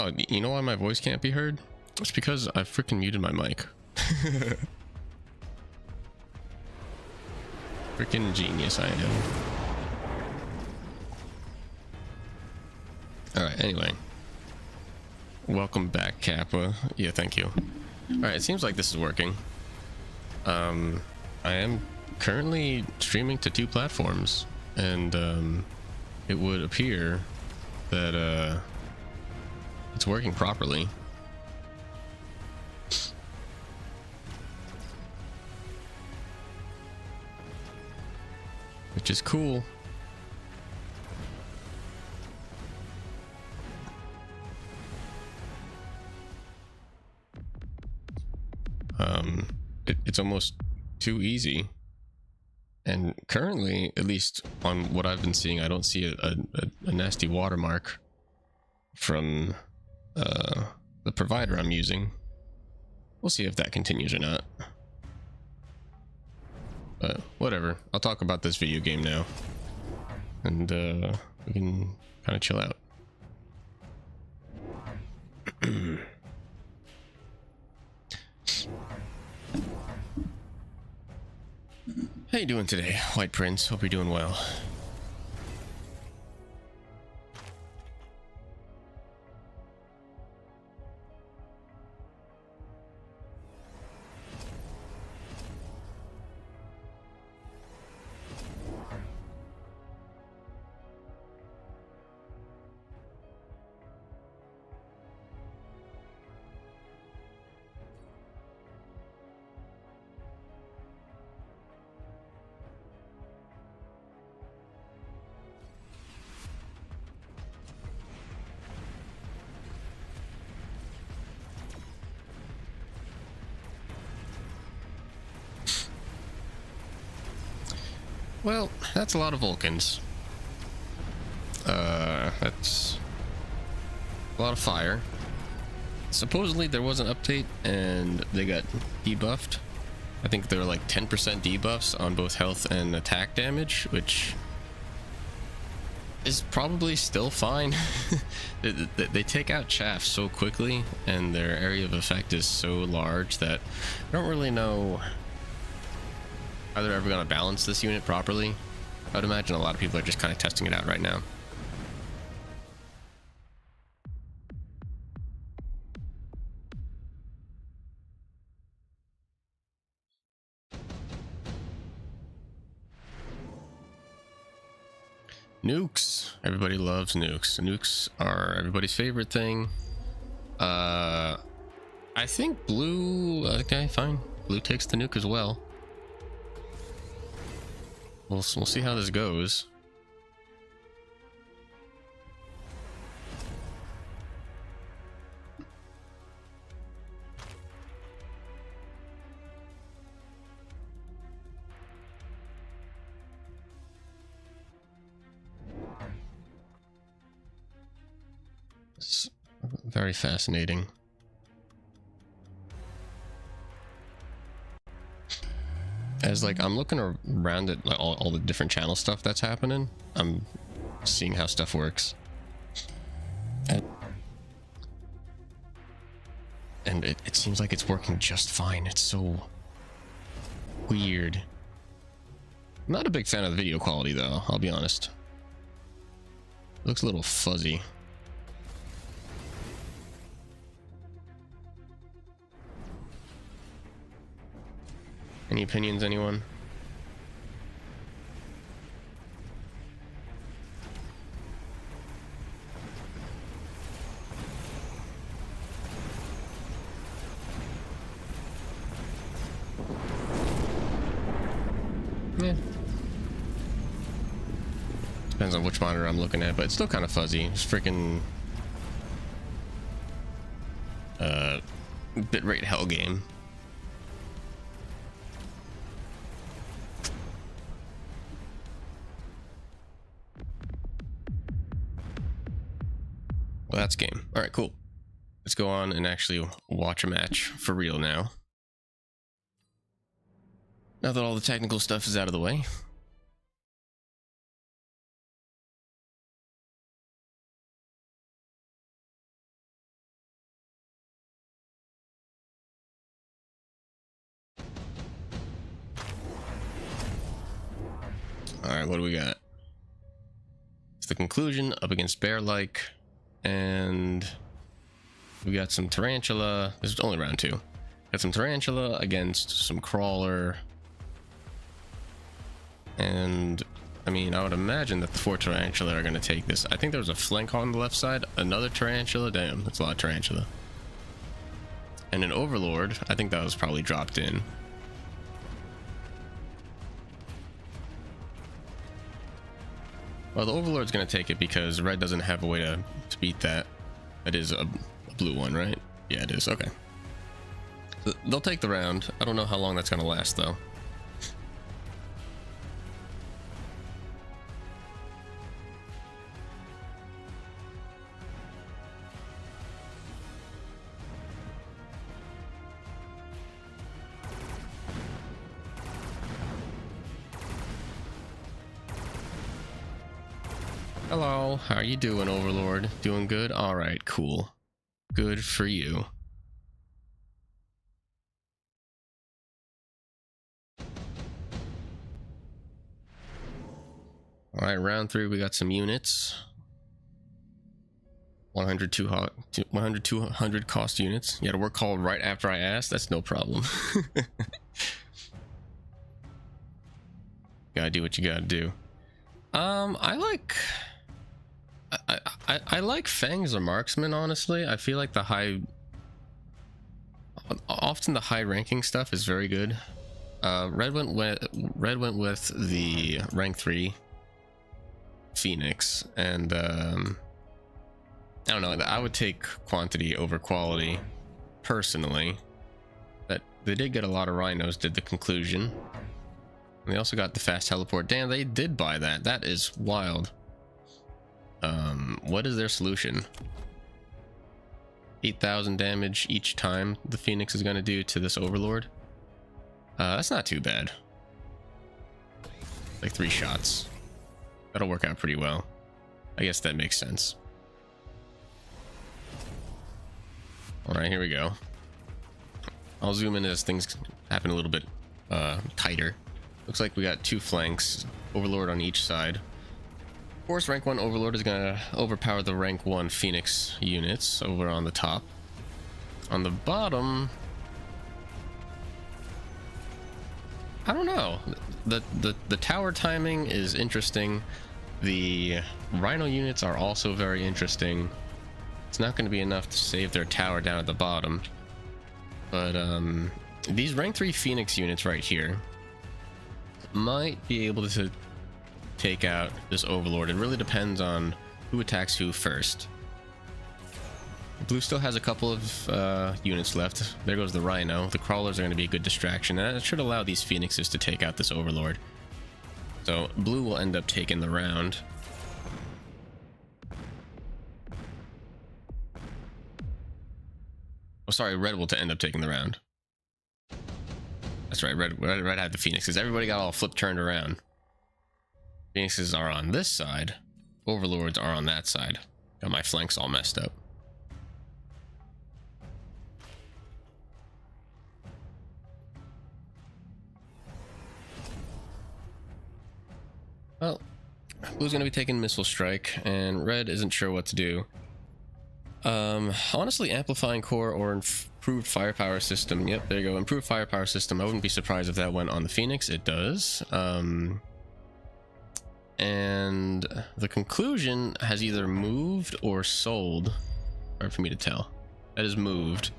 Oh, you know why my voice can't be heard? It's because I freaking muted my mic. Freaking genius I am. Alright, anyway. Welcome back, Kappa. Yeah, thank you. Alright, it seems like this is working. I am currently streaming to 2 platforms, and it would appear that it's working properly. Which is cool. It's almost too easy. And currently, at least on what I've been seeing, I don't see a nasty watermark from the provider I'm using. We'll see if that continues or not. But whatever. I'll talk about this video game now. And we can kind of chill out. How you doing today, White Prince? Hope you're doing well. Well, that's a lot of Vulcans. That's a lot of fire. Supposedly there was an update and they got debuffed. I think there were like 10% debuffs on both health and attack damage, which is probably still fine. They take out chaff so quickly and their area of effect is so large that I don't really know how they're ever going to balance this unit properly. I would imagine a lot of people are just kind of testing it out right now. Nukes. Everybody loves nukes. Nukes are everybody's favorite thing. I think blue... Okay, fine. Blue takes the nuke as well. We'll see how this goes. It's very fascinating. As like I'm looking around at like all the different channel stuff that's happening, I'm seeing how stuff works, and it seems like it's working just fine. It's so weird. I'm not a big fan of the video quality though, I'll be honest. It looks a little fuzzy. Any opinions, anyone? Yeah. Depends on which monitor I'm looking at, but it's still kind of fuzzy. It's freaking bitrate hell game. Well, that's game. All right, cool. Let's go on and actually watch a match for real now. Now that all the technical stuff is out of the way. All right, what do we got? It's the conclusion up against Bear-like, and we got some Tarantula. This is only round 2. Got some Tarantula against some Crawler, and I mean, I would imagine that the 4 Tarantula are going to take this. I think there was a flank on the left side, another Tarantula. Damn, that's a lot of Tarantula. And an Overlord. I think that was probably dropped in. Well, the Overlord's going to take it because red doesn't have a way to beat that. That is a blue one, right? Yeah, it is. Okay. So they'll take the round. I don't know how long that's going to last, though. Hello, how are you doing, Overlord? Doing good? Alright, cool. Good for you. Alright, round 3, we got some units. 100, 200 cost units. You had a work call right after I asked? That's no problem. Gotta do what you gotta do. I like Fang as a marksman, honestly. I feel like often the high ranking stuff is very good. Red went with the rank 3 Phoenix, and I don't know, I would take quantity over quality personally. But they did get a lot of rhinos, did the conclusion. And they also got the fast teleport. Damn, they did buy that. That is wild. What is their solution? 8,000 damage each time the Phoenix is going to do to this Overlord. That's not too bad. Like 3 shots. That'll work out pretty well. I guess that makes sense. Alright, here we go. I'll zoom in as things happen a little bit tighter. Looks like we got 2 flanks, Overlord on each side. Of course, rank 1 Overlord is gonna overpower the rank 1 Phoenix units over on the top. On the bottom, I don't know. The tower timing is interesting. The Rhino units are also very interesting. It's not going to be enough to save their tower down at the bottom, but these rank 3 Phoenix units right here might be able to take out this Overlord. It really depends on who attacks who first. Blue still has a couple of units left. There goes the Rhino. The Crawlers are going to be a good distraction, and that should allow these Phoenixes to take out this Overlord. So blue will end up taking the round. Oh, sorry, red will end up taking the round. That's right, red had the Phoenixes. Everybody got all flipped turned around. Phoenixes are on this side. Overlords are on that side. Got my flanks all messed up. Well, blue's gonna be taking Missile Strike, and red isn't sure what to do. Honestly, amplifying core or improved firepower system. Yep, there you go. Improved firepower system. I wouldn't be surprised if that went on the Phoenix. It does. And the conclusion has either moved or sold. Hard for me to tell. That is moved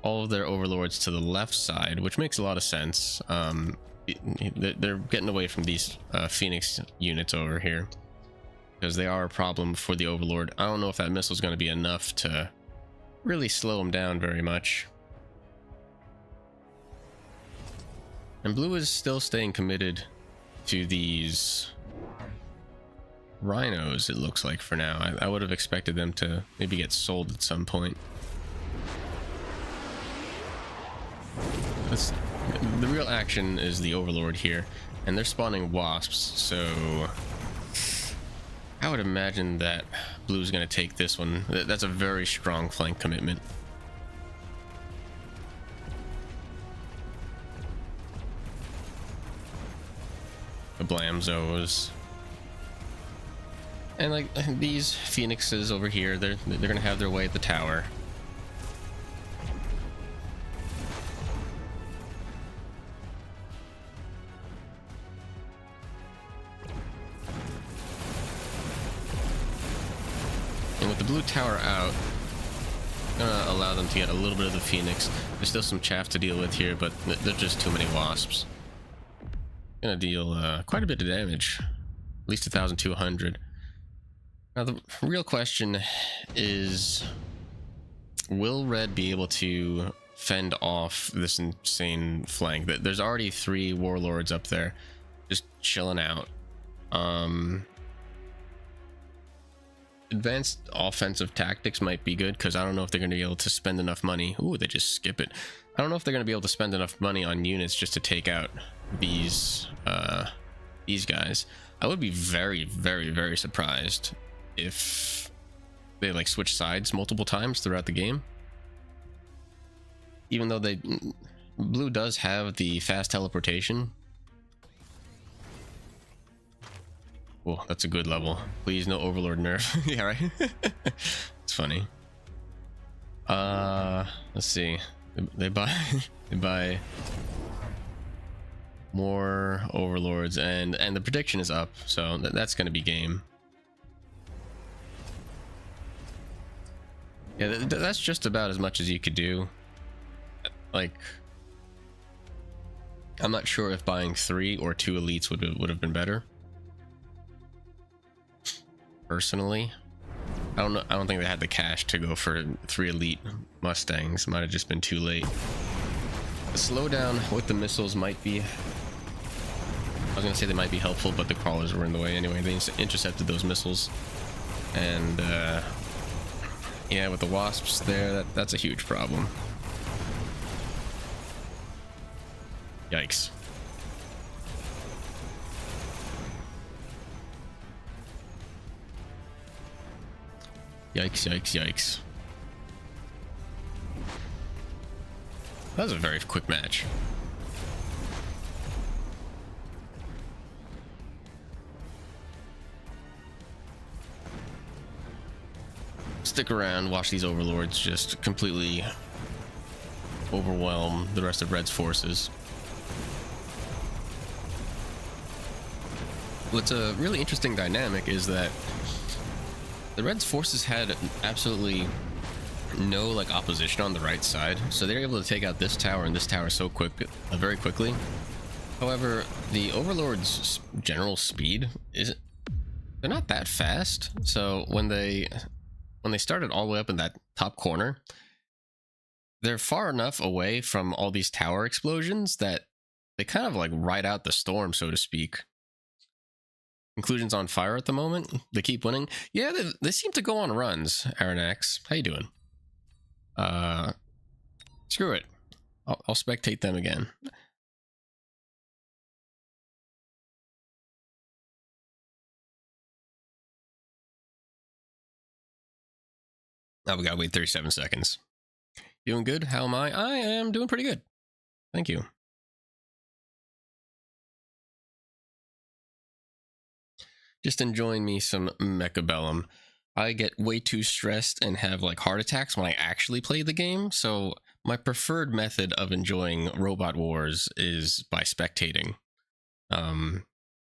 all of their Overlords to the left side, which makes a lot of sense. They're getting away from these Phoenix units over here, because they are a problem for the Overlord. I don't know if that missile is going to be enough to really slow them down very much. And blue is still staying committed to these Rhinos, it looks like, for now. I would have expected them to maybe get sold at some point. The real action is the Overlord here, and they're spawning wasps, so I would imagine that blue's going to take this one. That's a very strong flank commitment. Kablamzos. And like these phoenixes over here, they're gonna have their way at the tower. And with the blue tower out, I'm gonna allow them to get a little bit of the phoenix. There's still some chaff to deal with here, but there's just too many wasps. Gonna deal quite a bit of damage, at least 1,200. Now the real question is, will red be able to fend off this insane flank? There's already 3 warlords up there just chilling out. Advanced offensive tactics might be good, because I don't know if they're going to be able to spend enough money. Ooh, they just skip it. I don't know if they're going to be able to spend enough money on units just to take out these guys. I would be very, very, very surprised if they like switch sides multiple times throughout the game. Even though blue does have the fast teleportation. Oh, that's a good level. Please, no overlord nerf. Yeah, right. It's funny. Let's see. They buy more overlords, and the prediction is up, so that's going to be game. Yeah, that's just about as much as you could do. Like, I'm not sure if buying 3 or 2 elites would have been better. Personally, I don't know. I don't think they had the cash to go for 3 elite Mustangs. Might have just been too late. The slowdown with the missiles might be. I was gonna say they might be helpful, but the crawlers were in the way anyway. They intercepted those missiles, and yeah, with the wasps there, that's a huge problem. Yikes. Yikes, yikes, yikes. That was a very quick match. Stick around, watch these overlords just completely overwhelm the rest of Red's forces. What's a really interesting dynamic is that the Reds' forces had absolutely no like opposition on the right side, so they're able to take out this tower and this tower so very quickly. However, the Overlord's general speed they're not that fast. So when they started all the way up in that top corner, they're far enough away from all these tower explosions that they kind of like ride out the storm, so to speak. Conclusion's on fire at the moment. They keep winning. Yeah, they seem to go on runs. Aranax, how you doing? Screw it. I'll spectate them again. Now we gotta wait 37 seconds. Doing good? How am I? I am doing pretty good. Thank you. Just enjoying me some Mechabellum. I get way too stressed and have like heart attacks when I actually play the game, so my preferred method of enjoying Robot Wars is by spectating. And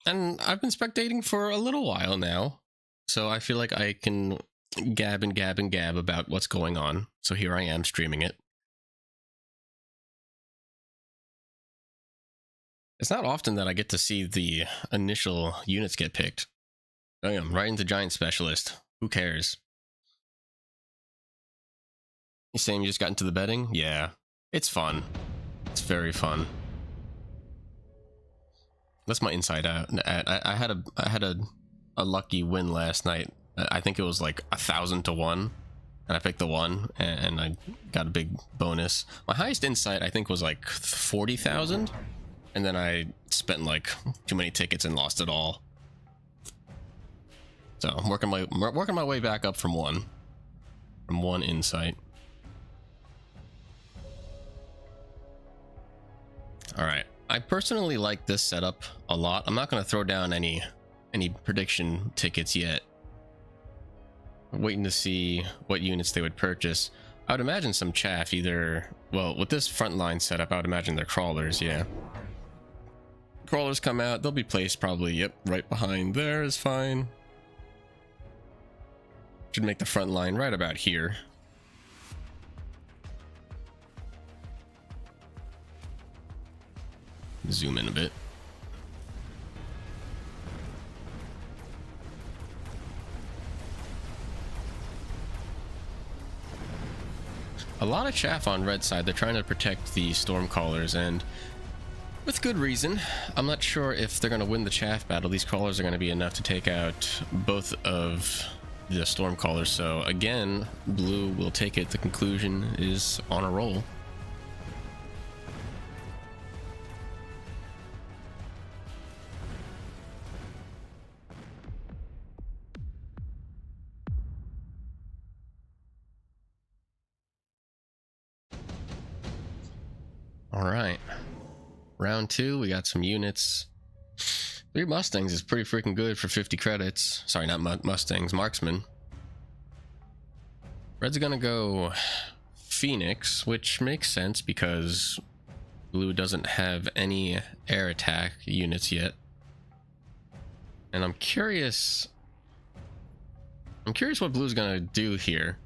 I've been spectating for a little while now, so I feel like I can gab and gab and gab about what's going on. So here I am streaming it. It's not often that I get to see the initial units get picked. Damn, right into Giant Specialist. Who cares? You saying you just got into the betting? Yeah. It's fun. It's very fun. That's my inside out. I had a lucky win last night. I think it was like 1,000 to 1. And I picked the 1 and I got a big bonus. My highest insight I think was like 40,000. And then I spent like too many tickets and lost it all. So I'm working my way back up from one insight. All right, I personally like this setup a lot. I'm not going to throw down any prediction tickets yet. I'm waiting to see what units they would purchase. I would imagine some chaff, either, well, with this frontline setup, I would imagine they're crawlers, yeah. Crawlers come out, they'll be placed probably, yep, right behind there is fine. Should make the front line right about here. Zoom in a bit. A lot of chaff on red side. They're trying to protect the Stormcallers, and with good reason. I'm not sure if they're going to win the chaff battle. These crawlers are going to be enough to take out both of the Stormcallers. So again, blue will take it. The conclusion is on a roll. All right, round 2, we got some units. 3 Mustangs is pretty freaking good for 50 credits. Sorry, not Mustangs, marksman. Red's gonna go Phoenix, which makes sense because blue doesn't have any air attack units yet. And I'm curious what blue's gonna do here.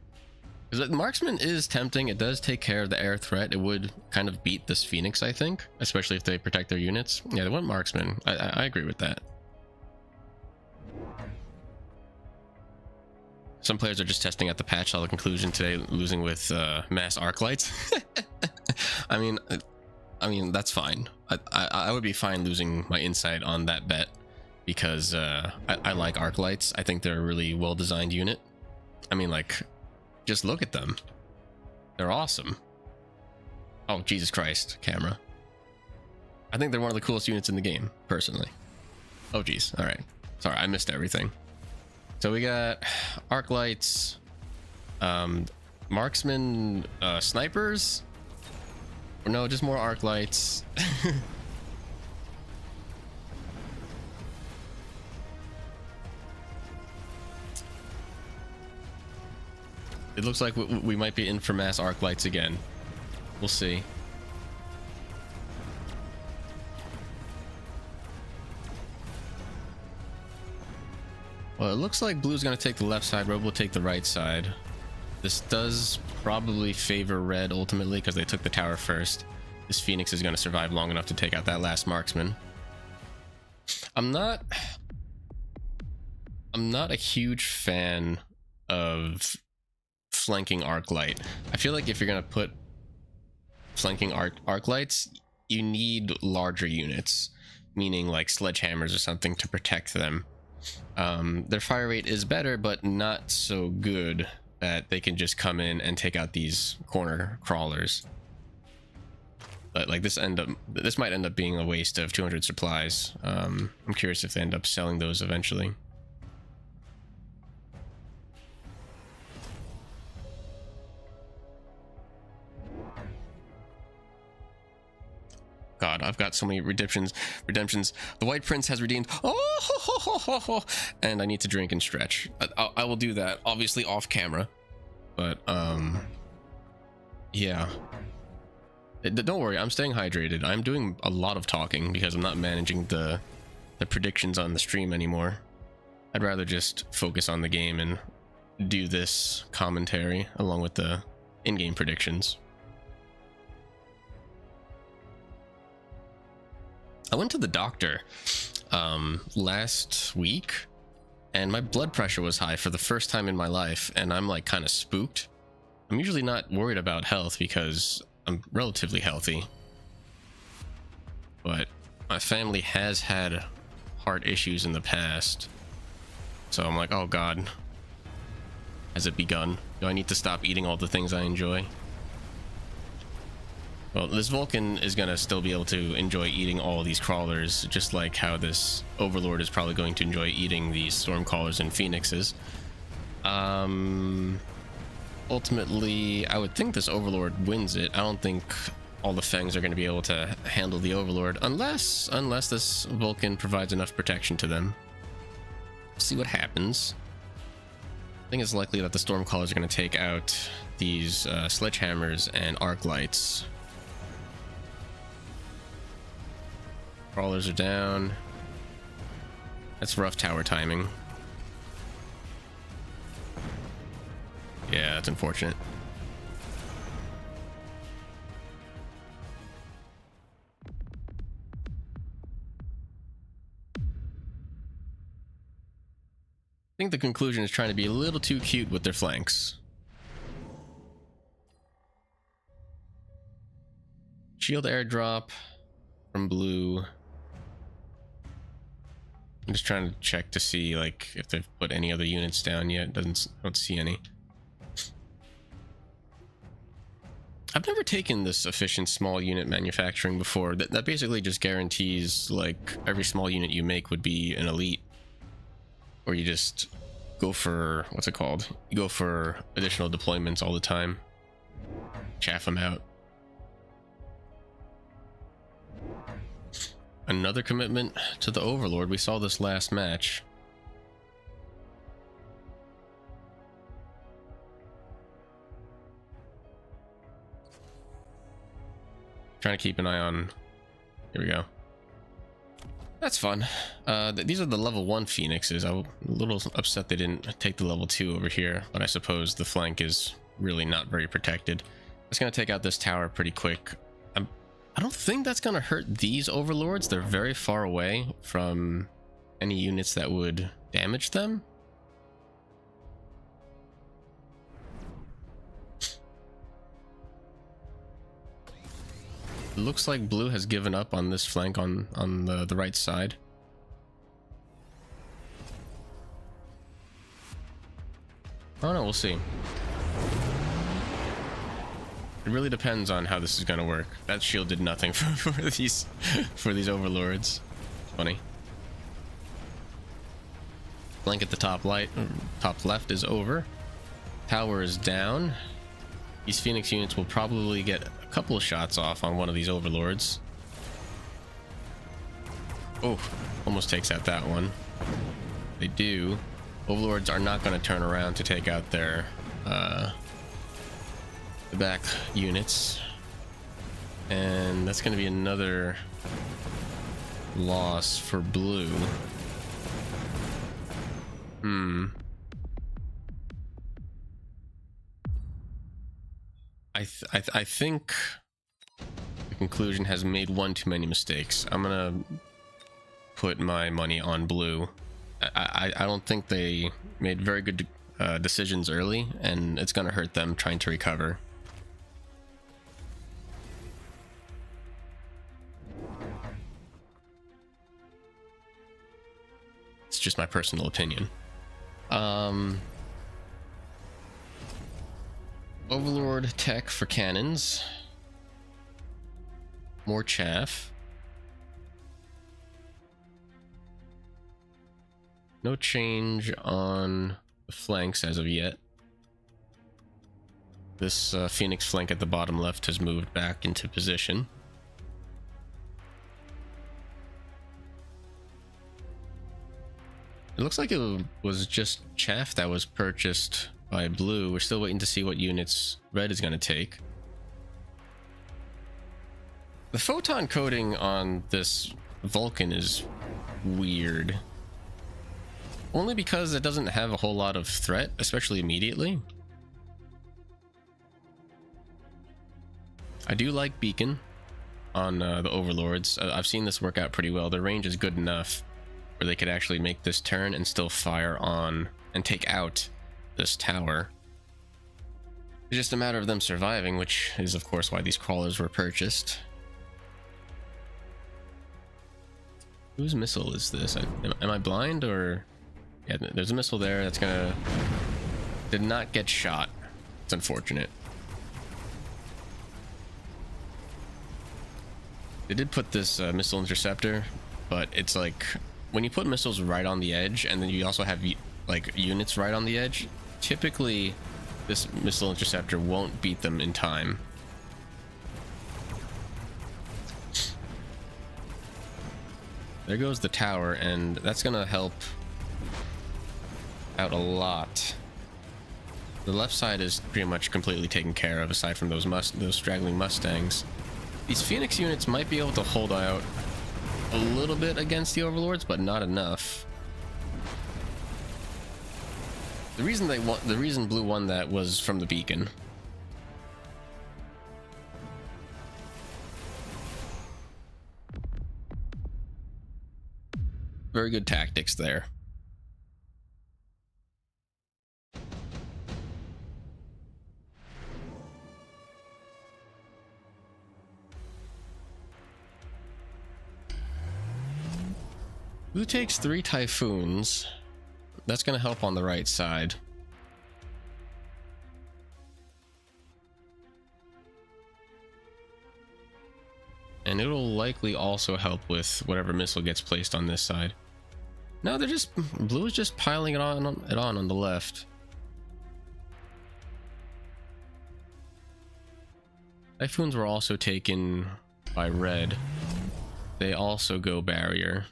Because the marksman is tempting. It does take care of the air threat. It would kind of beat this Phoenix, I think, especially if they protect their units. Yeah, they want marksman. I agree with that. Some players are just testing out the patch. Saw the conclusion today, losing with mass arc lights. I mean, that's fine. I would be fine losing my insight on that bet because I like arc lights. I think they're a really well designed unit. I mean, like, just look at them. They're awesome. Oh, Jesus Christ, camera. I think they're one of the coolest units in the game, personally. Oh, geez. All right. Sorry, I missed everything. So we got arc lights, marksman, snipers. Or no, just more arc lights. It looks like we might be in for mass arc lights again. We'll see. Well, it looks like blue's going to take the left side, red will take the right side. This does probably favor red ultimately because they took the tower first. This Phoenix is going to survive long enough to take out that last marksman. I'm not a huge fan of flanking arc light. I feel like if you're going to put flanking arc lights, you need larger units, meaning like sledgehammers or something to protect them. Their fire rate is better, but not so good that they can just come in and take out these corner crawlers. But like this might end up being a waste of 200 supplies. I'm curious if they end up selling those eventually. God, I've got so many redemptions. The White Prince has redeemed. Oh, and I need to drink and stretch. I will do that, obviously off camera. But yeah. Don't worry, I'm staying hydrated. I'm doing a lot of talking because I'm not managing the predictions on the stream anymore. I'd rather just focus on the game and do this commentary along with the in-game predictions. I went to the doctor last week and my blood pressure was high for the first time in my life, and I'm like kind of spooked. I'm usually not worried about health because I'm relatively healthy, but my family has had heart issues in the past, so I'm like, oh God, has it begun? Do I need to stop eating all the things I enjoy? Well, this Vulcan is going to still be able to enjoy eating all these crawlers, just like how this Overlord is probably going to enjoy eating these Stormcallers and Phoenixes. Ultimately, I would think this Overlord wins it. I don't think all the Fangs are going to be able to handle the Overlord, unless this Vulcan provides enough protection to them. We'll see what happens. I think it's likely that the Stormcallers are going to take out these sledgehammers and arc lights. Crawlers are down. That's rough tower timing. Yeah, that's unfortunate. I think the conclusion is trying to be a little too cute with their flanks. Shield airdrop from blue. I'm just trying to check to see like if they've put any other units down yet. Don't see any. I've never taken this efficient small unit manufacturing before. That basically just guarantees like every small unit you make would be an elite. Or you just go for, what's it called? You go for additional deployments all the time. Chaff them out. Another commitment to the Overlord. We saw this last match. Trying to keep an eye on. Here we go. That's fun. These are the level 1 Phoenixes. I'm a little upset they didn't take the level 2 over here, but I suppose the flank is really not very protected. It's going to take out this tower pretty quick. I don't think that's going to hurt these Overlords. They're very far away from any units that would damage them. It looks like blue has given up on this flank on the right side. Oh no, we'll see. It really depends on how this is going to work. That shield did nothing for these Overlords. Funny. Flank at the top left is over. Tower is down. These Phoenix units will probably get a couple of shots off on one of these Overlords. Oh, almost takes out that one. They do. Overlords are not going to turn around to take out their the back units. And that's going to be another loss for blue. I think the conclusion has made one too many mistakes. I'm gonna put my money on blue. I don't think they made very good decisions early, and it's gonna hurt them trying to recover. It's just my personal opinion. Overlord tech for cannons. More chaff. No change on the flanks as of yet. This Phoenix flank at the bottom left has moved back into position. It looks like it was just chaff that was purchased by blue. We're still waiting to see what units red is going to take. The photon coating on this Vulcan is weird. Only because it doesn't have a whole lot of threat, especially immediately. I do like beacon on the Overlords. I've seen this work out pretty well. Their range is good enough where they could actually make this turn and still fire on and take out this tower. It's just a matter of them surviving, which is of course why these crawlers were purchased. Whose missile is this? Am I blind or? Yeah, there's a missile there that's gonna... Did not get shot. It's unfortunate. They did put this missile interceptor, but it's like when you put missiles right on the edge and then you also have like units right on the edge, typically this missile interceptor won't beat them in time. there goes the tower, and that's gonna help out a lot. The left side is pretty much completely taken care of, aside from those straggling Mustangs. These Phoenix units might be able to hold out a little bit against the Overlords, but not enough. The reason Blue won that was from the beacon. Very good tactics there. Blue takes 3 Typhoons. That's going to help on the right side. And it'll likely also help with whatever missile gets placed on this side. No, Blue is just piling it on the left. Typhoons were also taken by Red. They also go barrier.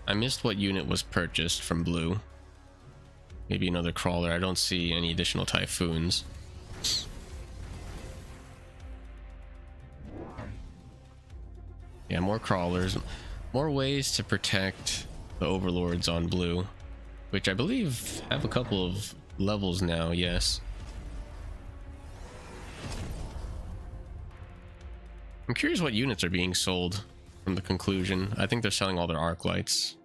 I missed what unit was purchased from Blue. Maybe another crawler. I don't see any additional Typhoons. Yeah, more crawlers. More ways to protect the Overlords on Blue, which I believe have a couple of levels now, yes. I'm curious what units are being sold from the conclusion. I think they're selling all their arc lights.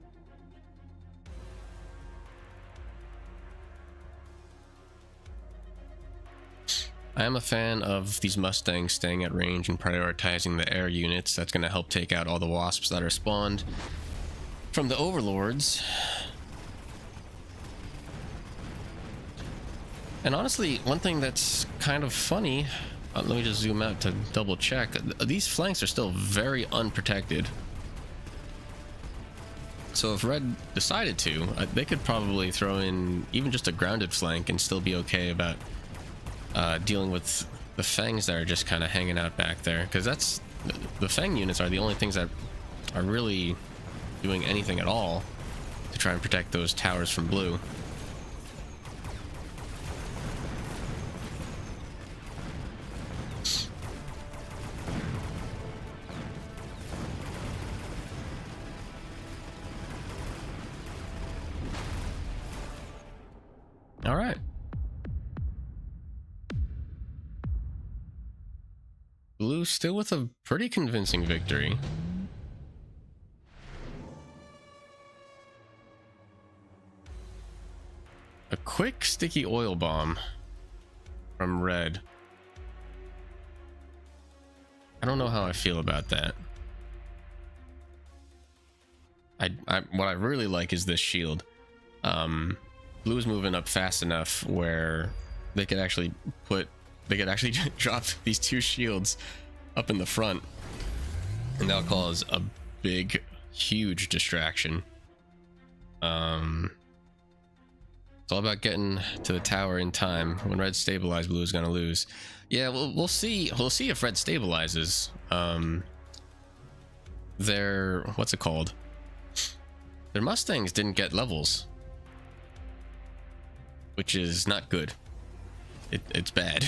I am a fan of these Mustangs staying at range and prioritizing the air units. That's going to help take out all the wasps that are spawned from the Overlords. And honestly, one thing that's kind of funny, let me just zoom out to double check. These flanks are still very unprotected. So if Red decided to, they could probably throw in even just a grounded flank and still be okay about dealing with the Fangs that are just kind of hanging out back there, because the Fang units are the only things that are really doing anything at all to try and protect those towers from Blue. All right. Blue still with a pretty convincing victory. A quick sticky oil bomb from Red. I don't know how I feel about that. What I really like is this shield. Blue's moving up fast enough where they could actually drop these 2 shields up in the front, and that'll cause a big, huge distraction. It's all about getting to the tower in time. When Red stabilizes, Blue is gonna lose. Yeah, we'll see. We'll see if Red stabilizes. Their what's it called? Their Mustangs didn't get levels, which is not good. It's bad.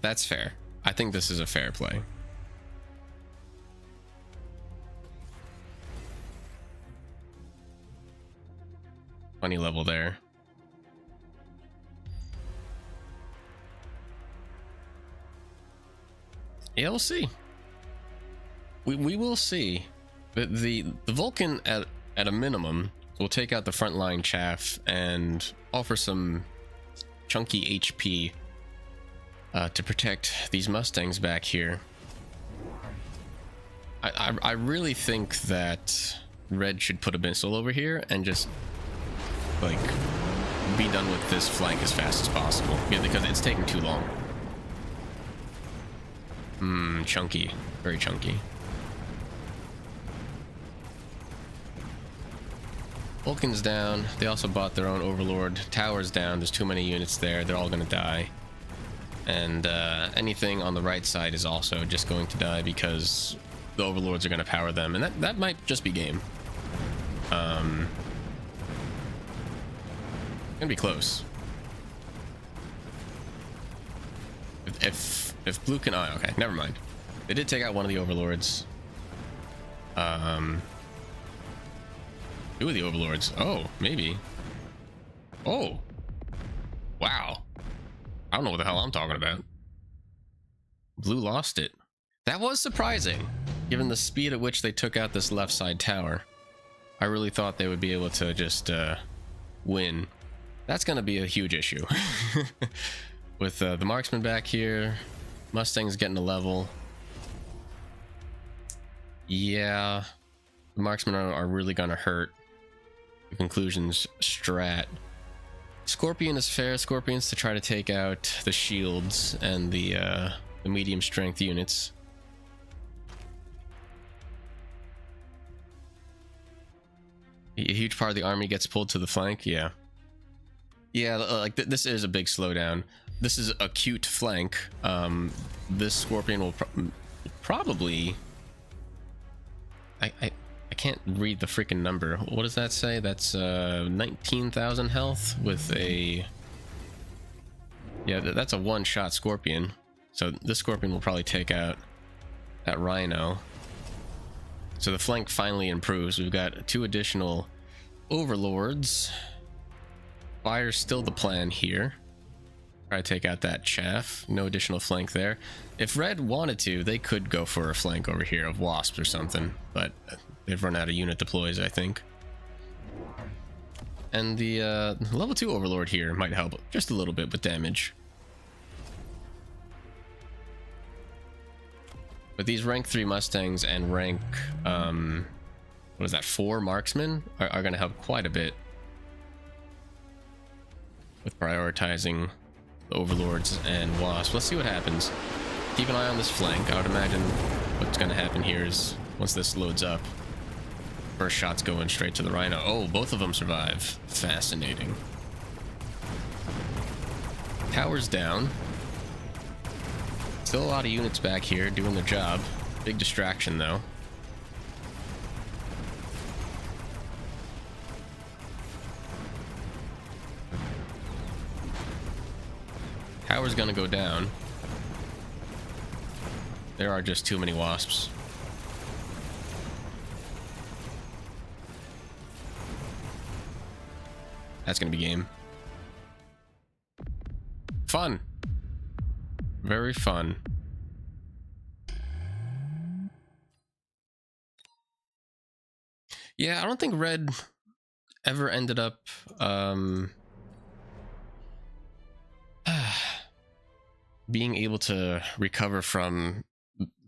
That's fair. I think this is a fair play. Funny level there. Yeah, we'll see. We will see. The Vulcan at a minimum will take out the frontline chaff and offer some chunky HP to protect these Mustangs back here. I really think that Red should put a missile over here and just like be done with this flank as fast as possible. Yeah, because it's taking too long. Chunky, very chunky. Vulcan's down. They also bought their own Overlord. Tower's down. There's too many units there. They're all gonna die. And anything on the right side is also just going to die because the overlords are going to power them, and that might just be game. Gonna be close. If blue can, oh, okay, never mind. They did take out one of the overlords. Two of the overlords. Oh, maybe. Oh, wow. I don't know what the hell I'm talking about. Blue lost it. That was surprising, given the speed at which they took out this left side tower. I really thought they would be able to just win. That's going to be a huge issue. With the marksman back here, Mustang's getting a level. Yeah, the marksmen are really going to hurt the conclusions strat. Scorpion is fair. Scorpion's to try to take out the shields and the medium strength units. A huge part of the army gets pulled to the flank. Yeah, like this is a big slowdown. This is a cute flank. This Scorpion will probably, I can't read the freaking number. What does that say? That's 19,000 health with a, yeah, that's a one-shot Scorpion. So this Scorpion will probably take out that Rhino. So the flank finally improves. We've got 2 additional overlords. Fire's still the plan here. Try to take out that chaff. No additional flank there. If red wanted to, they could go for a flank over here of wasps or something, but they've run out of unit deploys, I think. And the level 2 overlord here might help just a little bit with damage. But these rank 3 Mustangs and rank what is that, 4 marksmen are going to help quite a bit with prioritizing the overlords and wasps. Let's see what happens. Keep an eye on this flank. I would imagine what's going to happen here is once this loads up, first shot's going straight to the Rhino. Oh, both of them survive. Fascinating. Tower's down. Still a lot of units back here doing their job. Big distraction though. Tower's gonna go down. There are just too many wasps. That's gonna be game. Fun. Very fun. Yeah, I don't think red ever ended up being able to recover from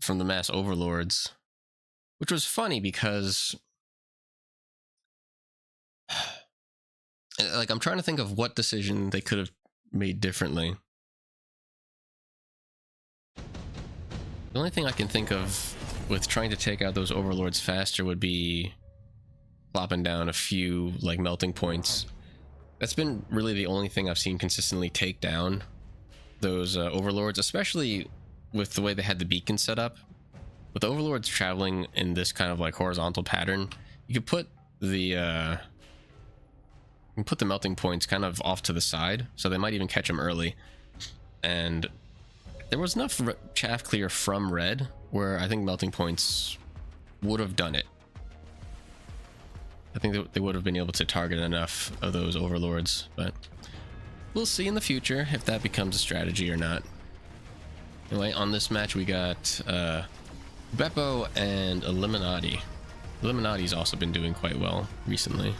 the mass overlords, which was funny because like I'm trying to think of what decision they could have made differently. The only thing I can think of with trying to take out those overlords faster would be plopping down a few like melting points. That's been really the only thing I've seen consistently take down those overlords, especially with the way they had the beacon set up. With overlords traveling in this kind of like horizontal pattern, you could put the melting points kind of off to the side, so they might even catch them early. And there was enough chaff clear from red where I think melting points would have done it. I think they would have been able to target enough of those overlords, but we'll see in the future if that becomes a strategy or not. Anyway, on this match we got Beppo and Illuminati. Illuminati's also been doing quite well recently.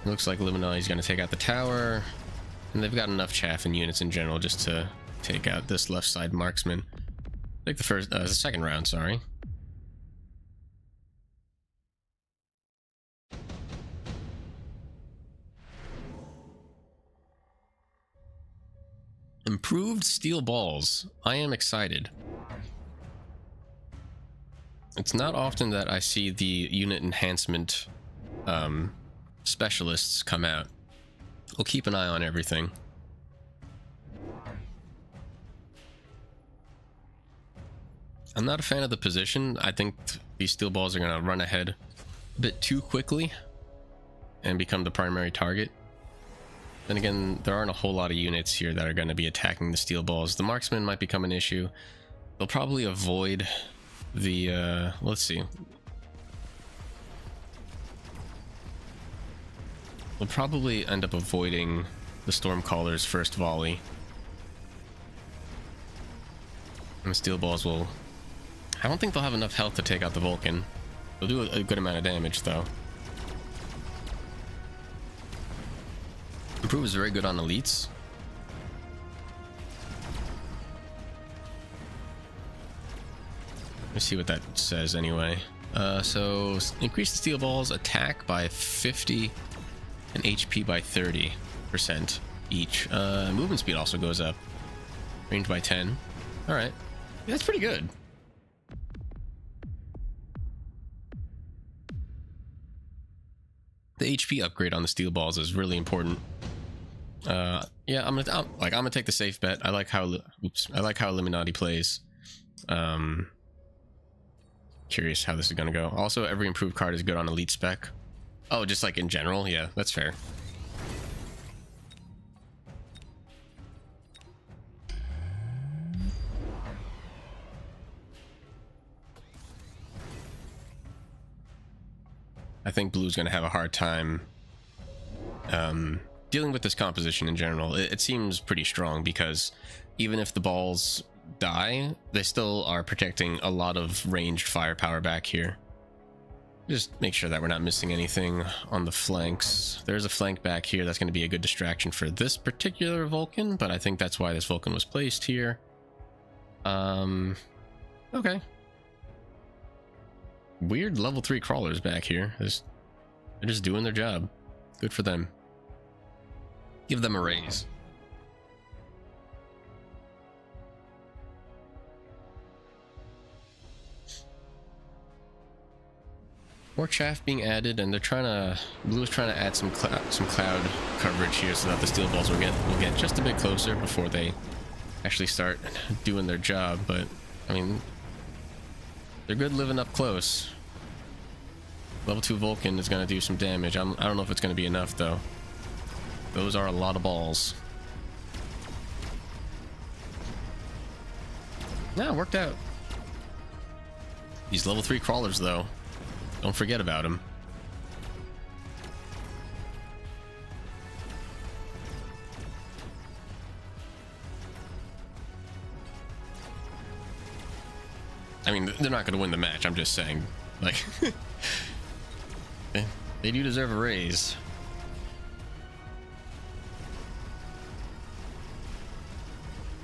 Looks like Illuminati's going to take out the tower, and they've got enough chaff and units in general just to take out this left side marksman. Like the second round, sorry. Improved steel balls. I am excited. It's not often that I see the unit enhancement specialists come out. We'll keep an eye on everything. I'm not a fan of the position. I think these steel balls are going to run ahead a bit too quickly and become the primary target. Then again, there aren't a whole lot of units here that are going to be attacking the steel balls. The marksman might become an issue. They'll probably avoid the let's see. They'll probably end up avoiding the Stormcaller's first volley. And the steel balls will... I don't think they'll have enough health to take out the Vulcan. They'll do a good amount of damage, though. Improve is very good on elites. Let's see what that says anyway. So increase the steel balls attack by 50 and HP by 30% each. Movement speed also goes up. Range by 10. All right, yeah, that's pretty good. The HP upgrade on the steel balls is really important. Yeah, I'm gonna take the safe bet. I like how Illuminati plays. Curious how this is gonna go. Also, every improved card is good on elite spec. Oh, just like in general? Yeah, that's fair. I think blue's gonna have a hard time dealing with this composition in general. It seems pretty strong because even if the balls die, they still are protecting a lot of ranged firepower back here. Just make sure that we're not missing anything on the flanks. There's a flank back here that's going to be a good distraction for this particular Vulcan, but I think that's why this Vulcan was placed here. Okay. Weird level 3 crawlers back here. They're just doing their job. Good for them. Give them a raise. More chaff being added, and they're trying to... Blue is trying to add some cloud coverage here so that the steel balls will get just a bit closer before they actually start doing their job. But I mean, they're good living up close. Level 2 Vulcan is going to do some damage. I don't know if it's going to be enough though. Those are a lot of balls. Yeah, it worked out. These level 3 crawlers though, don't forget about them. I mean, they're not going to win the match. I'm just saying, like, they do deserve a raise.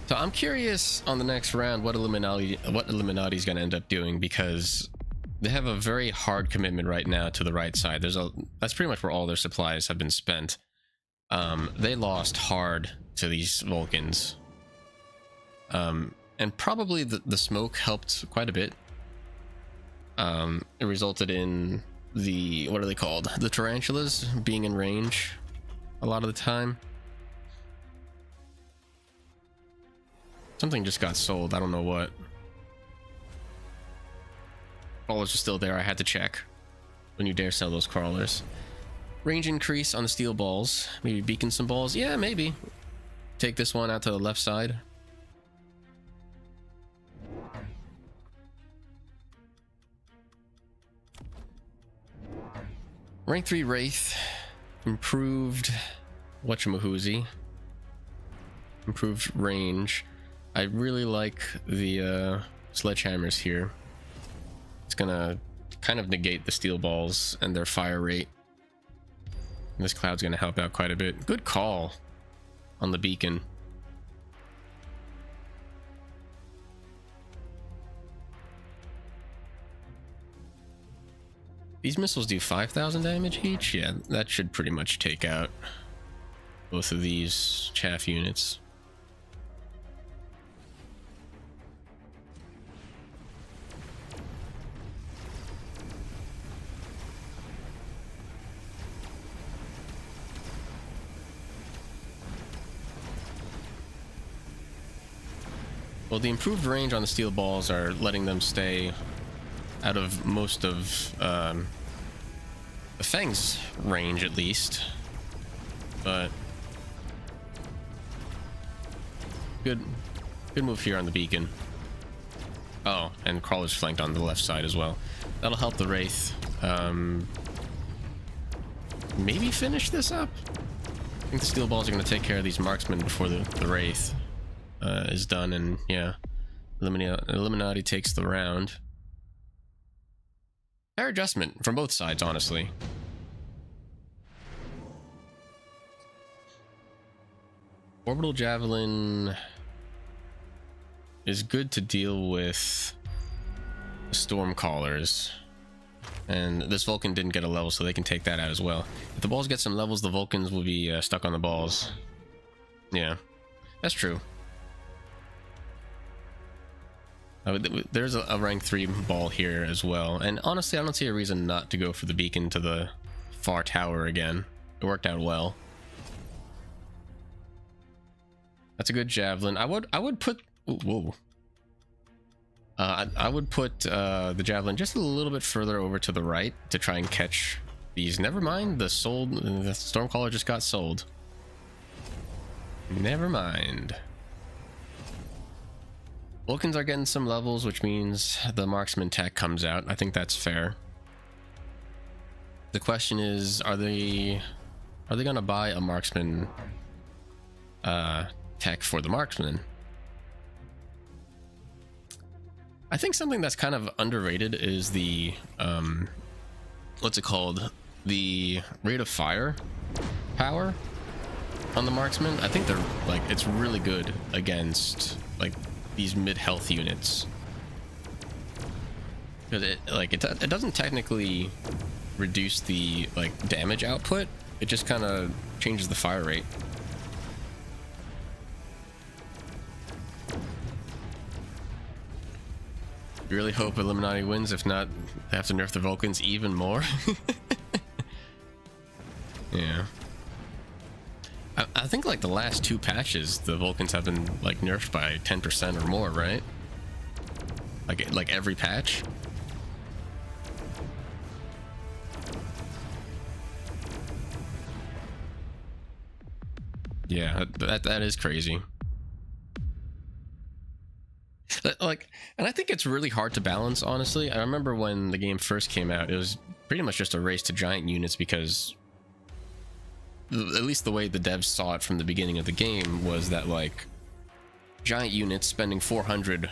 So I'm curious on the next round what Illuminati's going to end up doing, because they have a very hard commitment right now to the right side. That's pretty much where all their supplies have been spent. They lost hard to these Vulcans. And probably the smoke helped quite a bit. It resulted in the, what are they called? The tarantulas being in range a lot of the time. Something just got sold. I don't know what. Crawlers are still there. I had to check. When you dare sell those crawlers. Range increase on the steel balls. Maybe beacon some balls. Yeah, maybe. Take this one out to the left side. Rank 3 Wraith. Improved whatchamahoozy. Improved range. I really like the sledgehammers here. It's gonna kind of negate the steel balls and their fire rate. And this cloud's gonna help out quite a bit. Good call on the beacon. These missiles do 5,000 damage each? Yeah, that should pretty much take out both of these chaff units. Well, the improved range on the steel balls are letting them stay out of most of the Fang's range, at least. But good move here on the beacon. Oh, and Crawler's flanked on the left side as well. That'll help the Wraith maybe finish this up. I think the steel balls are going to take care of these marksmen before the Wraith is done, and yeah, Illuminati takes the round. Fair adjustment from both sides, honestly. Orbital Javelin is good to deal with Stormcallers, and this Vulcan didn't get a level, so they can take that out as well. If the balls get some levels, the Vulcans will be stuck on the balls. Yeah, that's true. There's a rank 3 ball here as well, and honestly I don't see a reason not to go for the beacon to the far tower again. It worked out well. That's a good javelin. I would put whoa. I would put the javelin just a little bit further over to the right to try and catch these. Never mind, the Stormcaller just got sold. Never mind. Vulcans are getting some levels, which means the marksman tech comes out. I think that's fair. The question is, are they gonna buy a marksman tech for the marksman? I think something that's kind of underrated is the what's it called, the rate of fire power on the marksman. I think they're like, it's really good against like these mid-health units, because it doesn't technically reduce the like damage output, it just kind of changes the fire rate. You really hope Illuminati wins. If not, they have to nerf the Vulcans even more. Yeah, I think like the last 2 patches, the Vulcans have been like nerfed by 10% or more, right? Like every patch. Yeah, that is crazy. Like, and I think it's really hard to balance, honestly. I remember when the game first came out, it was pretty much just a race to giant units, because at least the way the devs saw it from the beginning of the game was that like giant units spending 400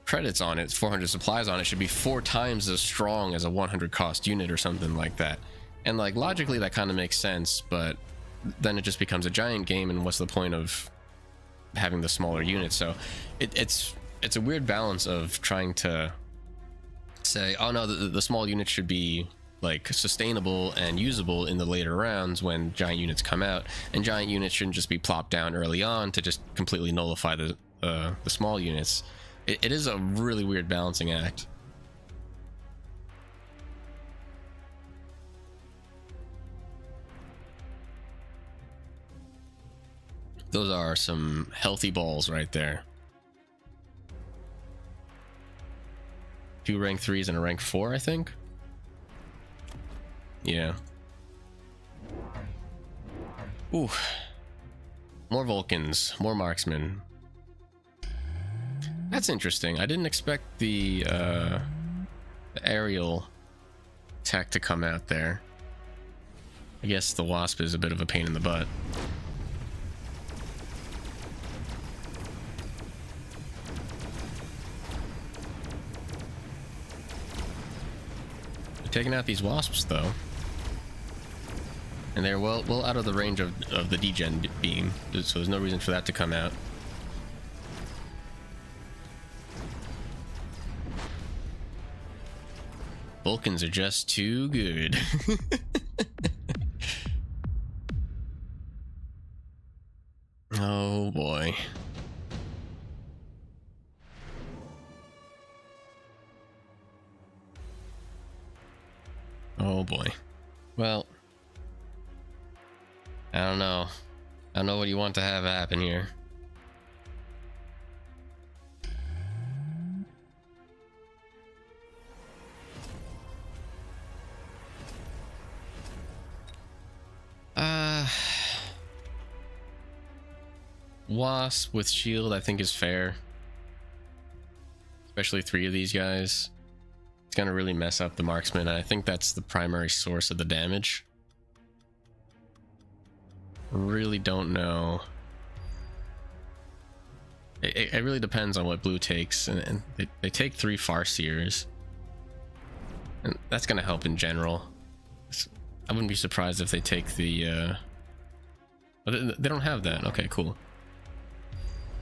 credits on it, 400 supplies on it, should be 4 times as strong as a 100 cost unit or something like that. And like logically that kind of makes sense, but then it just becomes a giant game, and what's the point of having the smaller units? So it's a weird balance of trying to say, oh no, the small units should be like sustainable and usable in the later rounds when giant units come out, and giant units shouldn't just be plopped down early on to just completely nullify the small units. It is a really weird balancing act. Those are some healthy balls right there. 2 rank 3s and a rank 4, I think. Yeah. Ooh. More Vulcans, more marksmen. That's interesting. I didn't expect the aerial tech to come out there. I guess the Wasp is a bit of a pain in the butt. Taking out these Wasps though, and they're well out of the range of the degen beam, so there's no reason for that to come out. Vulcans are just too good. Oh boy. Oh boy. Well, I don't know. I don't know what you want to have happen here. Wasp with shield I think is fair, especially 3 of these guys. It's gonna really mess up the marksman, and I think that's the primary source of the damage. Really don't know. It really depends on what blue takes, and they take 3 Farseers, and that's gonna help in general. I wouldn't be surprised if they take the they don't have that. Okay, cool.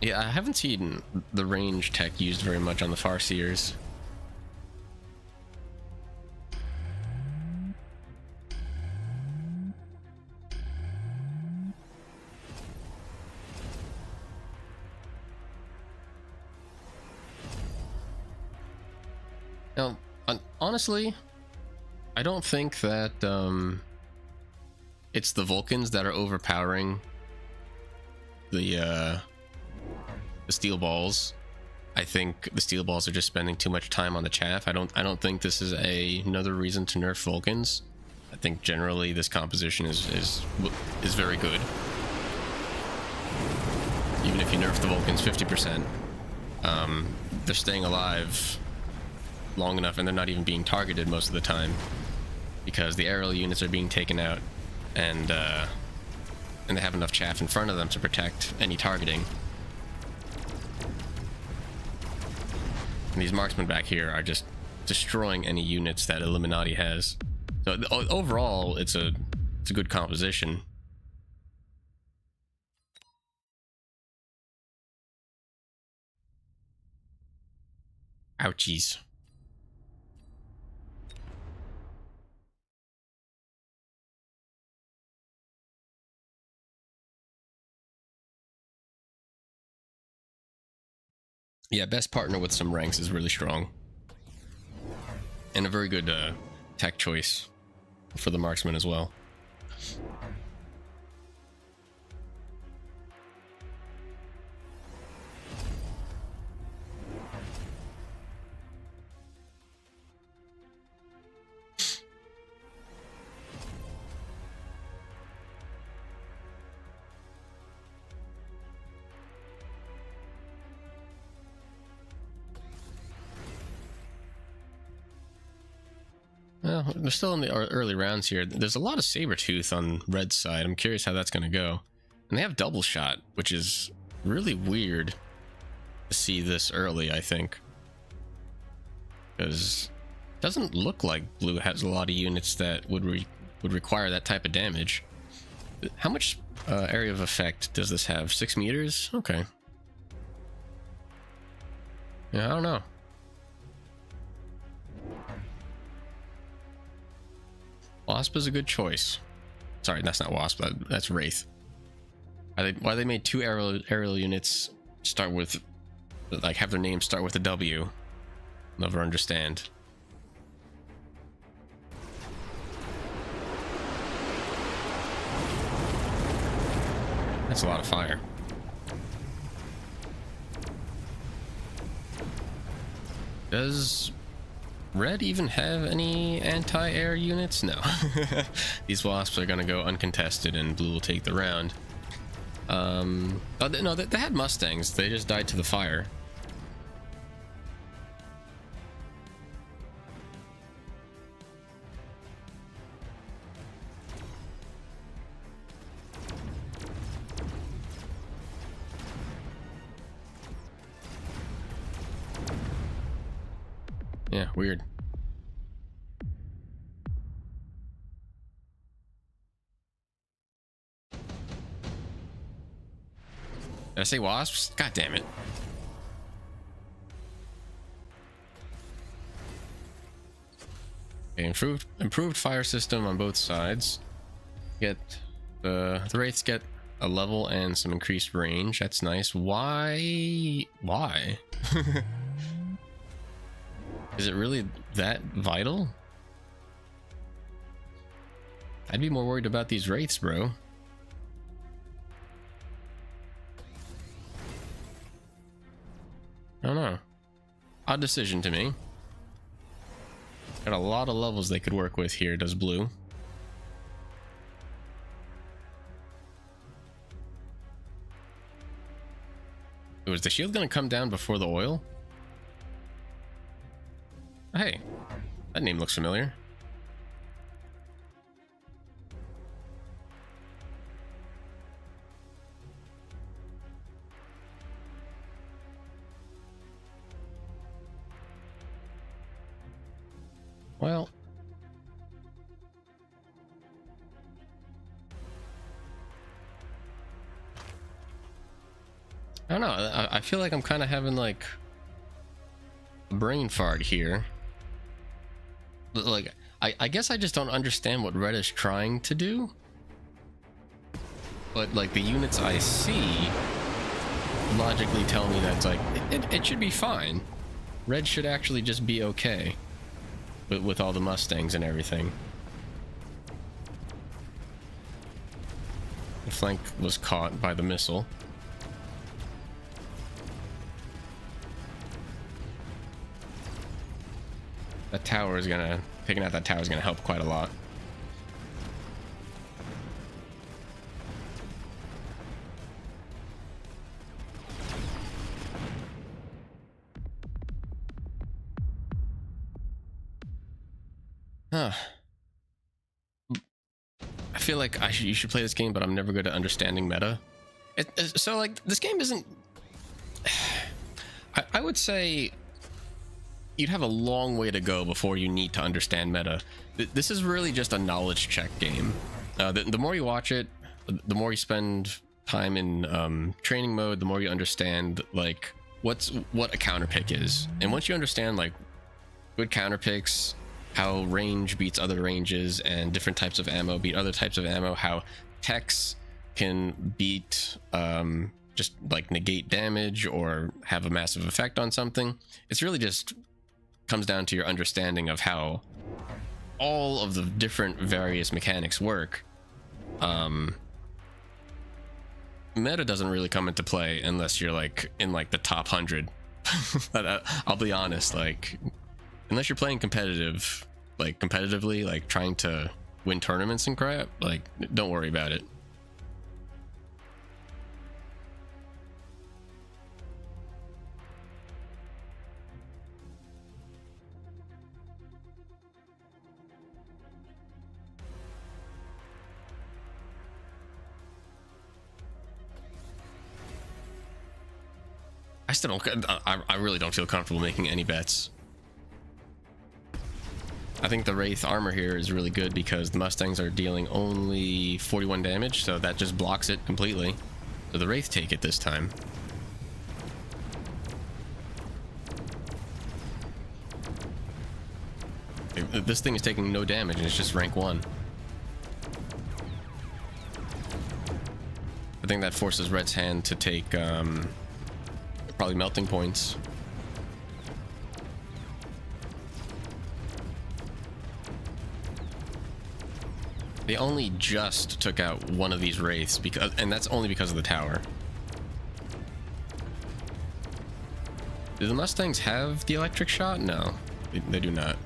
Yeah, I haven't seen the range tech used very much on the Farseers. Now, honestly, I don't think that it's the Vulcans that are overpowering the steel balls. I think the steel balls are just spending too much time on the chaff. I don't think this is another reason to nerf Vulcans. I think generally this composition is very good. Even if you nerf the Vulcans 50%, they're staying alive long enough, and they're not even being targeted most of the time because the aerial units are being taken out, and they have enough chaff in front of them to protect any targeting. And these marksmen back here are just destroying any units that Illuminati has. So overall, it's a good composition. Ouchies. Yeah, best partner with some ranks is really strong. And a very good tech choice for the marksman as well. Well, they're still in the early rounds here. There's a lot of Sabertooth on Red's side. I'm curious how that's going to go. And they have double shot, which is really weird to see this early, I think. Because it doesn't look like blue has a lot of units that would require that type of damage. How much area of effect does this have? 6 meters? Okay. Yeah, I don't know. Wasp is a good choice. Sorry, that's not Wasp. That's Wraith. Why they made 2 aerial units start with, like, have their names start with a W? Never understand. That's a lot of fire. Does Red even have any anti-air units? No. These Wasps are gonna go uncontested and blue will take the round. Oh, no, they had Mustangs. They just died to the fire. Yeah, weird. Did I say Wasps? God damn it. Okay, improved fire system on both sides. Get the Wraiths get a level and some increased range. That's nice. Why? Is it really that vital? I'd be more worried about these Wraiths, bro. I don't know. Odd decision to me. Got a lot of levels they could work with here, does blue. Was the shield gonna come down before the oil? Hey, that name looks familiar. Well, I don't know. I feel like I'm kind of having like a brain fart here. Like, I guess I just don't understand what Red is trying to do. But like the units I see logically tell me that's like it should be fine. Red should actually just be okay with all the Mustangs and everything. The flank was caught by the missile. That tower is gonna, taking out that tower is gonna help quite a lot. Huh. I feel like you should play this game, but I'm never good at understanding meta. So like this game isn't. I would say you'd have a long way to go before you need to understand meta. This is really just a knowledge check game. The more you watch it, the more you spend time in training mode, the more you understand like what a counter pick is. And once you understand like good counter picks, how range beats other ranges and different types of ammo beat other types of ammo, how techs can beat just like negate damage or have a massive effect on something, it's really just comes down to your understanding of how all of the different various mechanics work. Meta doesn't really come into play unless you're like in like the top 100. I'll be honest, like unless you're playing competitive, like competitively, like trying to win tournaments and crap, like don't worry about it. I still don't. I really don't feel comfortable making any bets. I think the Wraith armor here is really good because the Mustangs are dealing only 41 damage, so that just blocks it completely. So the Wraith take it this time. This thing is taking no damage and it's just rank 1. I think that forces Red's hand to take probably melting points. They only just took out one of these Wraiths because, and that's only because of the tower. Do the Mustangs have the electric shot? No, they do not.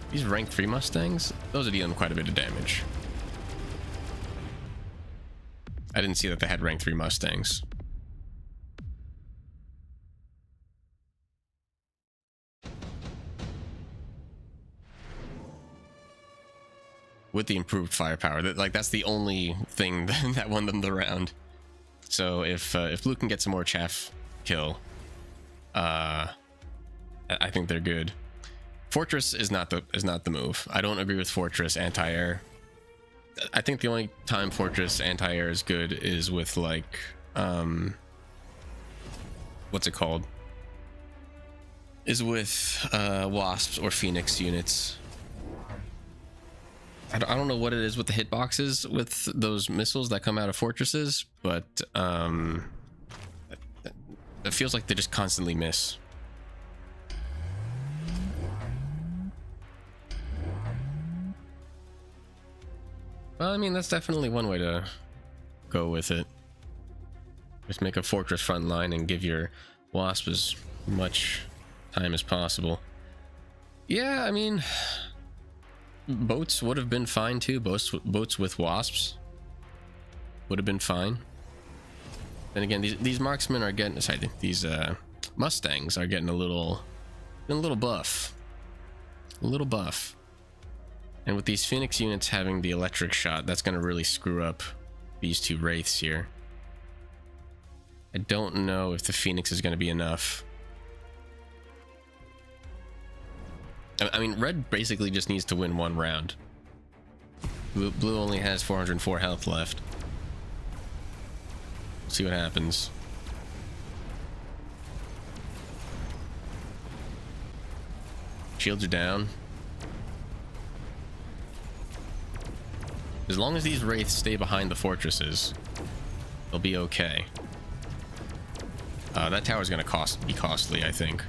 These rank 3 Mustangs, those are dealing quite a bit of damage. I didn't see that they had rank 3 Mustangs. With the improved firepower, that's the only thing that won them the round. So if Blue can get some more chaff kill, I think they're good. Fortress is not the move. I don't agree with Fortress anti-air. I think the only time Fortress anti-air is good is with like what's it called? Is with Wasps or Phoenix units. I don't know what it is with the hitboxes with those missiles that come out of fortresses, but it feels like they just constantly miss. Well, I mean, that's definitely one way to go with it. Just make a fortress front line and give your Wasp as much time as possible. Yeah, I mean, boats would have been fine too. Boats with Wasps. would have been fine. Then again, these marksmen are getting, sorry, these Mustangs are getting a little buff. A little buff. And with these Phoenix units having the electric shot, that's going to really screw up these two Wraiths here. I don't know if the Phoenix is going to be enough. I mean, red basically just needs to win one round. Blue only has 404 health left. See what happens. Shields are down. As long as these Wraiths stay behind the fortresses, they'll be okay. That tower's gonna be costly, I think.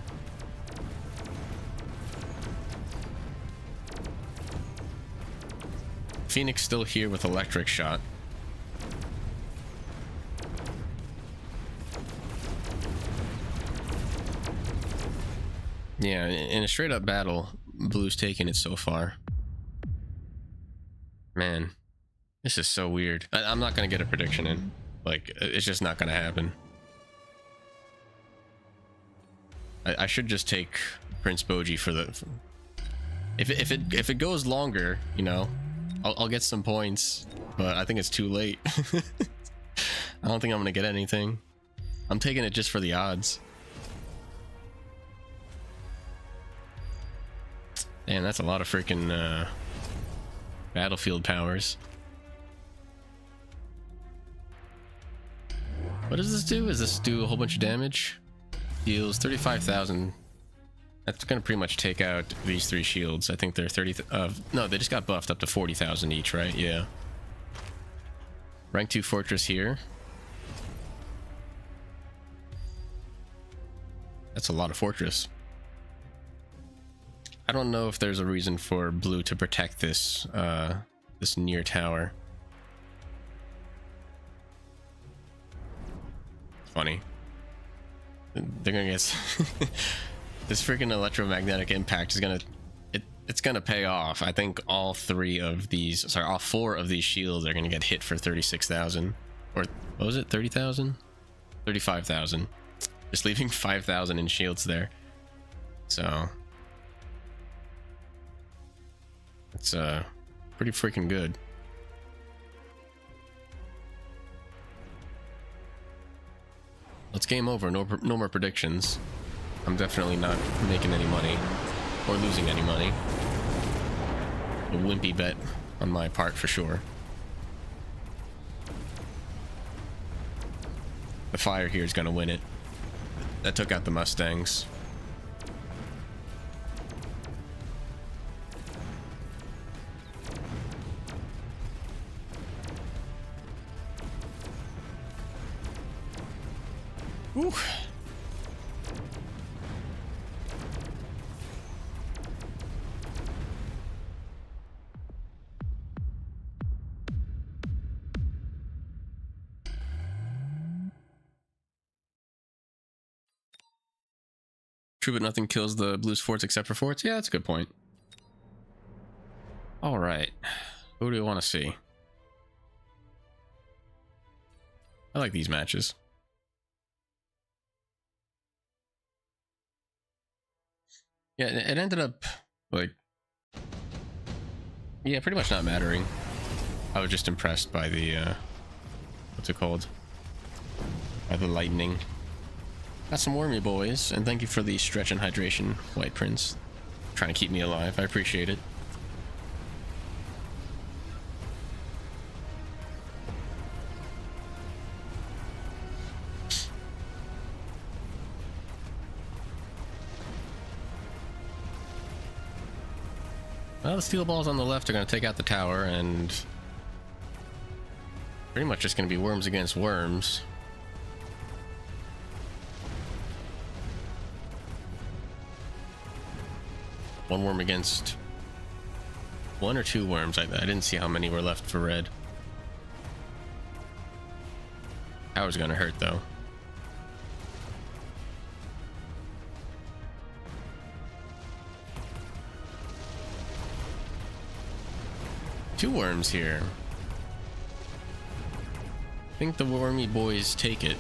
Phoenix still here with electric shot. Yeah, in a straight up battle, Blue's taking it so far. Man, this is so weird. I'm not gonna get a prediction in. Like, it's just not gonna happen. I should just take Prince Boji for the... If it goes longer, you know, I'll get some points, but I think it's too late. I don't think I'm gonna get anything. I'm taking it just for the odds. Damn, that's a lot of freaking battlefield powers. What does this do? Does this do a whole bunch of damage? Deals 35,000. That's gonna pretty much take out these three shields. I think they're 30. No, they just got buffed up to 40,000 each, right? Yeah. Rank 2 fortress here. That's a lot of fortress. I don't know if there's a reason for Blue to protect this this near tower. Funny. They're gonna get this freaking electromagnetic impact is gonna it's gonna pay off. I think all all four of these shields are gonna get hit for 36,000, or what was it, 30,000, 35,000, just leaving 5,000 in shields there. So it's pretty freaking good. Let's game over. No more predictions. I'm definitely not making any money or losing any money. A wimpy bet on my part for sure. The fire here is going to win it. That took out the Mustangs. Ooh. True, but nothing kills the Blues forts except for forts? Yeah, that's a good point. All right. Who do we want to see? I like these matches. Yeah, it ended up, like, yeah, pretty much not mattering. I was just impressed by the, what's it called? By the lightning. Got some wormy boys, and thank you for the stretch and hydration, White Prince. Trying to keep me alive, I appreciate it. Well, the steel balls on the left are going to take out the tower, and pretty much just going to be worms against worms. One worm against one or two worms. I didn't see how many were left for red. Tower's going to hurt, though. Two worms here. I think the Wormy boys take it.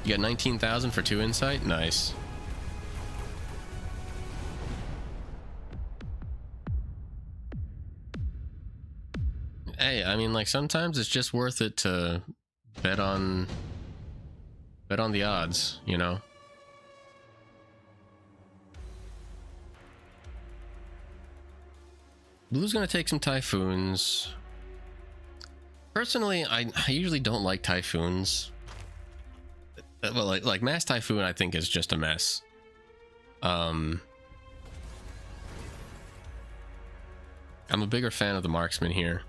You got 19,000 for 2 insight? Nice. Hey, I mean, like, sometimes it's just worth it to bet on the odds, you know? Blue's gonna take some Typhoons. Personally, I usually don't like Typhoons. Well, like Mass Typhoon, I think is just a mess. I'm a bigger fan of the Marksman here.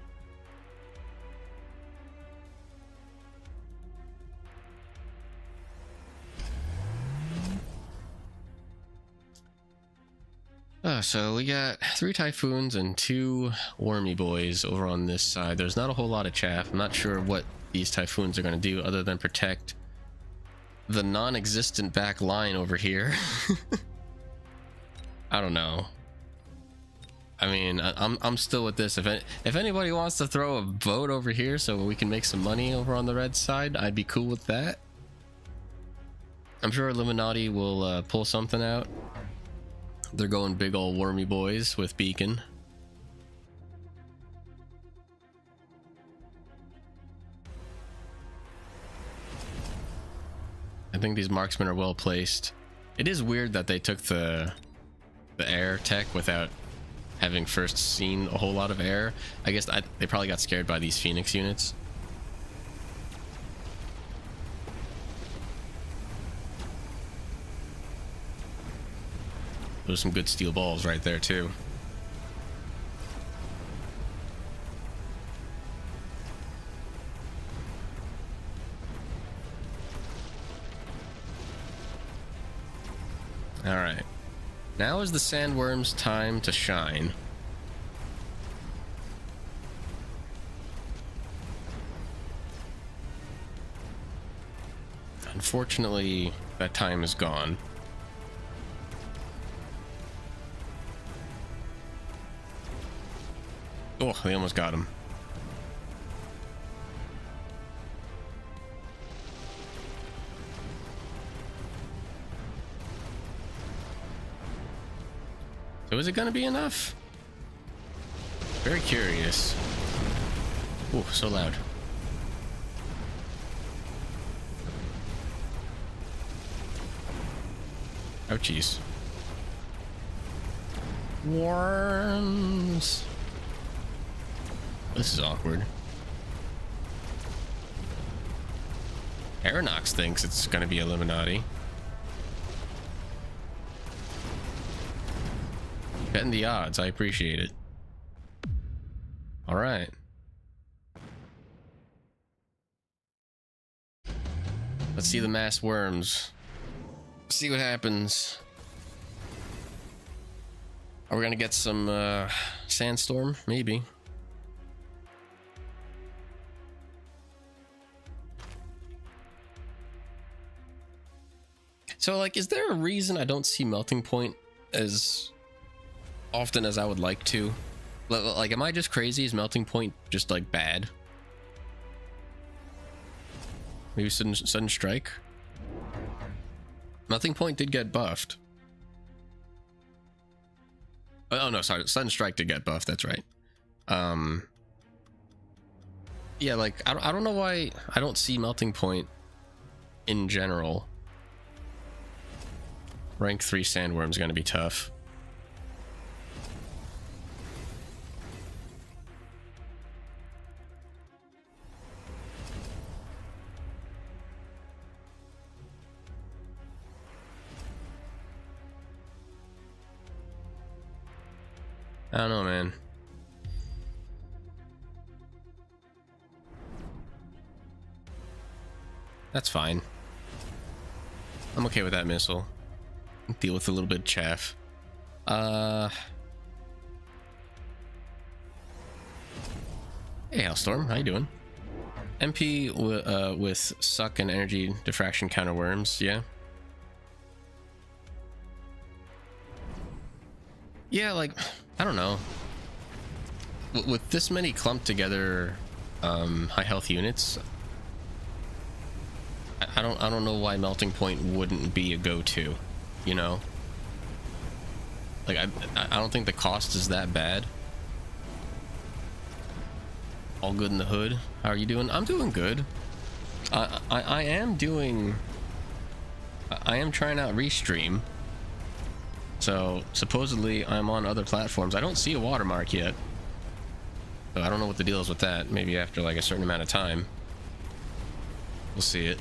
So we got 3 Typhoons and 2 Wormy boys over on this side. There's not a whole lot of chaff. I'm not sure what these Typhoons are going to do other than protect the non-existent back line over here. I don't know. I mean, I'm still with this. If anybody wants to throw a vote over here so we can make some money over on the red side, I'd be cool with that. I'm sure Illuminati will pull something out. They're going big old Wormy boys with Beacon. I think these marksmen are well placed. It is weird that they took the air tech without having first seen a whole lot of air. I guess they probably got scared by these Phoenix units. Those are some good steel balls right there too. All right, now is the Sandworms' time to shine. Unfortunately, that time is gone. Oh, they almost got him. So is it gonna be enough? Very curious. Oh, so loud. Ouchies. Worms. This is awkward. Aeronox thinks it's gonna be Illuminati. Betting the odds, I appreciate it. All right. Let's see the mass worms. See what happens. Are we gonna get some sandstorm? Maybe. So, like, is there a reason I don't see Melting Point as often as I would like to? Like, am I just crazy? Is Melting Point just, like, bad? Maybe sudden strike? Melting Point did get buffed. Oh, no, sorry. Sudden strike did get buffed. That's right. Yeah, like, I don't know why I don't see Melting Point in general. Rank 3 Sandworm's gonna be tough. I don't know, man. That's fine. I'm okay with that missile. Deal with a little bit of chaff. Hey, Hailstorm, how you doing? MP with suck and energy diffraction counter worms, yeah. Yeah, like, I don't know. With this many clumped together high health units. I don't know why Melting Point wouldn't be a go-to, you know? Like, I don't think the cost is that bad. All good in the hood. How are you doing? I'm doing good. I am trying out Restream. So supposedly I'm on other platforms. I don't see a watermark yet. So I don't know what the deal is with that. Maybe after like a certain amount of time we'll see it.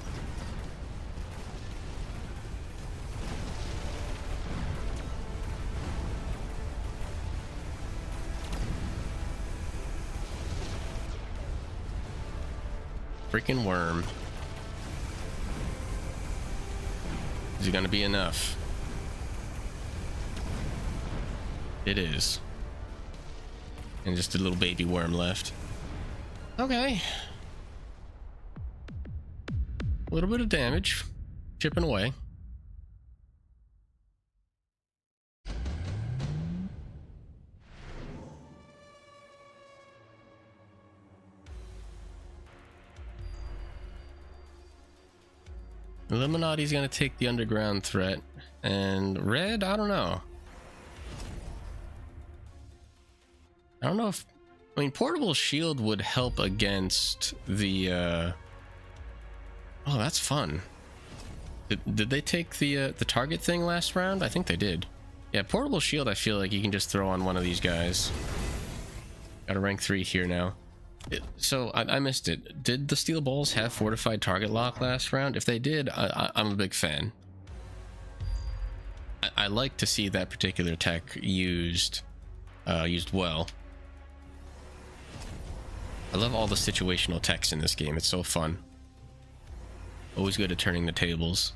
Freaking worm. Is it gonna be enough? It is. And just a little baby worm left. Okay. A little bit of damage. Chipping away. Illuminati's gonna take the underground threat, and red, I don't know. I don't know if, I mean, portable shield would help against the oh, that's fun. Did they take the target thing last round? I think they did. Yeah, portable shield, I feel like you can just throw on one of these guys. Got a rank 3 here now. So I missed it. Did the steel balls have fortified target lock last round? If they did, I'm a big fan. I like to see that particular tech used well. I love all the situational techs in this game. It's so fun. Always good at turning the tables.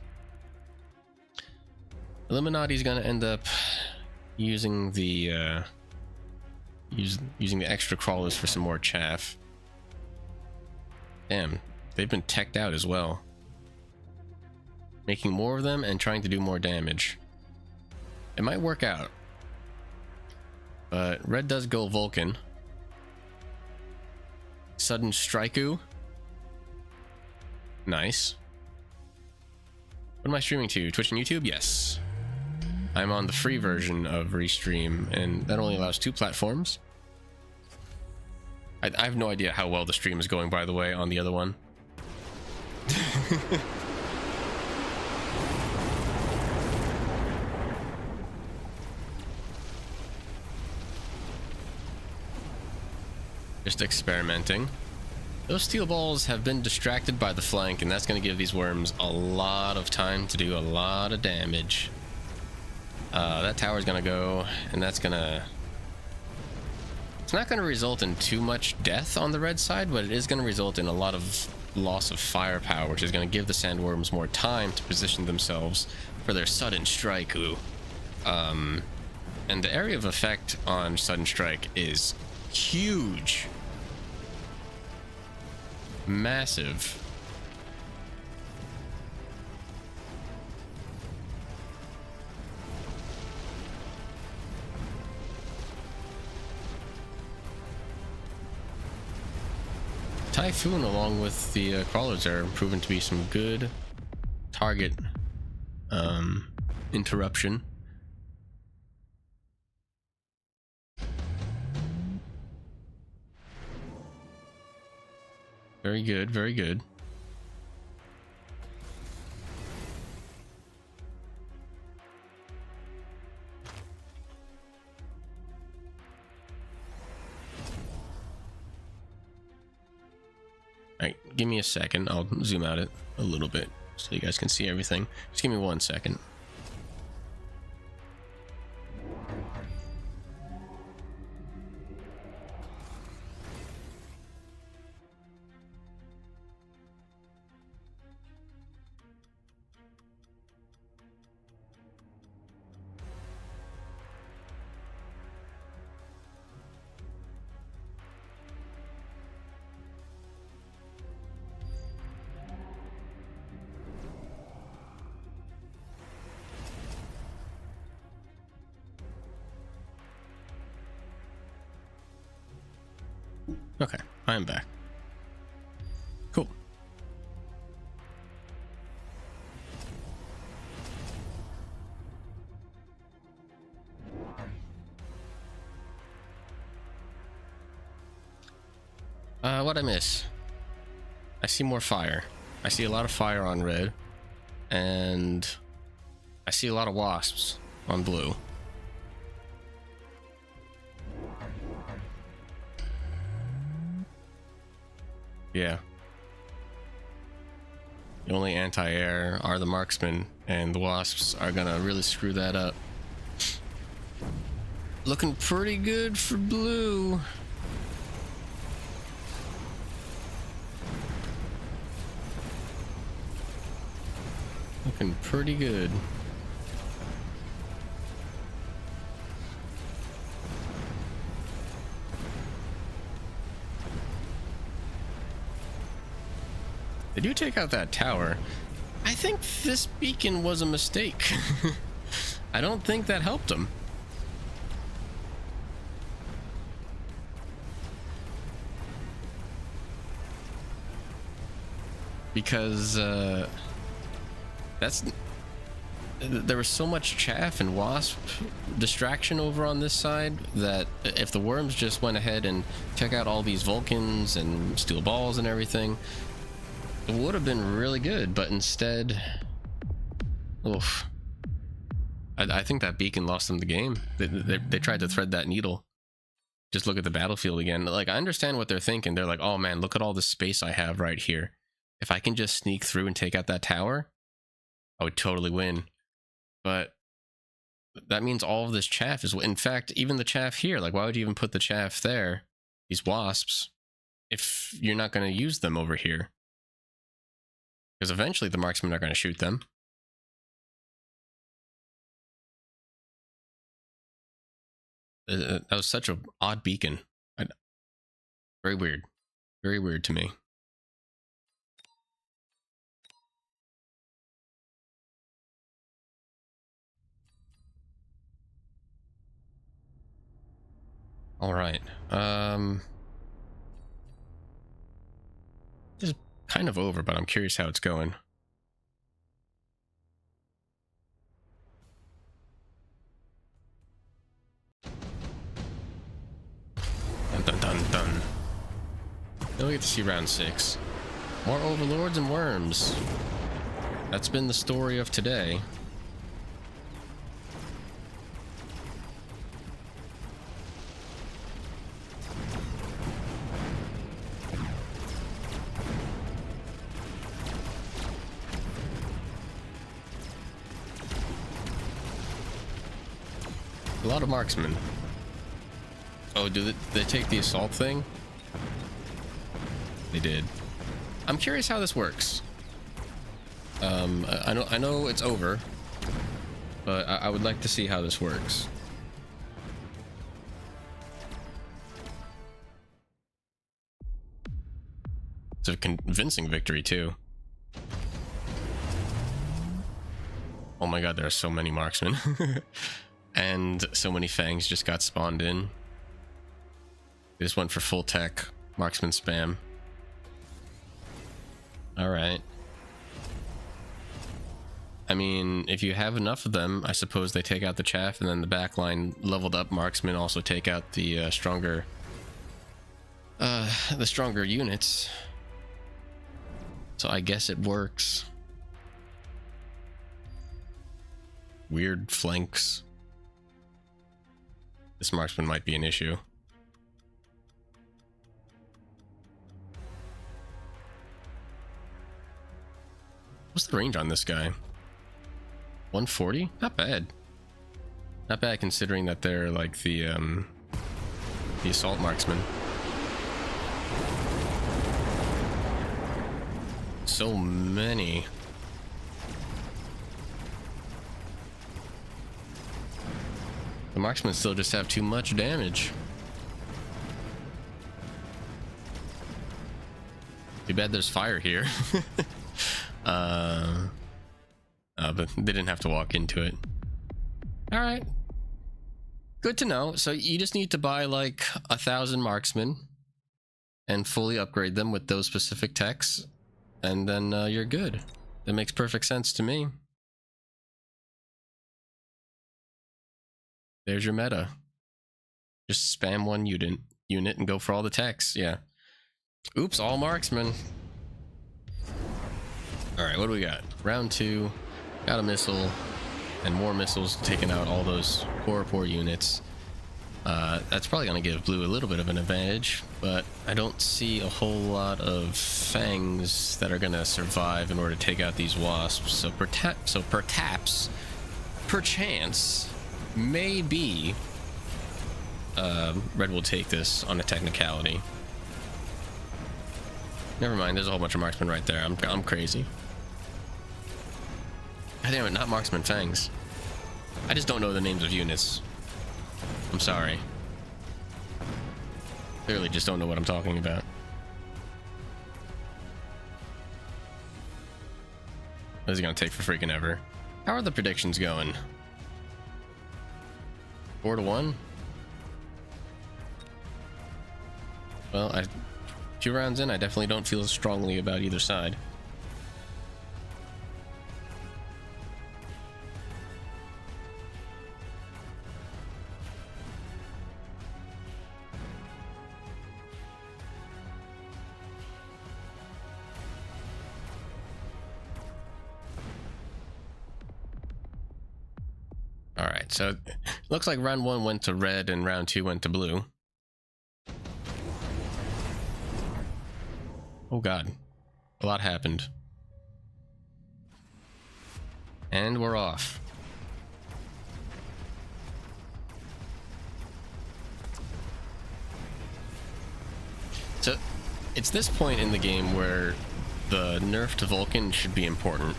Illuminati's gonna end up using the using the extra crawlers for some more chaff. Damn, they've been teched out as well. Making more of them and trying to do more damage. It might work out. But red does go Vulcan. Sudden Strike-oo. Nice. What am I streaming to? Twitch and YouTube? Yes. I'm on the free version of Restream, and that only allows 2 platforms. I have no idea how well the stream is going, by the way, on the other one. Just experimenting. Those steel balls have been distracted by the flank, and that's going to give these worms a lot of time to do a lot of damage. That tower's going to go, and that's going to... It's not going to result in too much death on the red side, but it is going to result in a lot of loss of firepower, which is going to give the sandworms more time to position themselves for their sudden strike-oo. And the area of effect on sudden strike is huge. Massive. Typhoon, along with the crawlers, are proven to be some good target interruption. Very good, very good. Alright, give me a second. I'll zoom out it a little bit so you guys can see everything. Just give me 1 second. Okay, I'm back. What'd I miss? I see more fire. I see a lot of fire on red. And I see a lot of wasps on blue. Yeah. The only anti-air are the marksmen, and the wasps are gonna really screw that up. Looking pretty good for blue. Looking pretty good. They do take out that tower. I think this beacon was a mistake. I don't think that helped them. Because there was so much chaff and wasp distraction over on this side that if the worms just went ahead and took out all these Vulcans and steel balls and everything, it would have been really good. But instead, oof, I think that beacon lost them the game. They tried to thread that needle. Just look at the battlefield again. Like, I understand what they're thinking. They're like, oh man, look at all the space I have right here. If I can just sneak through and take out that tower, I would totally win. But that means all of this chaff is, in fact, even the chaff here, like, why would you even put the chaff there, these wasps, if you're not going to use them over here? Because eventually the marksmen are going to shoot them. That was such an odd beacon. Very weird. Very weird to me. All right. This is kind of over, but I'm curious how it's going. Dun dun dun dun. Then we get to see round 6. More overlords and worms. That's been the story of today. A lot of marksmen. Oh, do they take the assault thing? They did. I'm curious how this works. I know it's over, but I would like to see how this works. It's a convincing victory too. Oh my god, there are so many marksmen. And so many fangs just got spawned in. They just went for full tech marksman spam. Alright. I mean, if you have enough of them, I suppose they take out the chaff, and then the backline leveled up marksmen also take out the stronger units. So I guess it works. Weird flanks. This marksman might be an issue. What's the range on this guy? 140? Not bad. Not bad considering that they're like the assault marksman. So many. The marksmen still just have too much damage. Too bad there's fire here. But they didn't have to walk into it. All right. Good to know. So you just need to buy like 1,000 marksmen and fully upgrade them with those specific techs, and then you're good. That makes perfect sense to me. There's your meta. Just spam one unit and go for all the techs. Yeah. Oops, all marksmen. All right, what do we got? Round 2, got a missile and more missiles taking out all those poor units. That's probably going to give blue a little bit of an advantage, but I don't see a whole lot of fangs that are going to survive in order to take out these wasps. So perchance, maybe red will take this on a technicality. Never mind, there's a whole bunch of marksmen right there. I'm crazy. God damn it, not marksman fangs. I just don't know the names of units. I'm sorry. Clearly just don't know what I'm talking about. This is gonna take for freaking ever. How are the predictions going? 4-1? Well, 2 rounds in, I definitely don't feel strongly about either side. Alright, so it looks like round 1 went to red and round 2 went to blue. Oh god, a lot happened. And we're off. So it's this point in the game where the nerf to Vulcan should be important.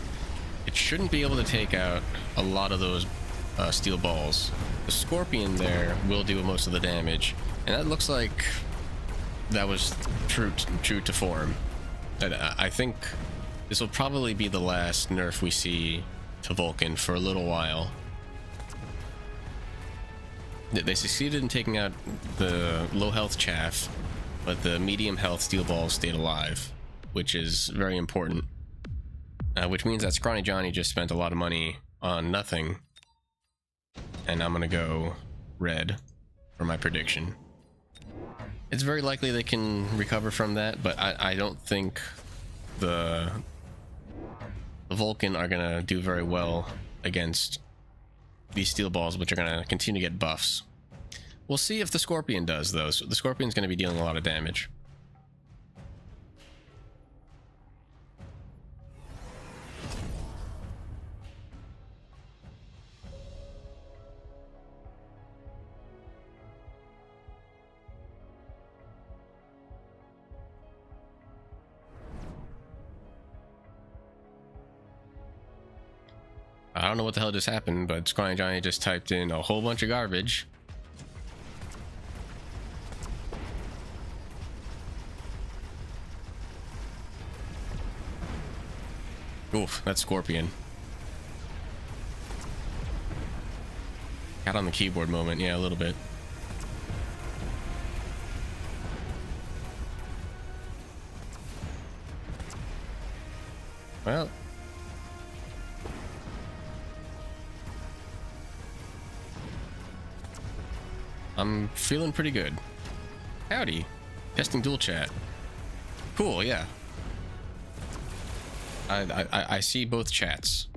It shouldn't be able to take out a lot of those steel balls. The Scorpion there will do most of the damage, and that looks like that was true to form. And I think this will probably be the last nerf we see to Vulcan for a little while. They succeeded in taking out the low health chaff, but the medium health steel balls stayed alive, which is very important. Which means that Scrawny Johnny just spent a lot of money on nothing. And I'm gonna go red for my prediction. It's very likely they can recover from that, but I don't think the Vulcan are gonna do very well against these steel balls, which are gonna continue to get buffs. We'll see if the Scorpion does, though. So the Scorpion's gonna be dealing a lot of damage. I don't know what the hell just happened, but Scrawny Johnny just typed in a whole bunch of garbage. Oof, that's Scorpion. Got on the keyboard moment, yeah, a little bit. Well, I'm feeling pretty good. Howdy. Testing dual chat. Cool, yeah. I see both chats.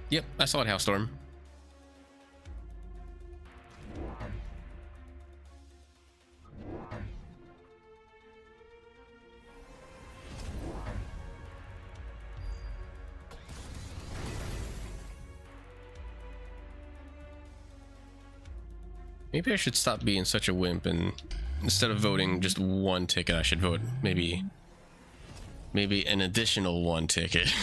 Yep, I saw it, Hellstorm. Maybe I should stop being such a wimp, and instead of voting just 1 ticket, I should vote maybe an additional 1 ticket.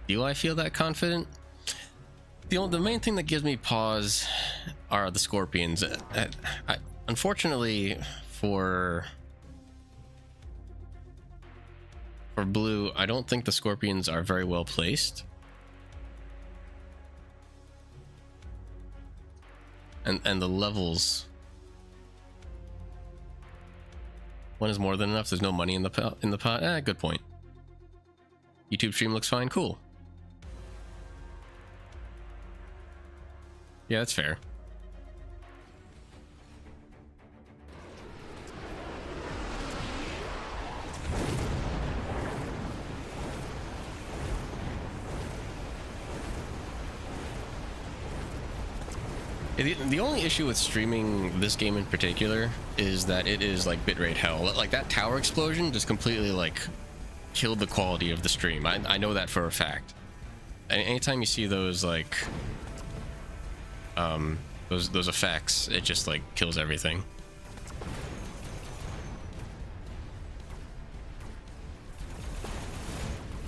Do I feel that confident? The main thing that gives me pause are the Scorpions. Unfortunately for blue, I don't think the Scorpions are very well placed. And the levels. One is more than enough. There's no money in the pot. Good point. YouTube stream looks fine. Cool. Yeah, that's fair. The only issue with streaming this game in particular is that it is like bitrate hell. Like that tower explosion just completely like killed the quality of the stream. I know that for a fact. Anytime you see those like those effects, it just like kills everything.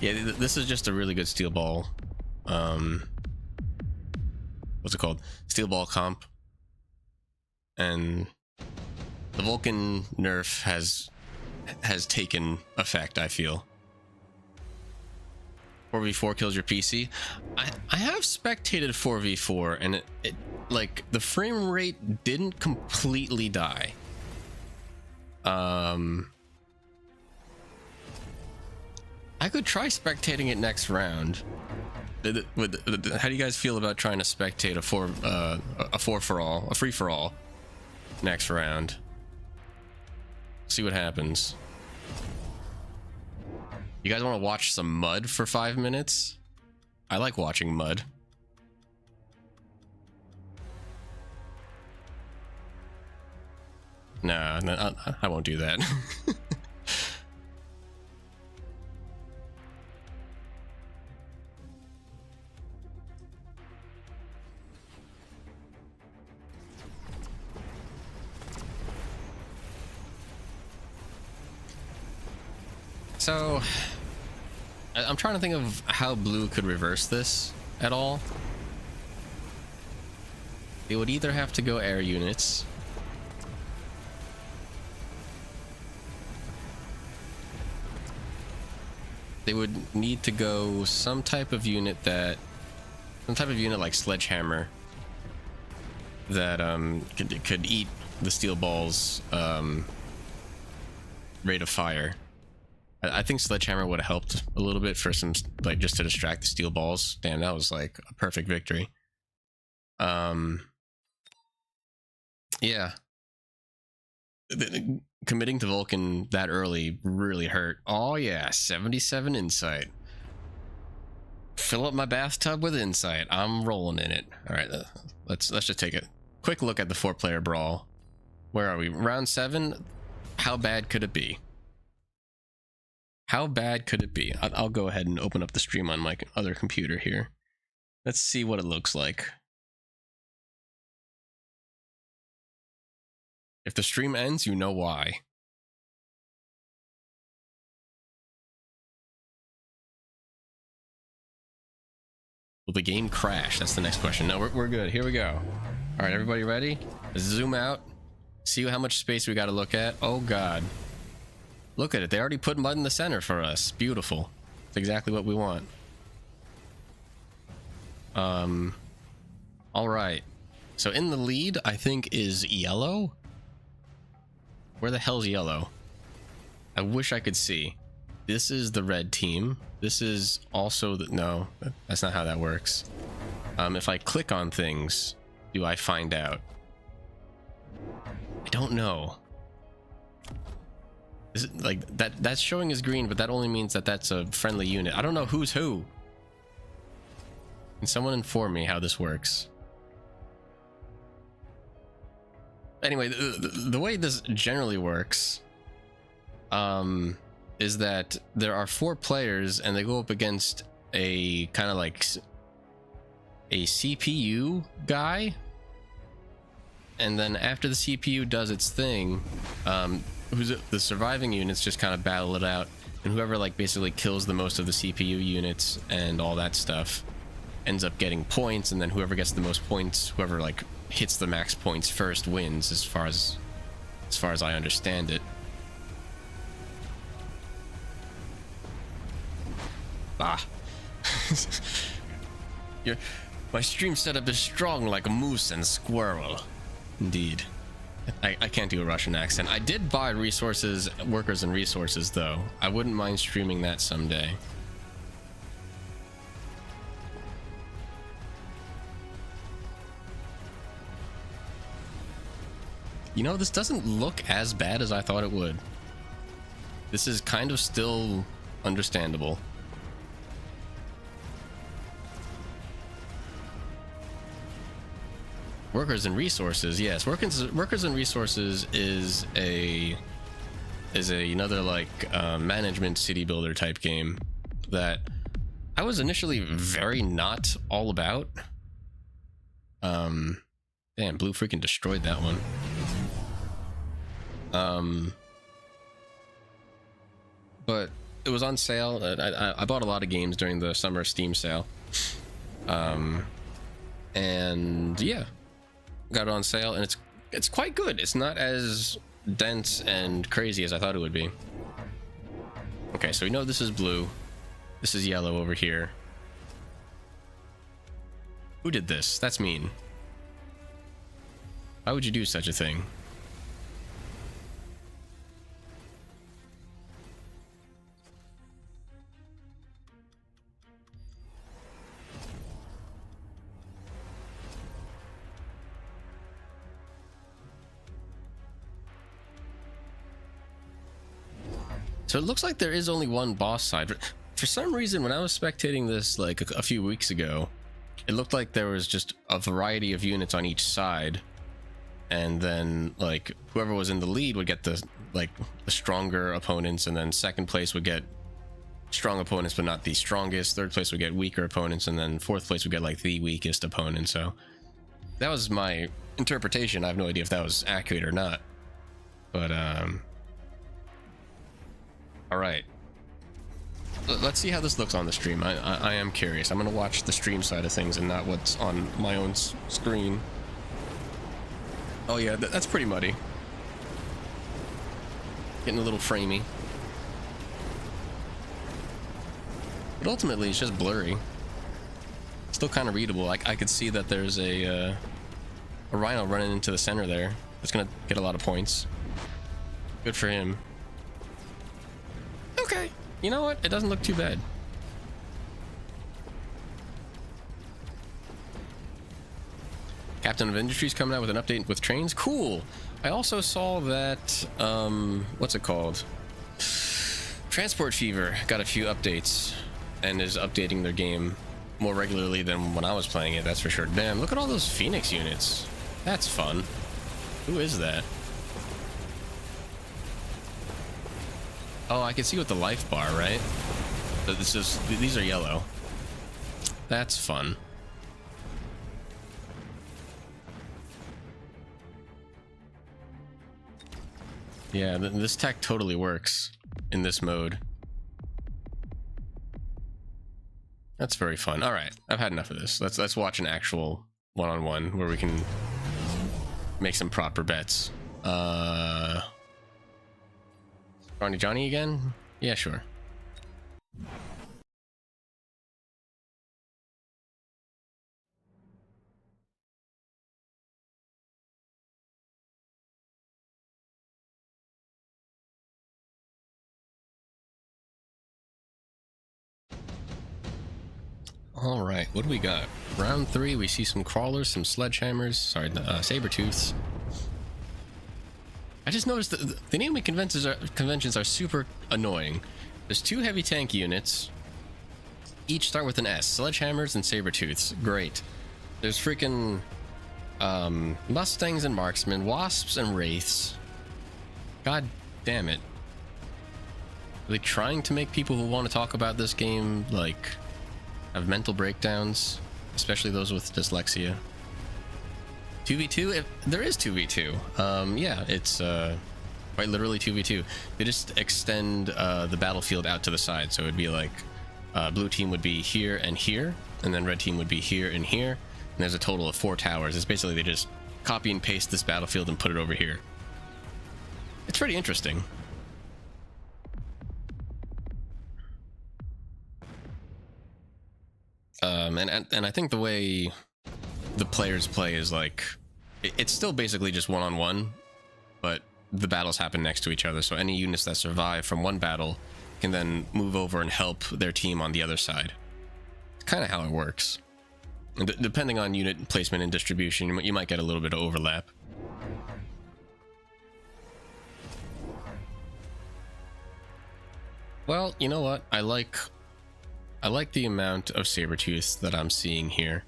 Yeah, this is just a really good steel ball. What's it called? Steel ball comp. And the Vulcan nerf has taken effect, I feel. 4v4 kills your PC. I have spectated 4v4 and it like the frame rate didn't completely die. I could try spectating it next round. How do you guys feel about trying to spectate a free for all next round? See what happens. You guys want to watch some mud for 5 minutes? I like watching mud. Nah, I won't do that. So, I'm trying to think of how blue could reverse this at all. They would either have to go air units. They would need to go some type of unit like Sledgehammer that could eat the steel ball's rate of fire. I think Sledgehammer would have helped a little bit for some, like, just to distract the steel balls. Damn, that was like a perfect victory. Yeah. Committing to Vulcan that early really hurt. Oh yeah, 77 insight. Fill up my bathtub with insight. I'm rolling in it. All right, let's just take a quick look at the 4-player brawl. Where are we? Round 7. How bad could it be? How bad could it be? I'll go ahead and open up the stream on my other computer here. Let's see what it looks like. If the stream ends, you know why. Will the game crash? That's the next question. No, we're good. Here we go. All right, everybody ready? Let's zoom out. See how much space we got to look at. Oh, God. Look at it. They already put mud in the center for us. Beautiful. It's exactly what we want. All right. So in the lead, I think, is yellow. Where the hell's yellow? I wish I could see. This is the red team. This is also the... No, that's not how that works. If I click on things, do I find out? I don't know. Is it like that's showing as green, but that only means that that's a friendly unit. I don't know who's who. Can someone inform me how this works? Anyway, the way this generally works is that there are 4 players and they go up against a kind of like a CPU guy, and then after the CPU does its thing, the surviving units just kind of battle it out, and whoever like basically kills the most of the CPU units and all that stuff ends up getting points, and then whoever gets the most points, whoever like hits the max points first wins, as far as I understand it. My stream setup is strong like a moose and squirrel. Indeed. I can't do a Russian accent. I did buy resources, workers and resources, though. I wouldn't mind streaming that someday. You know, this doesn't look as bad as I thought it would. This is kind of still understandable. Workers and resources, yes. Workers and resources is another like management city builder type game that I was initially very not all about. Damn, Blue freaking destroyed that one. But it was on sale. I bought a lot of games during the summer Steam sale. And yeah, got it on sale, and it's quite good. It's not as dense and crazy as I thought it would be. Okay, so we know this is blue. This is yellow over here. Who did this? That's mean. Why would you do such a thing? So it looks like there is only one boss side. For some reason, when I was spectating this like a few weeks ago, it looked like there was just a variety of units on each side, and then like whoever was in the lead would get the stronger opponents, and then second place would get strong opponents but not the strongest, third place would get weaker opponents, and then fourth place would get like the weakest opponent. So that was my interpretation. I have no idea if that was accurate or not, but all right, let's see how this looks on the stream. I am curious. I'm gonna watch the stream side of things and not what's on my own screen. Oh yeah, that's pretty muddy. Getting a little framey. But ultimately, it's just blurry. Still kind of readable. I could see that there's a rhino running into the center there. It's gonna get a lot of points. Good for him. Okay, you know what? It doesn't look too bad. Captain of Industries coming out with an update with trains. Cool. I also saw that, what's it called? Transport Fever got a few updates and is updating their game more regularly than when I was playing it, that's for sure. Damn, look at all those Phoenix units. That's fun. Who is that? Oh, I can see with the life bar, right? But it's just, these are yellow. That's fun. Yeah, this tech totally works in this mode. That's very fun. All right, I've had enough of this. Let's watch an actual one-on-one where we can make some proper bets. Johnny again? Yeah, sure. All right, what do we got? Round 3, we see some crawlers, some sledgehammers, sorry, saber-tooths. I just noticed that the naming conventions are super annoying. There's 2 heavy tank units. Each start with an S. Sledgehammers and saber-tooths. Great. There's freaking Mustangs and marksmen, wasps and wraiths. God damn it. Are they trying to make people who want to talk about this game, like, have mental breakdowns? Especially those with dyslexia. 2v2? There is 2v2. Yeah, it's quite literally 2v2. They just extend the battlefield out to the side, so it'd be like blue team would be here and here, and then red team would be here and here, and there's a total of 4 towers. It's basically they just copy and paste this battlefield and put it over here. It's pretty interesting. And I think the way the players play is like it's still basically just one-on-one, but the battles happen next to each other, so any units that survive from one battle can then move over and help their team on the other side. It's kind of how it works. And depending on unit placement and distribution, you might get a little bit of overlap. Well, you know what? I like the amount of Sabertooth that I'm seeing here.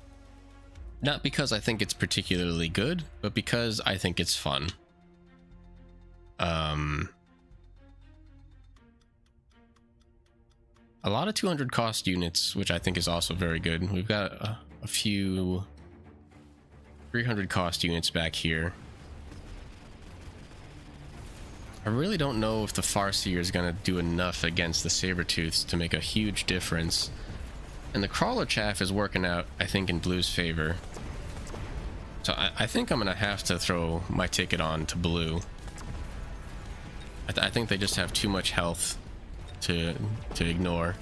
Not because I think it's particularly good, but because I think it's fun. A lot of 200 cost units, which I think is also very good. We've got a few 300 cost units back here. I really don't know if the Farseer is going to do enough against the Sabertooths to make a huge difference. And the Crawler Chaff is working out, I think, in Blue's favor. So I think I'm going to have to throw my ticket on to Blue. I think they just have too much health to ignore.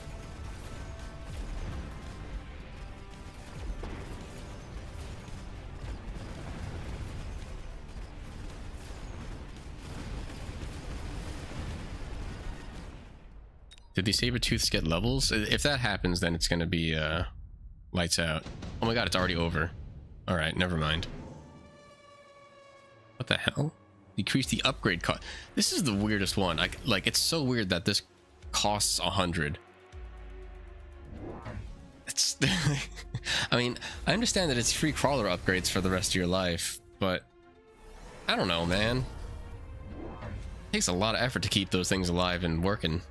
Did these Sabertooths get levels? If that happens, then it's going to be lights out. Oh my god, it's already over. Alright, never mind. What the hell? Decrease the upgrade cost. This is the weirdest one. Like, it's so weird that this costs 100. It's I mean, I understand that it's free crawler upgrades for the rest of your life, but I don't know, man. It takes a lot of effort to keep those things alive and working.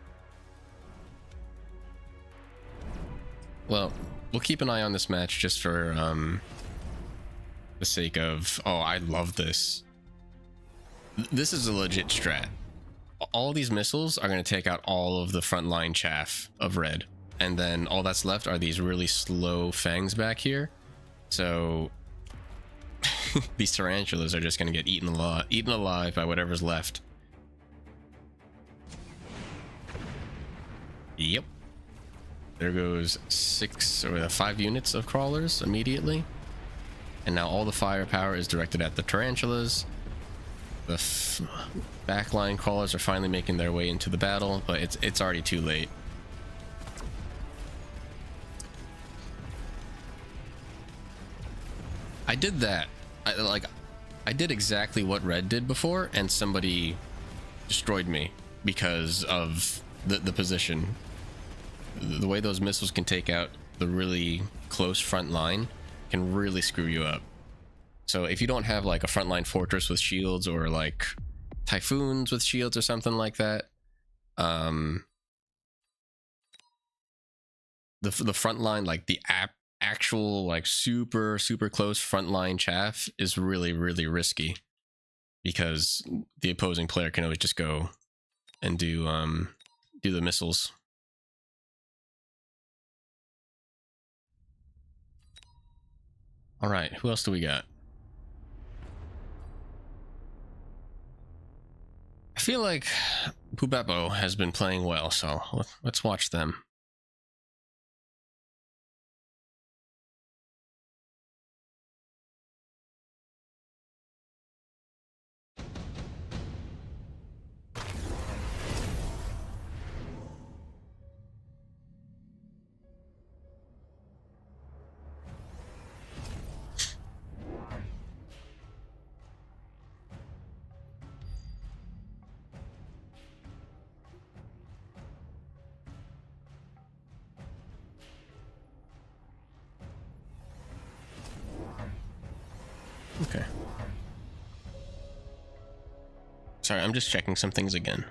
Well, we'll keep an eye on this match just for the sake of... Oh, I love this. This is a legit strat. All these missiles are going to take out all of the frontline chaff of red. And then all that's left are these really slow fangs back here. So these tarantulas are just going to get eaten alive by whatever's left. Yep. There goes 5 units of crawlers immediately. And now all the firepower is directed at the tarantulas. The backline crawlers are finally making their way into the battle, but it's already too late. I did that. I did exactly what red did before, and somebody destroyed me because of the position. The way those missiles can take out the really close front line can really screw you up. So if you don't have like a frontline fortress with shields, or like typhoons with shields or something like that, the front line, like the actual like super close frontline chaff is really risky, because the opposing player can always just go and do the missiles. All right, who else do we got? I feel like Pubeppo has been playing well, so let's watch them. Okay. Sorry, I'm just checking some things again.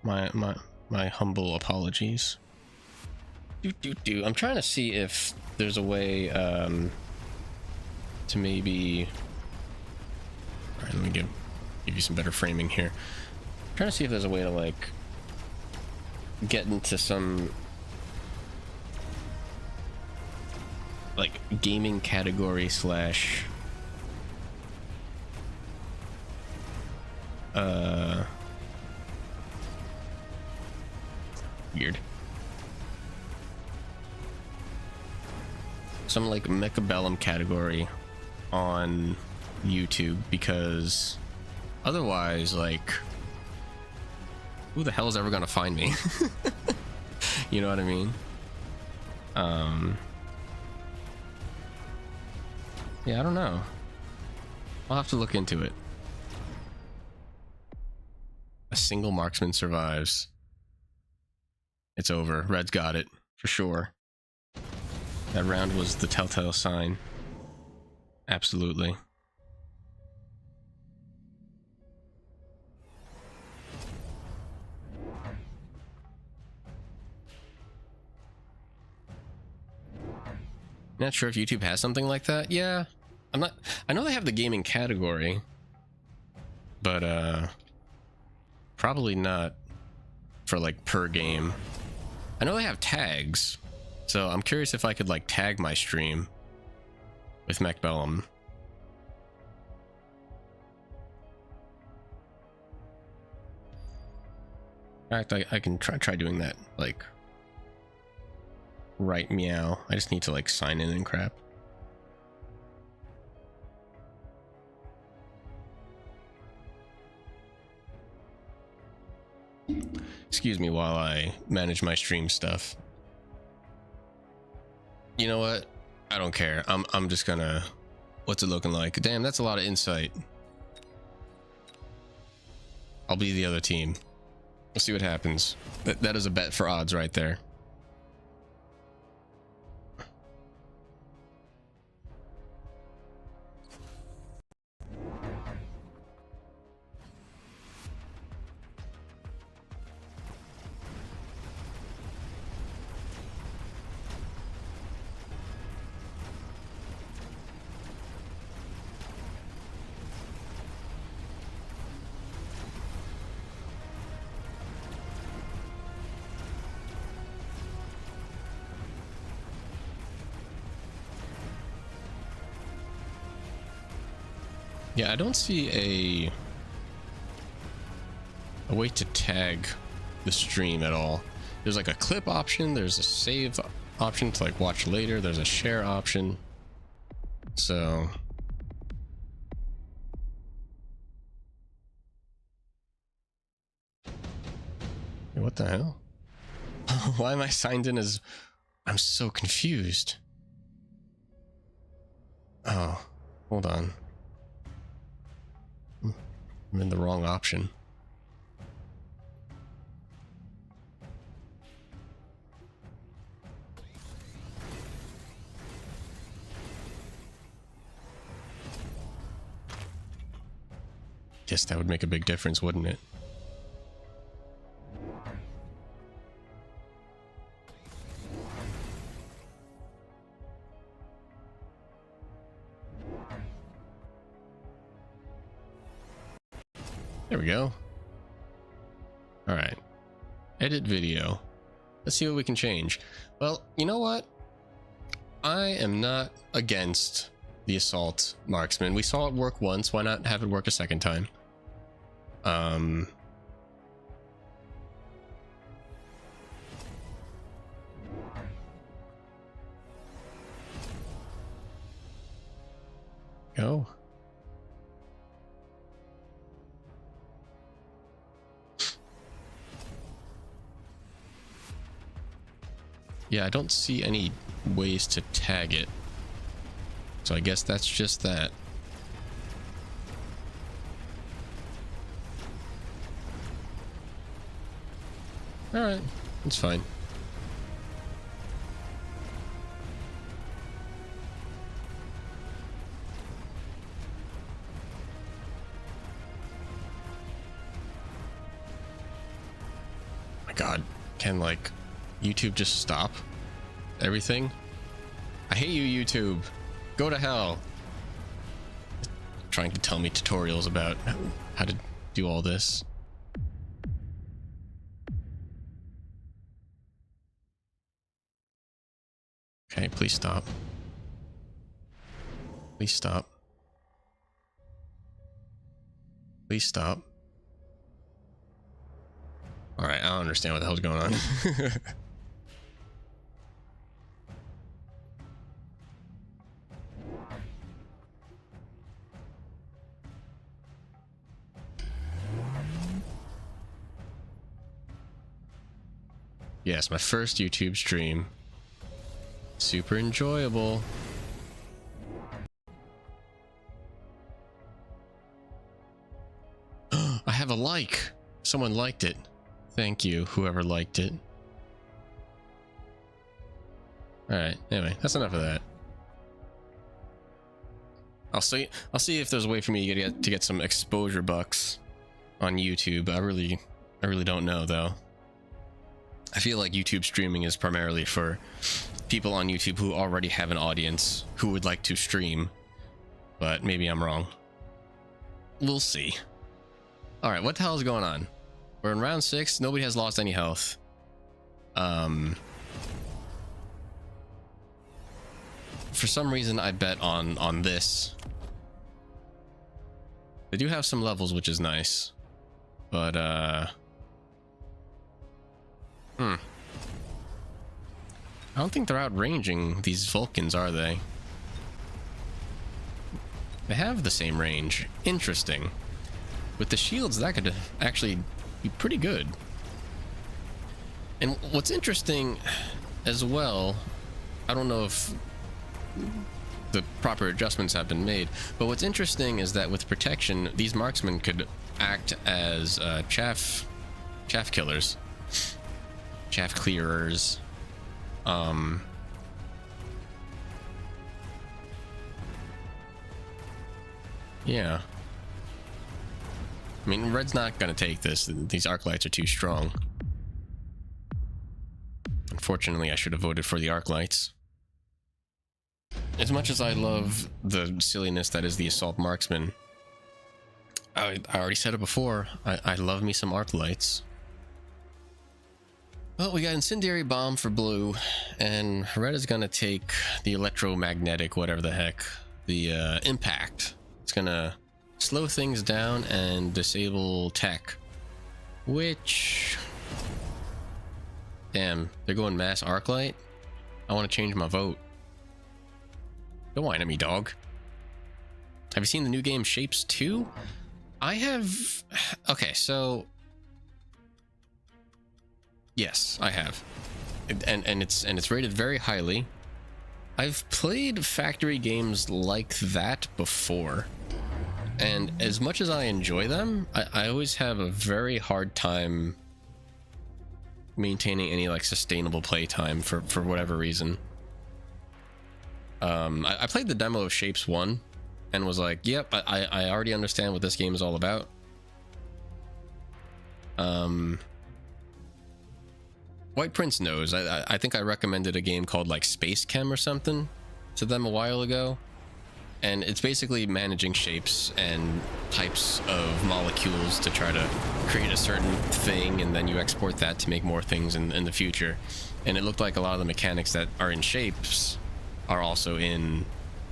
My humble apologies. I'm trying to see if there's a way to maybe... All right, let me give you some better framing here. I'm trying to see if there's a way to like get into some like gaming category slash weird. Some like Mechabellum category on YouTube, because otherwise, like, who the hell is ever gonna find me? You know what I mean? Yeah, I don't know. I'll have to look into it. A single marksman survives. It's over. Red's got it for sure. That round was the telltale sign. Absolutely. Not sure if YouTube has something like that. Yeah, I'm not. I know they have the gaming category, but probably not for like per game. I know they have tags, so I'm curious if I could like tag my stream with Mechbellum. In fact, I can try doing that, like, right meow. I just need to like sign in and crap. Excuse me while I manage my stream stuff. You know what? I don't care. I'm just gonna. What's it looking like? Damn, that's a lot of insight. I'll be the other team. We'll see what happens. That is a bet for odds right there. Yeah, I don't see a way to tag the stream at all. There's like a clip option, there's a save option to like watch later, there's a share option. So hey, what the hell? Why am I signed in as... I'm so confused. Oh, hold on. I'm in the wrong option. Guess that would make a big difference, wouldn't it? There we go. All right. Edit video. Let's see what we can change. Well, you know what? I am not against the assault marksman. We saw it work once. Why not have it work a second time? Go. Yeah, I don't see any ways to tag it. So I guess that's just that. Alright, it's fine. My God, can like YouTube just stop everything? I hate you, YouTube. Go to hell. Trying to tell me tutorials about how to do all this. Okay, please stop. Please stop. Please stop. Alright, I don't understand what the hell's going on. Yes, my first YouTube stream. Super enjoyable. I have a like. Someone liked it. Thank you, whoever liked it. Alright, anyway, that's enough of that. I'll see if there's a way for me to get some exposure bucks on YouTube. I really don't know though. I feel like YouTube streaming is primarily for people on YouTube who already have an audience who would like to stream, but maybe I'm wrong. We'll see. All right, what the hell is going on? We're in round 6. Nobody has lost any health. For some reason, I bet on this. They do have some levels, which is nice, but I don't think they're outranging these Vulcans, are they? They have the same range. Interesting. With the shields, that could actually be pretty good. And what's interesting as well, I don't know if the proper adjustments have been made, but what's interesting is that with protection, these marksmen could act as chaff killers, chaff clearers. Yeah. I mean, red's not gonna take this. These arc lights are too strong. Unfortunately, I should have voted for the arc lights. As much as I love the silliness that is the assault marksman, I already said it before, I love me some arc lights. Well, we got incendiary bomb for blue, and red is gonna take the electromagnetic, whatever the heck, the impact. It's gonna slow things down and disable tech, which, damn, they're going mass arc light. I want to change my vote. Don't whine at me, dog. Have you seen the new game Shapes 2? I have. Okay, so yes, I have, and it's rated very highly. I've played factory games like that before, and as much as I enjoy them, I always have a very hard time maintaining any like sustainable play time for whatever reason. I played the demo of Shapes 1 and was like, yep, I already understand what this game is all about. White Prince knows. I think I recommended a game called like Space Chem or something to them a while ago, and it's basically managing shapes and types of molecules to try to create a certain thing, and then you export that to make more things in the future. And it looked like a lot of the mechanics that are in Shapes are also in,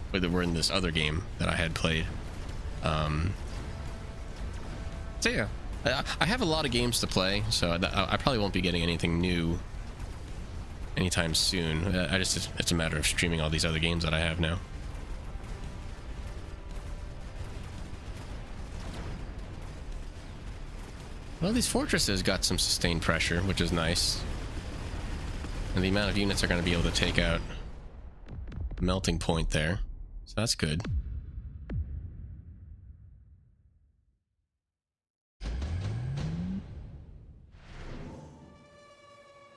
whether we're in this other game that I had played. So yeah, I have a lot of games to play, so I probably won't be getting anything new anytime soon. It's a matter of streaming all these other games that I have now. Well, these fortresses got some sustained pressure, which is nice. And the amount of units are going to be able to take out melting point there, so that's good.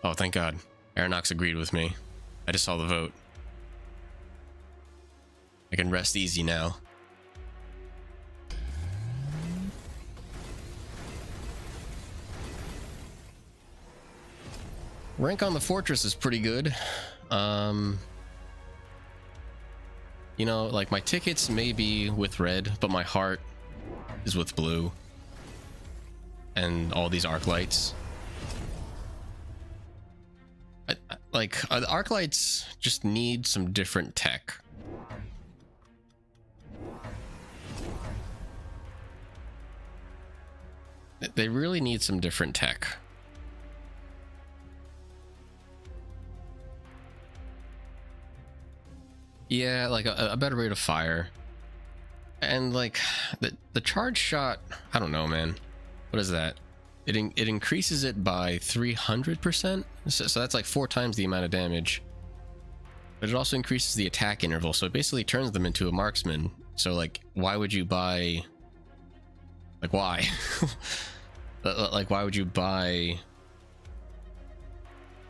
Oh, thank God. Aeronox agreed with me. I just saw the vote. I can rest easy now. Rank on the fortress is pretty good. You know, like my tickets may be with red, but my heart is with blue. And all these arc lights. The arc lights just need some different tech. They really need some different tech. Yeah, like a better rate of fire. And like the charge shot, I don't know, man. What is that? it increases it by 300%. So that's like 4 times the amount of damage. But it also increases the attack interval, so it basically turns them into a marksman. So like, why would you buy? Like, why? Like, why would you buy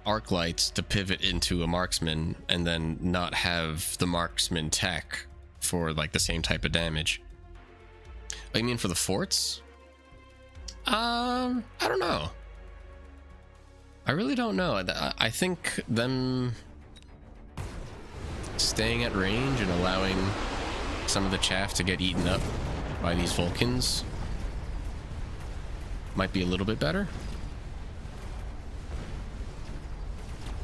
arc lights to pivot into a marksman and then not have the marksman tech for like the same type of damage? I mean, for the forts? I don't know. I really don't know. I think them staying at range and allowing some of the chaff to get eaten up by these Vulcans might be a little bit better.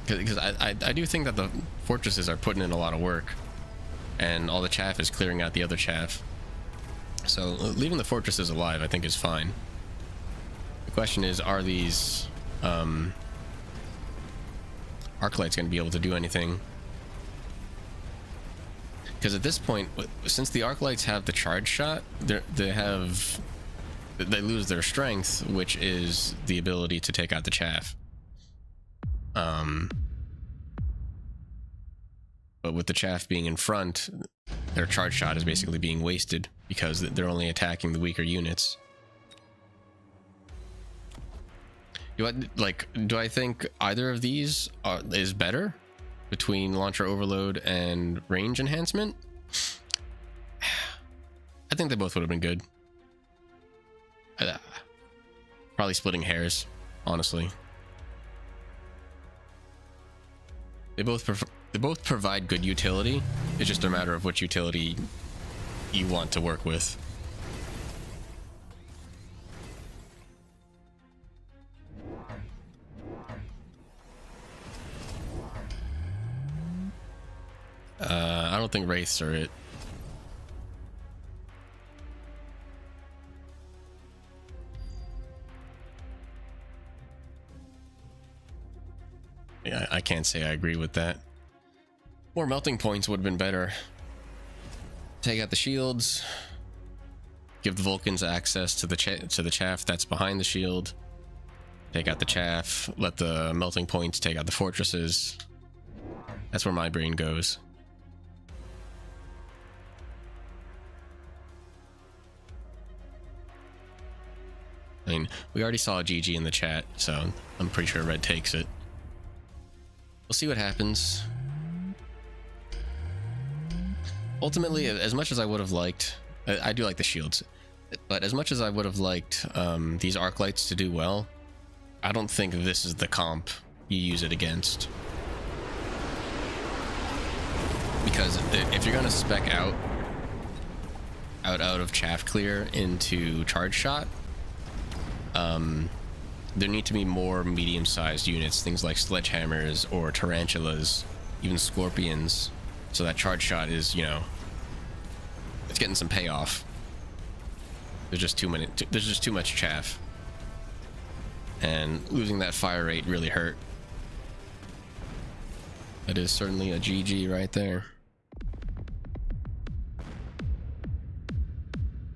Because I do think that the fortresses are putting in a lot of work, and all the chaff is clearing out the other chaff. So leaving the fortresses alive, I think, is fine. The question is, are these arc lights going to be able to do anything? Because at this point, since the arc lights have the charge shot, they lose their strength, which is the ability to take out the chaff. But with the chaff being in front, their charge shot is basically being wasted because they're only attacking the weaker units. Do I think either of these is better between launcher overload and range enhancement? I think they both would have been good. Probably splitting hairs, honestly. They both provide good utility. It's just a matter of which utility you want to work with. I don't think wraiths are it. Yeah, I can't say I agree with that. More melting points would have been better. Take out the shields. Give the Vulcans access to the chaff that's behind the shield. Take out the chaff. Let the melting points take out the fortresses. That's where my brain goes. I mean, we already saw a GG in the chat, so I'm pretty sure red takes it. We'll see what happens. Ultimately, as much as I would have liked, I do like the shields, but as much as I would have liked these arc lights to do well, I don't think this is the comp you use it against. Because if you're gonna spec out of chaff clear into charge shot, there need to be more medium-sized units, things like sledgehammers or tarantulas, even scorpions, so that charge shot is, you know, it's getting some payoff. There's just too much chaff, and losing that fire rate really hurt. That is certainly a GG right there.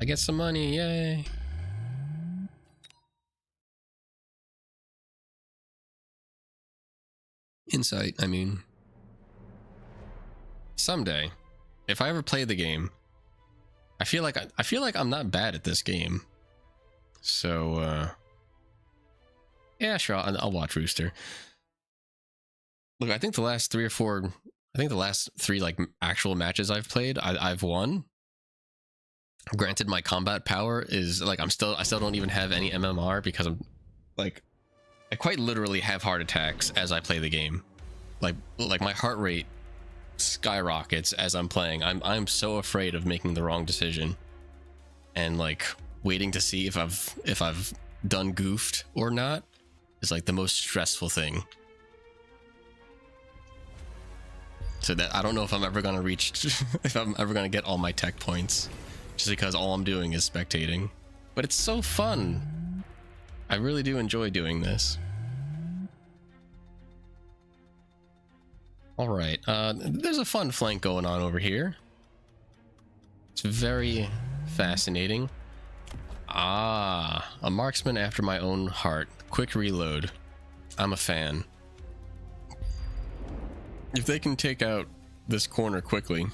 I get some money, yay! Insight, I mean. Someday, if I ever play the game, I feel like I'm not bad at this game. So yeah, sure, I'll watch Rooster. Look, I think the last three like actual matches I've played, I've won. Granted, my combat power is like I still don't even have any MMR because I'm like, I quite literally have heart attacks as I play the game. Like my heart rate skyrockets as I'm playing. I'm so afraid of making the wrong decision and like waiting to see if I've done goofed or not is like the most stressful thing. So that I don't know if I'm ever gonna reach if I'm ever gonna get all my tech points just because all I'm doing is spectating. But it's so fun. I really do enjoy doing this. All right, there's a fun flank going on over here. It's very fascinating. Ah, a marksman after my own heart. Quick reload. I'm a fan. If they can take out this corner quickly,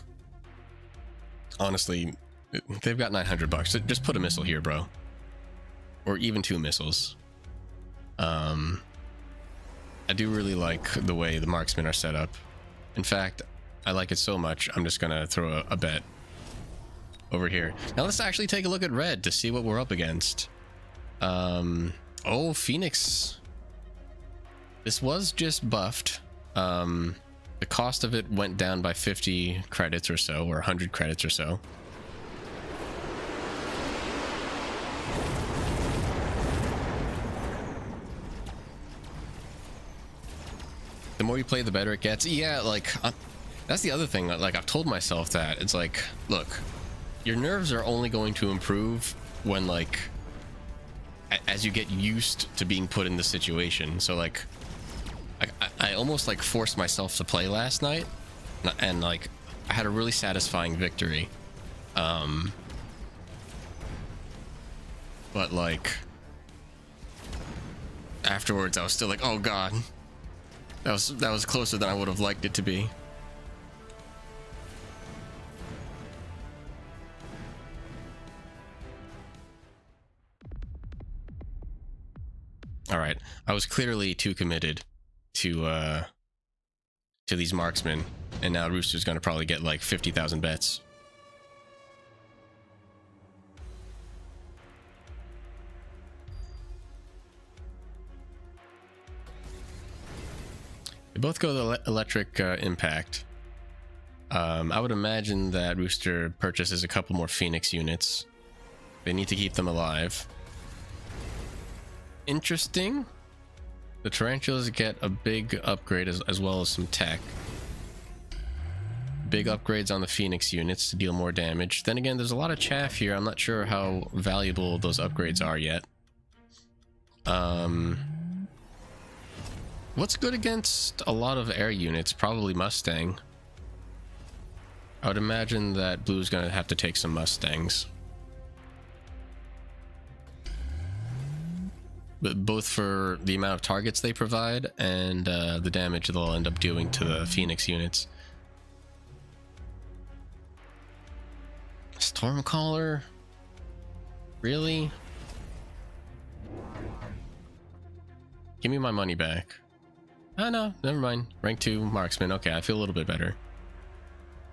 honestly, they've got 900 bucks. Just put a missile here, bro. Or even 2 missiles. I do really like the way the marksmen are set up. In fact, I like it so much, I'm just gonna throw a bet over here. Now let's actually take a look at red to see what we're up against. Oh, Phoenix. This was just buffed. The cost of it went down by 50 credits or so, or 100 credits or so. The more you play, the better it gets. Yeah, like, that's the other thing. Like, I've told myself that. It's like, look, your nerves are only going to improve when, like, as you get used to being put in this situation. So, like, I almost, like, forced myself to play last night. And, like, I had a really satisfying victory. But, like, afterwards, I was still like, oh, God. That was closer than I would have liked it to be. All right, I was clearly too committed to these marksmen, and now Rooster's gonna probably get like 50,000 bets. They both go the electric impact. I would imagine that Rooster purchases a couple more Phoenix units. They need to keep them alive. Interesting. The Tarantulas get a big upgrade as well as some tech. Big upgrades on the Phoenix units to deal more damage. Then again, there's a lot of chaff here. I'm not sure how valuable those upgrades are yet. What's good against a lot of air units? Probably Mustang. I would imagine that Blue's gonna have to take some Mustangs. But both for the amount of targets they provide and the damage they'll end up doing to the Phoenix units. Stormcaller? Really? Give me my money back. Oh no, never mind. Rank 2 marksman. Okay, I feel a little bit better.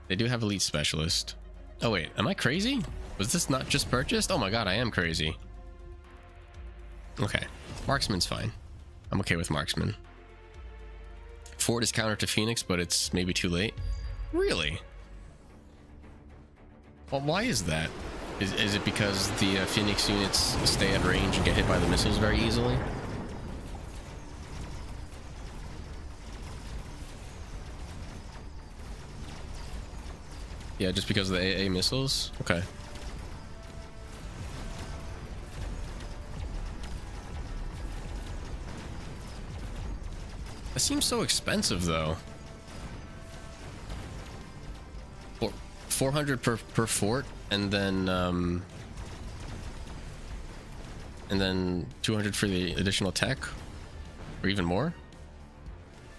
They do have elite specialist. Oh wait, am I crazy? Was this not just purchased? Oh my god, I am crazy. Okay, marksman's fine. I'm okay with marksman. Ford is counter to Phoenix, but it's maybe too late. Really? Well, why is that? Is it because the Phoenix units stay at range and get hit by the missiles very easily? Yeah, just because of the AA missiles? Okay. That seems so expensive, though. 400 per fort, and then 200 for the additional tech, or even more.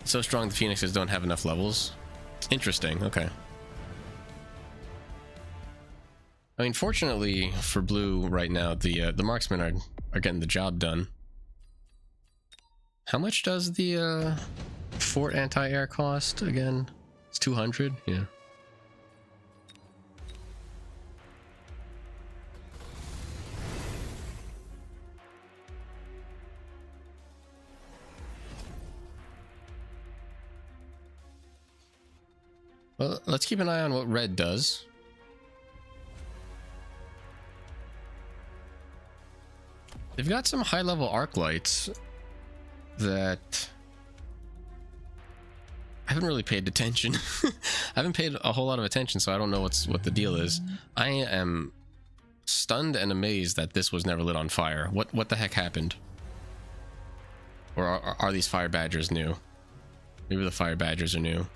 It's so strong the Phoenixes don't have enough levels. Interesting. Okay. I mean, fortunately for Blue right now, the marksmen are getting the job done. How much does the fort anti-air cost again? It's 200. Yeah. Well, let's keep an eye on what red does. They've got some high-level arc lights that I haven't really paid attention. I haven't paid a whole lot of attention, so I don't know what the deal is. I am stunned and amazed that this was never lit on fire. What the heck happened? Or are these fire badgers new? Maybe the fire badgers are new.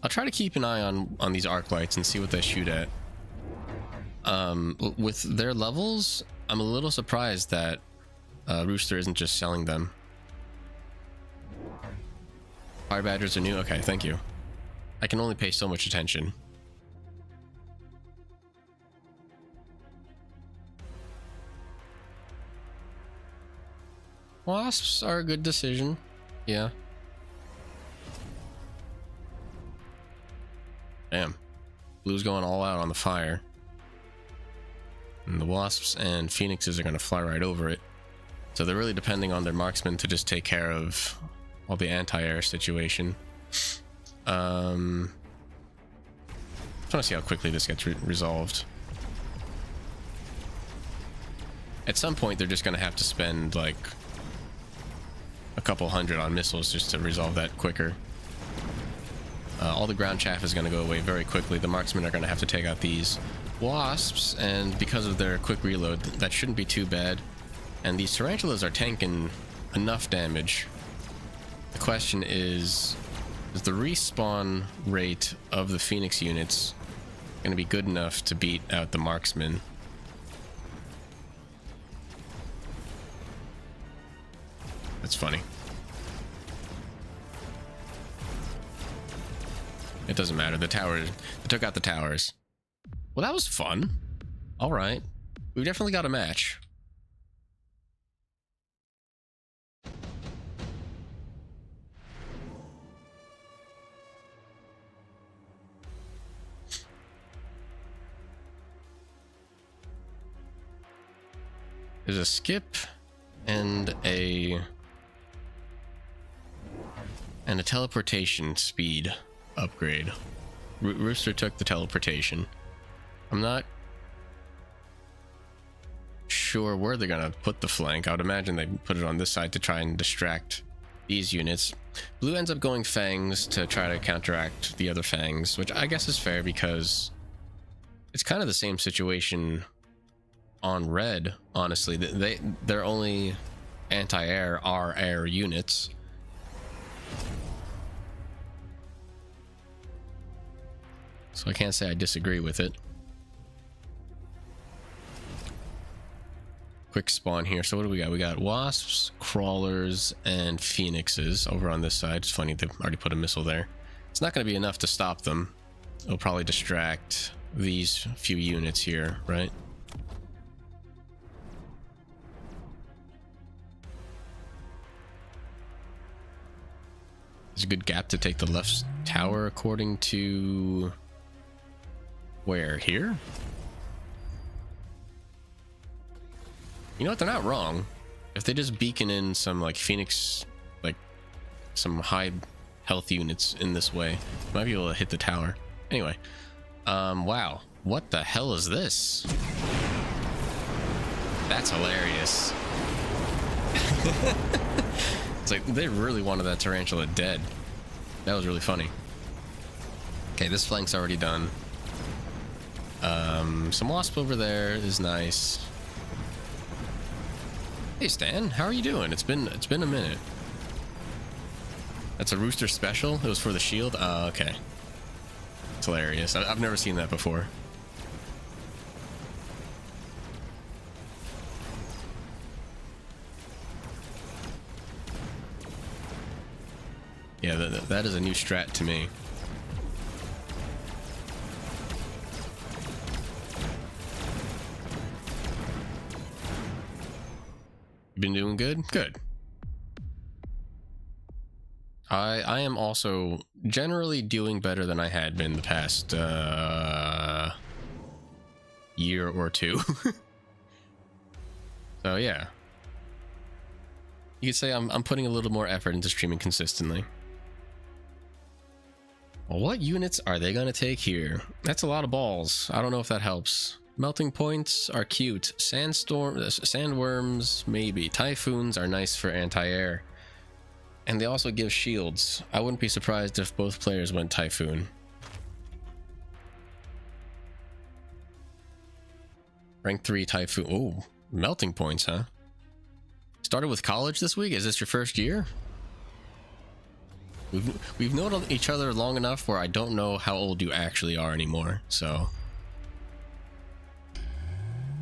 I'll try to keep an eye on these arc lights and see what they shoot at. With their levels, I'm a little surprised that Rooster isn't just selling them. Fire badgers are new. Okay, thank you. I can only pay so much attention. Wasps are a good decision. Yeah. Damn. Blue's going all out on the fire. And the wasps and phoenixes are going to fly right over it. So they're really depending on their marksmen to just take care of all the anti-air situation. I just want to see how quickly this gets resolved. At some point, they're just going to have to spend like a couple hundred on missiles just to resolve that quicker. All the ground chaff is going to go away very quickly. The marksmen are going to have to take out these wasps, and because of their quick reload, that shouldn't be too bad. And these tarantulas are tanking enough damage. The question is the respawn rate of the Phoenix units going to be good enough to beat out the marksmen? That's funny. It doesn't matter. The towers, they took out the towers. Well, that was fun. All right. We definitely got a match. There's a skip and a teleportation speed upgrade. Rooster took the teleportation. I'm not sure where they're gonna put the flank. I would imagine they put it on this side to try and distract these units. Blue ends up going fangs to try to counteract the other fangs, which I guess is fair because it's kind of the same situation on red. Honestly, their only anti-air are air units. So I can't say I disagree with it. Quick spawn here. So what do we got? We got wasps, crawlers, and phoenixes over on this side. It's funny, they've already put a missile there. It's not going to be enough to stop them. It'll probably distract these few units here, right? There's a good gap to take the left tower according to... where? Here? You know what? They're not wrong. If they just beacon in some like Phoenix, like some high health units in this way, might be able to hit the tower. Anyway, wow, what the hell is this? That's hilarious. It's like they really wanted that tarantula dead. That was really funny. Okay, this flank's already done. Some wasp over there is nice. Hey Stan, how are you doing? It's been a minute. That's a Rooster special. It was for the shield. Okay. It's hilarious. I've never seen that before. Yeah, that is a new strat to me. You been doing good? Good. I am also generally doing better than I had been the past year or two. So yeah, you could say I'm putting a little more effort into streaming consistently. Well, what units are they gonna take here? That's a lot of balls. I don't know if that helps. Melting points are cute. Sandworms, maybe. Typhoons are nice for anti-air. And they also give shields. I wouldn't be surprised if both players went Typhoon. Rank 3 Typhoon. Oh, melting points, huh? Started with college this week? Is this your first year? We've known each other long enough where I don't know how old you actually are anymore, so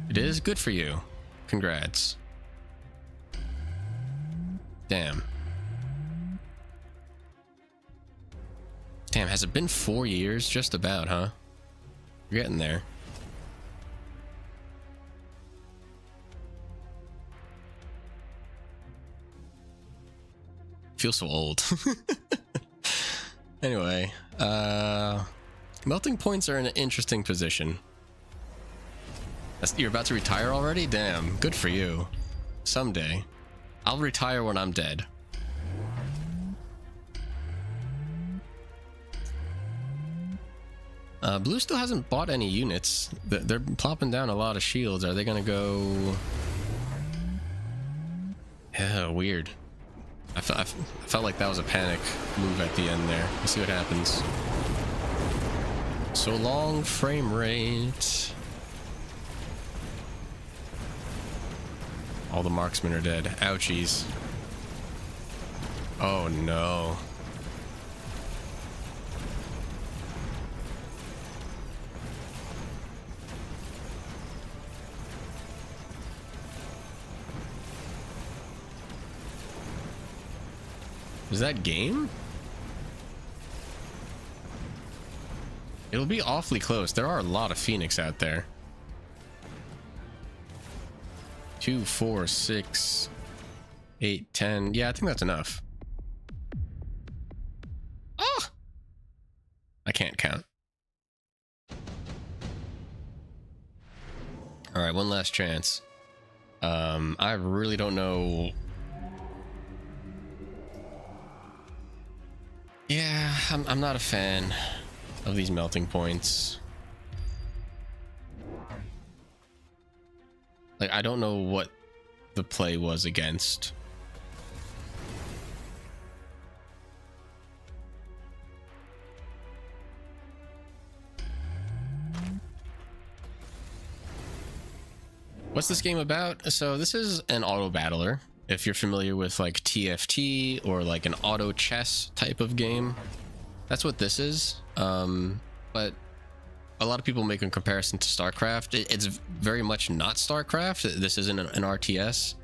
it is good for you. Congrats. Damn. Damn, has it been 4 years? Just about, huh? You're getting there. Feel so old. Anyway, melting points are in an interesting position. You're about to retire already? Damn, good for you. Someday. I'll retire when I'm dead. Blue still hasn't bought any units. They're plopping down a lot of shields. Are they gonna go... Yeah, weird. I felt like that was a panic move at the end there. Let's see what happens. So long frame rate. All the marksmen are dead. Ouchies. Oh no. Is that game? It'll be awfully close. There are a lot of Phoenix out there. 2, 4, 6, 8, 10. Yeah, I think that's enough. Oh! I can't count. All right, one last chance. I really don't know. Yeah, I'm not a fan of these melting points. Like, I don't know what the play was against. What's this game about? So this is an auto battler. If you're familiar with like TFT or like an auto chess type of game, that's what this is. But a lot of people make a comparison to StarCraft. It's very much not StarCraft. This isn't an RTS.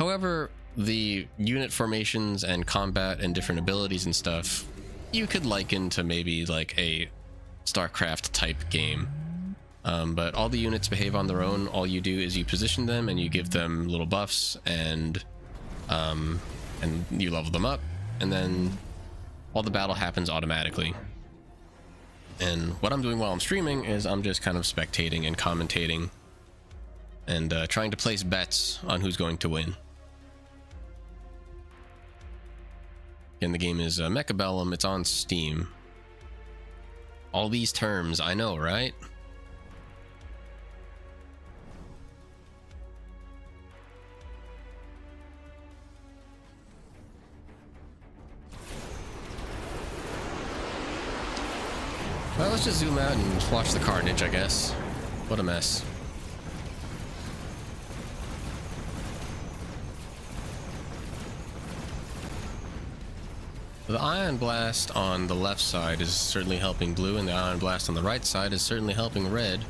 However, the unit formations and combat and different abilities and stuff, you could liken to maybe like a StarCraft type game. But all the units behave on their own. All you do is you position them and you give them little buffs and you level them up, and then all the battle happens automatically. And what I'm doing while I'm streaming is I'm just kind of spectating and commentating and trying to place bets on who's going to win. And the game is Mechabellum. It's on Steam. All these terms, I know, right? Well, let's just zoom out and watch the carnage, I guess. What a mess. The Ion Blast on the left side is certainly helping blue, and the Ion Blast on the right side is certainly helping red.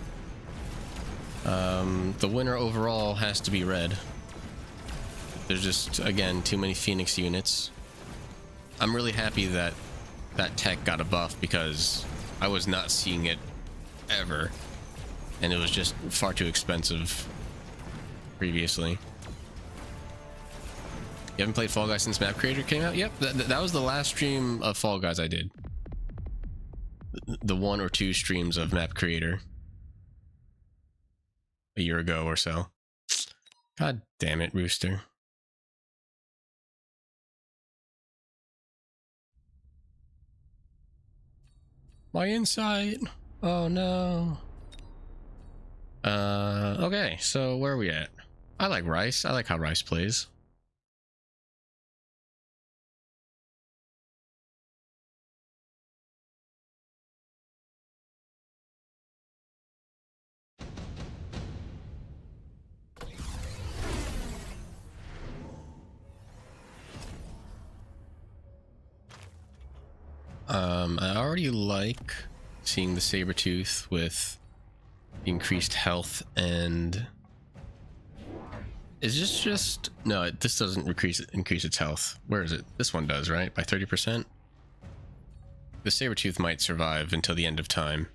The winner overall has to be red. There's just, again, too many Phoenix units. I'm really happy that that tech got a buff because I was not seeing it ever, and it was just far too expensive previously. You haven't played Fall Guys since Map Creator came out? Yep, that was the last stream of Fall Guys I did. The 1 or 2 streams of Map Creator a year ago or so. God damn it, Rooster. My insight. Oh no. Okay, so where are we at? I like Rice. I like how Rice plays. I already like seeing the Sabretooth with increased health, and is this just no, this doesn't increase its health. Where is it? This one does, right? By 30%. The Sabretooth might survive until the end of time.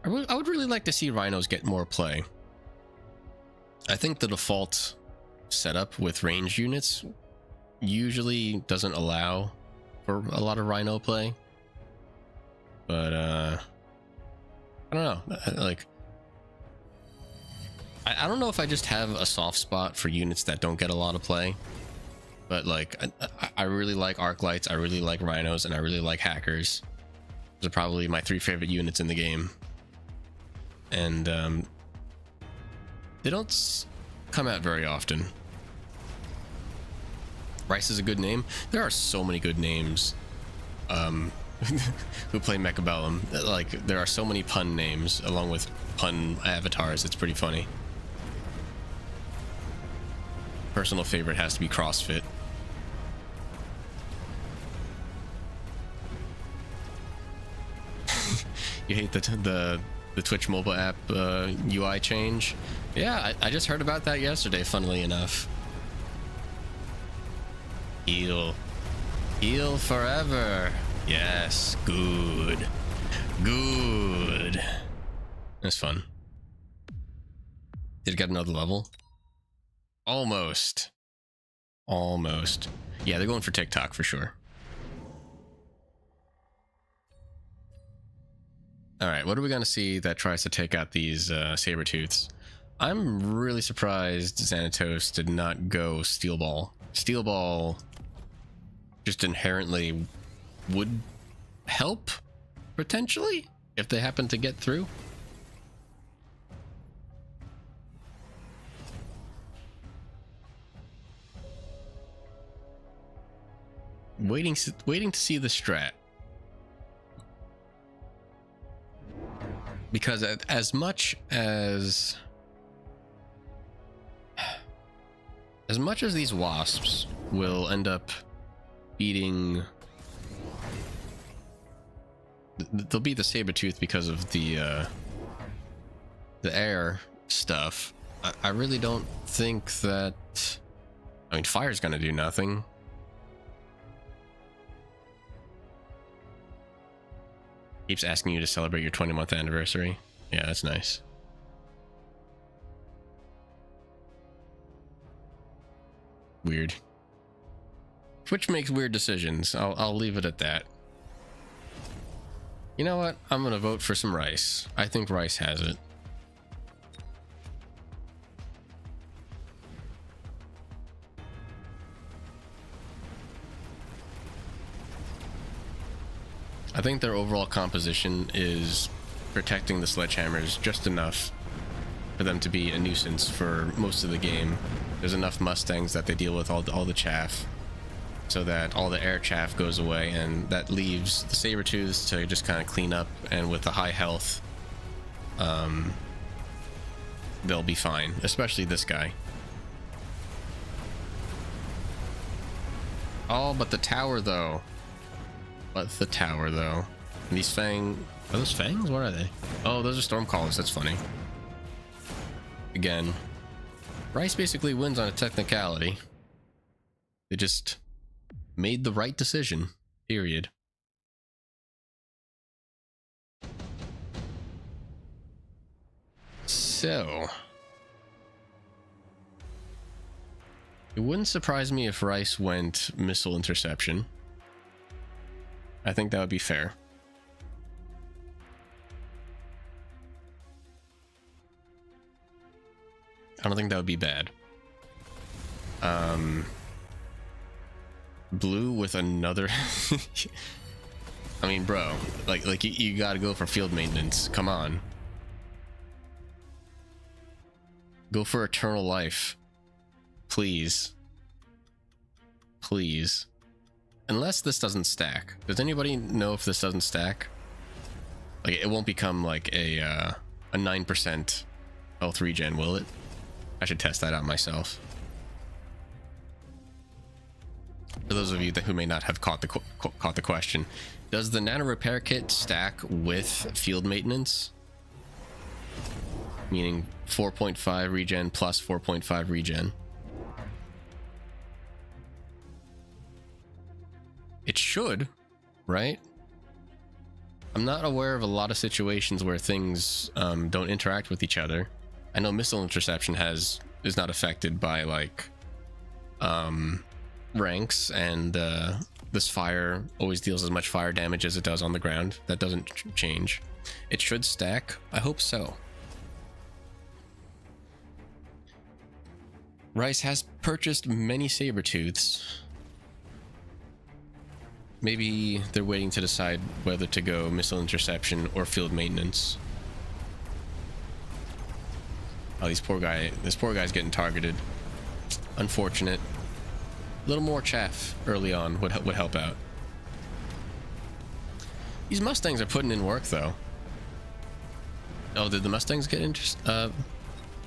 I would really like to see rhinos get more play. I think the default setup with ranged units usually doesn't allow for a lot of rhino play, but I don't know, like I don't know if I just have a soft spot for units that don't get a lot of play, but like I really like arc lights, I really like rhinos, and I really like hackers. Those are probably my 3 favorite units in the game, and they don't come out very often. Rice is a good name. There are so many good names who play Mechabellum. Like, there are so many pun names along with pun avatars. It's pretty funny. Personal favorite has to be CrossFit. You hate the Twitch mobile app UI change? Yeah, I just heard about that yesterday, funnily enough. Heal forever. Yes, good. That's fun. Did it get another level? Almost. Yeah, they're going for TikTok for sure. All right, what are we going to see that tries to take out these Sabretooths? I'm really surprised Xanatos did not go Steel Ball. Steel Ball just inherently would help, potentially, if they happen to get through. Waiting to see the strat. Because as much as these wasps will end up beating, they'll beat the Sabretooth because of the air stuff. I really don't think that, I mean, fire's gonna do nothing. Keeps asking you to celebrate your 20-month anniversary. Yeah, that's nice. Weird. Twitch makes weird decisions. I'll leave it at that. You know what? I'm gonna vote for some Rice. I think Rice has it. I think their overall composition is protecting the sledgehammers just enough for them to be a nuisance for most of the game. There's enough Mustangs that they deal with all the chaff, so that all the air chaff goes away, and that leaves the Sabretooths to just kind of clean up, and with the high health, they'll be fine, especially this guy. Oh, but the tower though. These Fang... Are those Fangs? What are they? Oh, those are Stormcallers. That's funny. Again, Rice basically wins on a technicality. They just made the right decision. Period. So... it wouldn't surprise me if Rice went Missile Interception. I think that would be fair. I don't think that would be bad. Blue with another... I mean, bro, like you gotta go for field maintenance. Come on. Go for Eternal Life. Please. Unless this doesn't stack. Does anybody know if this doesn't stack? Like, it won't become like a 9% health regen, will it? I should test that out myself. For those of you who may not have caught the question, does the nano repair kit stack with field maintenance? Meaning 4.5 regen plus 4.5 regen. It should, right? I'm not aware of a lot of situations where things don't interact with each other. I know missile interception is not affected by like ranks, and this fire always deals as much fire damage as it does on the ground. That doesn't change. It should stack. I hope so. Rice has purchased many Sabertooths. Maybe they're waiting to decide whether to go missile interception or field maintenance. Oh, this poor guy's getting targeted. Unfortunate. A little more chaff early on would help out. These Mustangs are putting in work, though. Oh, did the Mustangs get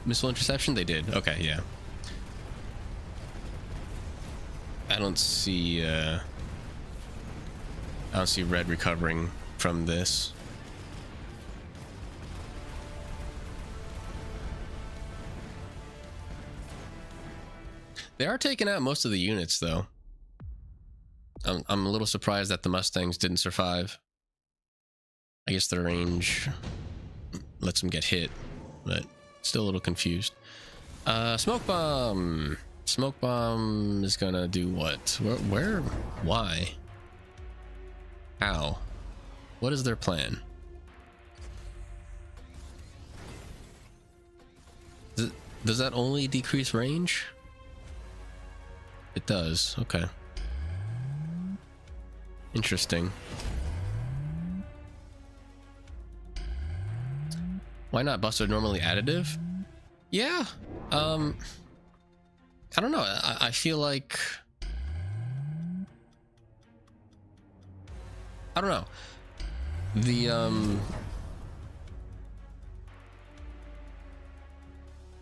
missile interception? They did. Okay, yeah. I don't see red recovering from this. They are taking out most of the units, though. I'm a little surprised that the Mustangs didn't survive. I guess their range lets them get hit, but still a little confused. Smoke bomb. Smoke bomb is gonna do what? Where? Why? How? What is their plan? Does that only decrease range? It does. Okay. Interesting. Why not? Busts are normally additive? Yeah. I don't know. I feel like... I don't know. The,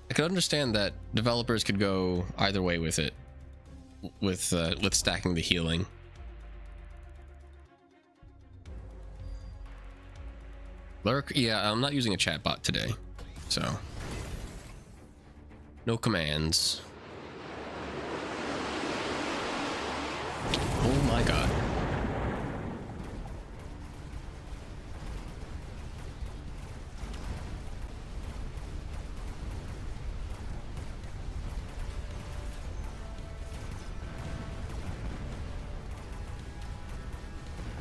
I could understand that developers could go either way with it. With stacking the healing. Lurk? Yeah, I'm not using a chatbot today. So... no commands. Oh my god.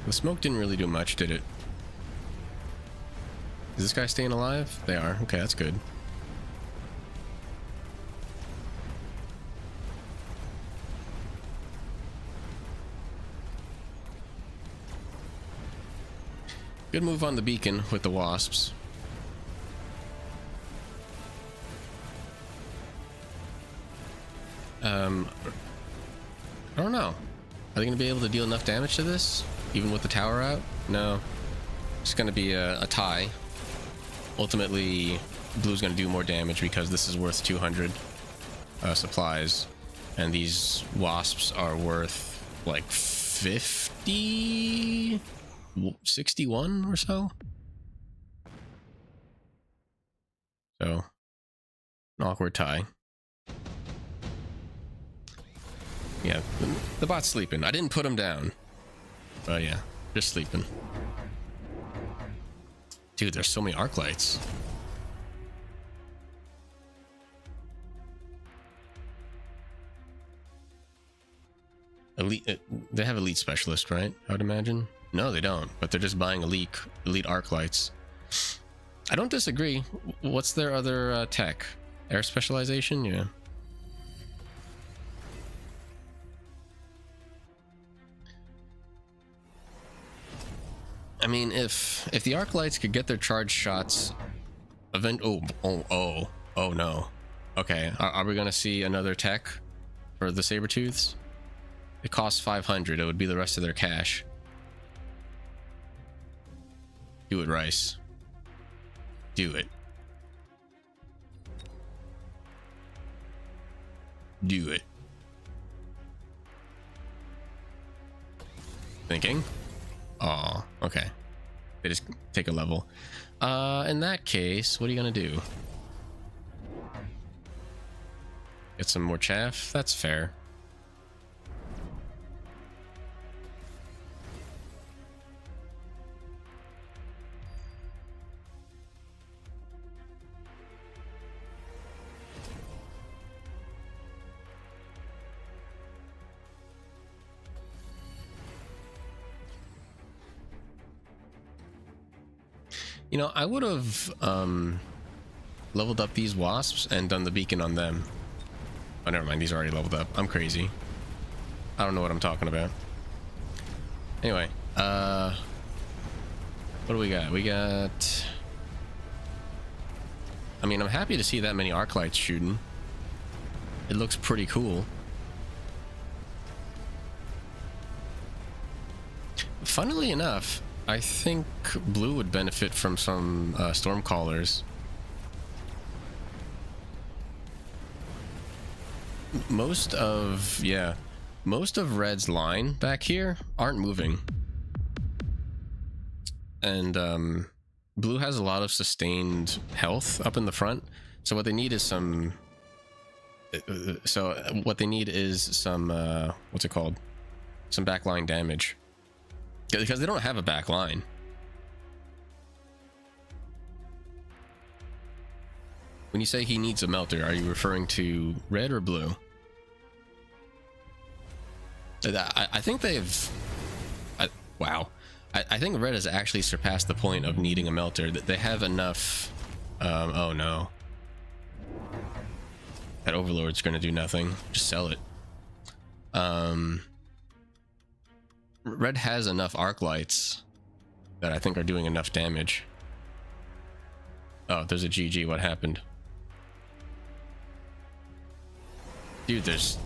The smoke didn't really do much, did it? Is this guy staying alive? They are. Okay, that's good. Good move on the beacon with the wasps. I don't know. Are they going to be able to deal enough damage to this? Even with the tower out? No. It's going to be a tie. Ultimately, blue's going to do more damage because this is worth 200 supplies. And these wasps are worth like 50... 61 or so. So, an awkward tie. Yeah, the bot's sleeping. I didn't put him down. But yeah, just sleeping. Dude, there's so many arc lights. Elite, they have elite specialist, right? I would imagine. No, they don't, but they're just buying elite arc lights. I don't disagree. What's their other tech? Air specialization? Yeah. I mean, if the arc lights could get their charge shots, oh no. Okay, are we gonna see another tech for the Sabertooths? It costs 500. It would be the rest of their cash. Do it, Rice. Do it. Do it. Thinking. Oh, okay. They just take a level. In that case, what are you gonna do? Get some more chaff? That's fair. You know, I would have leveled up these wasps and done the beacon on them. Oh, never mind. These are already leveled up. I'm crazy. I don't know what I'm talking about. Anyway, what do we got? We got... I mean, I'm happy to see that many arc lights shooting. It looks pretty cool. Funnily enough, I think blue would benefit from some storm callers. Most of red's line back here aren't moving, and blue has a lot of sustained health up in the front, so what they need is some what's it called, some backline damage, because they don't have a back line. When you say he needs a melter, are you referring to red or blue? I think they've... wow. I think red has actually surpassed the point of needing a melter. They have enough... oh no. That Overlord's going to do nothing. Just sell it. Red has enough arc lights that I think are doing enough damage. Oh, there's a GG. What happened? Dude, there's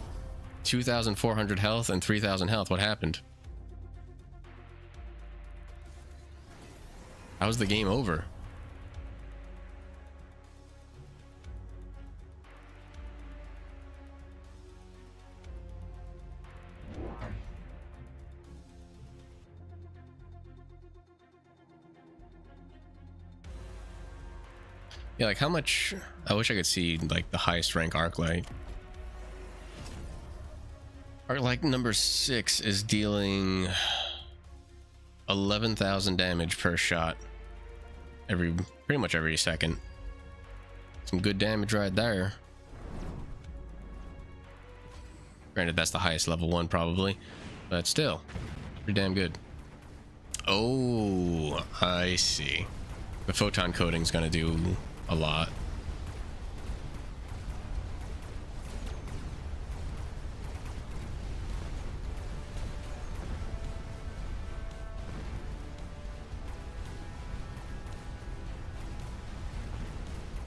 2,400 health and 3,000 health. What happened? How's the game over? Yeah, like how much... I wish I could see like the highest rank arc light. Arc light number 6 is dealing 11,000 damage per shot pretty much every second. Some good damage right there. Granted, that's the highest level 1 probably, but still pretty damn good. Oh, I see. The photon coating is gonna do a lot.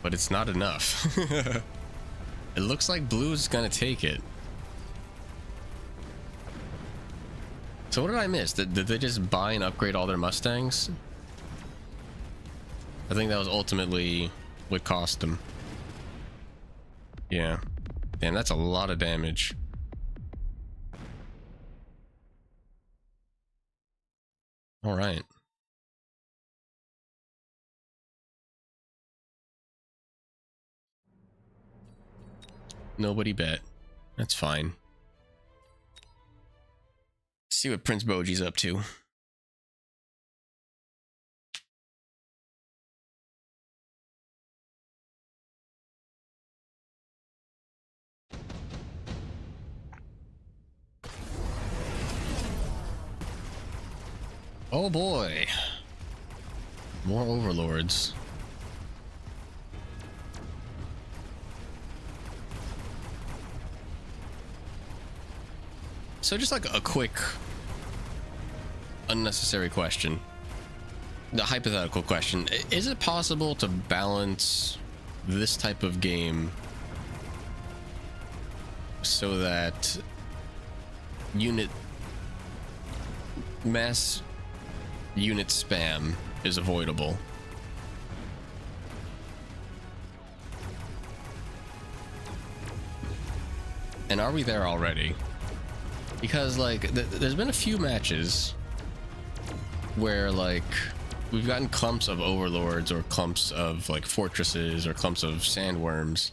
But it's not enough. It looks like blue's gonna take it. So what did I miss? Did they just buy and upgrade all their Mustangs? I think that was ultimately what cost them. Yeah. Damn, that's a lot of damage. All right. Nobody bet. That's fine. See what Prince Boji's up to. Oh boy. More overlords. So just like a quick unnecessary question, the hypothetical question: is it possible to balance this type of game so that unit spam is avoidable. And are we there already? Because like there's been a few matches where like we've gotten clumps of overlords or clumps of like fortresses or clumps of sandworms,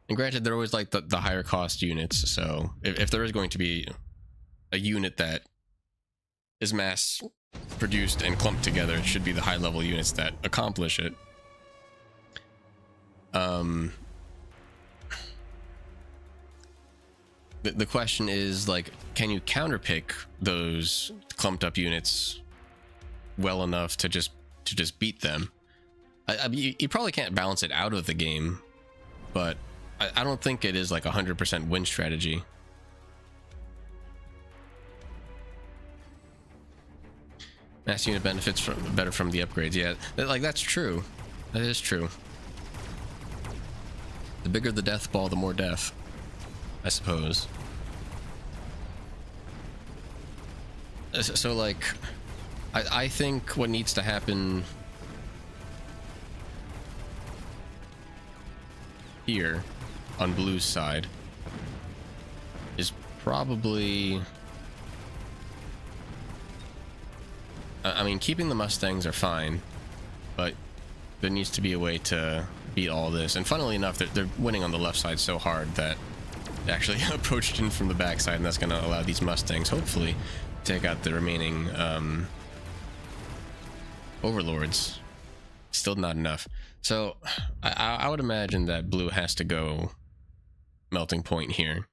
and granted they're always like the higher cost units, so if there is going to be a unit that is mass produced and clumped together, it should be the high level units that accomplish it. The question is like, can you counterpick those clumped up units well enough to just beat them? I mean, you probably can't balance it out of the game, but I don't think it is like 100% win strategy. Mass unit benefits better from the upgrades. Yeah, like that's true. That is true. The bigger the death ball, the more death, I suppose. So like, I think what needs to happen here on Blue's side is probably, I mean, keeping the Mustangs are fine, but there needs to be a way to beat all this. And funnily enough, they're winning on the left side so hard that they actually approached in from the backside, and that's going to allow these Mustangs hopefully take out the remaining overlords. Still not enough. So I would imagine that Blue has to go melting point here.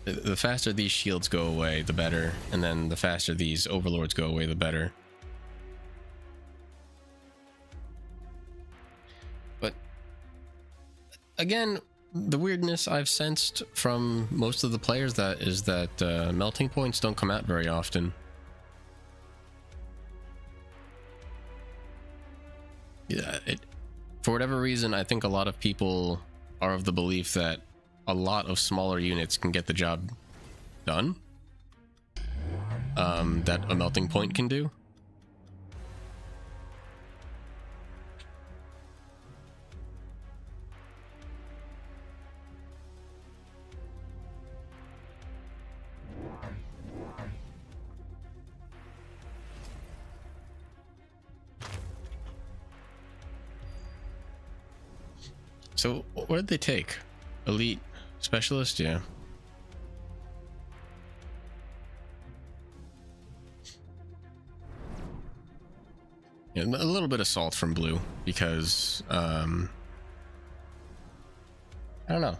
The faster these shields go away, the better, and then the faster these overlords go away, the better. But again, the weirdness I've sensed from most of the players is that melting points don't come out very often. Yeah, for whatever reason, I think a lot of people are of the belief that a lot of smaller units can get the job done, that a melting point can do. So what did they take? Elite specialist? Yeah. Yeah, a little bit of salt from Blue because I don't know.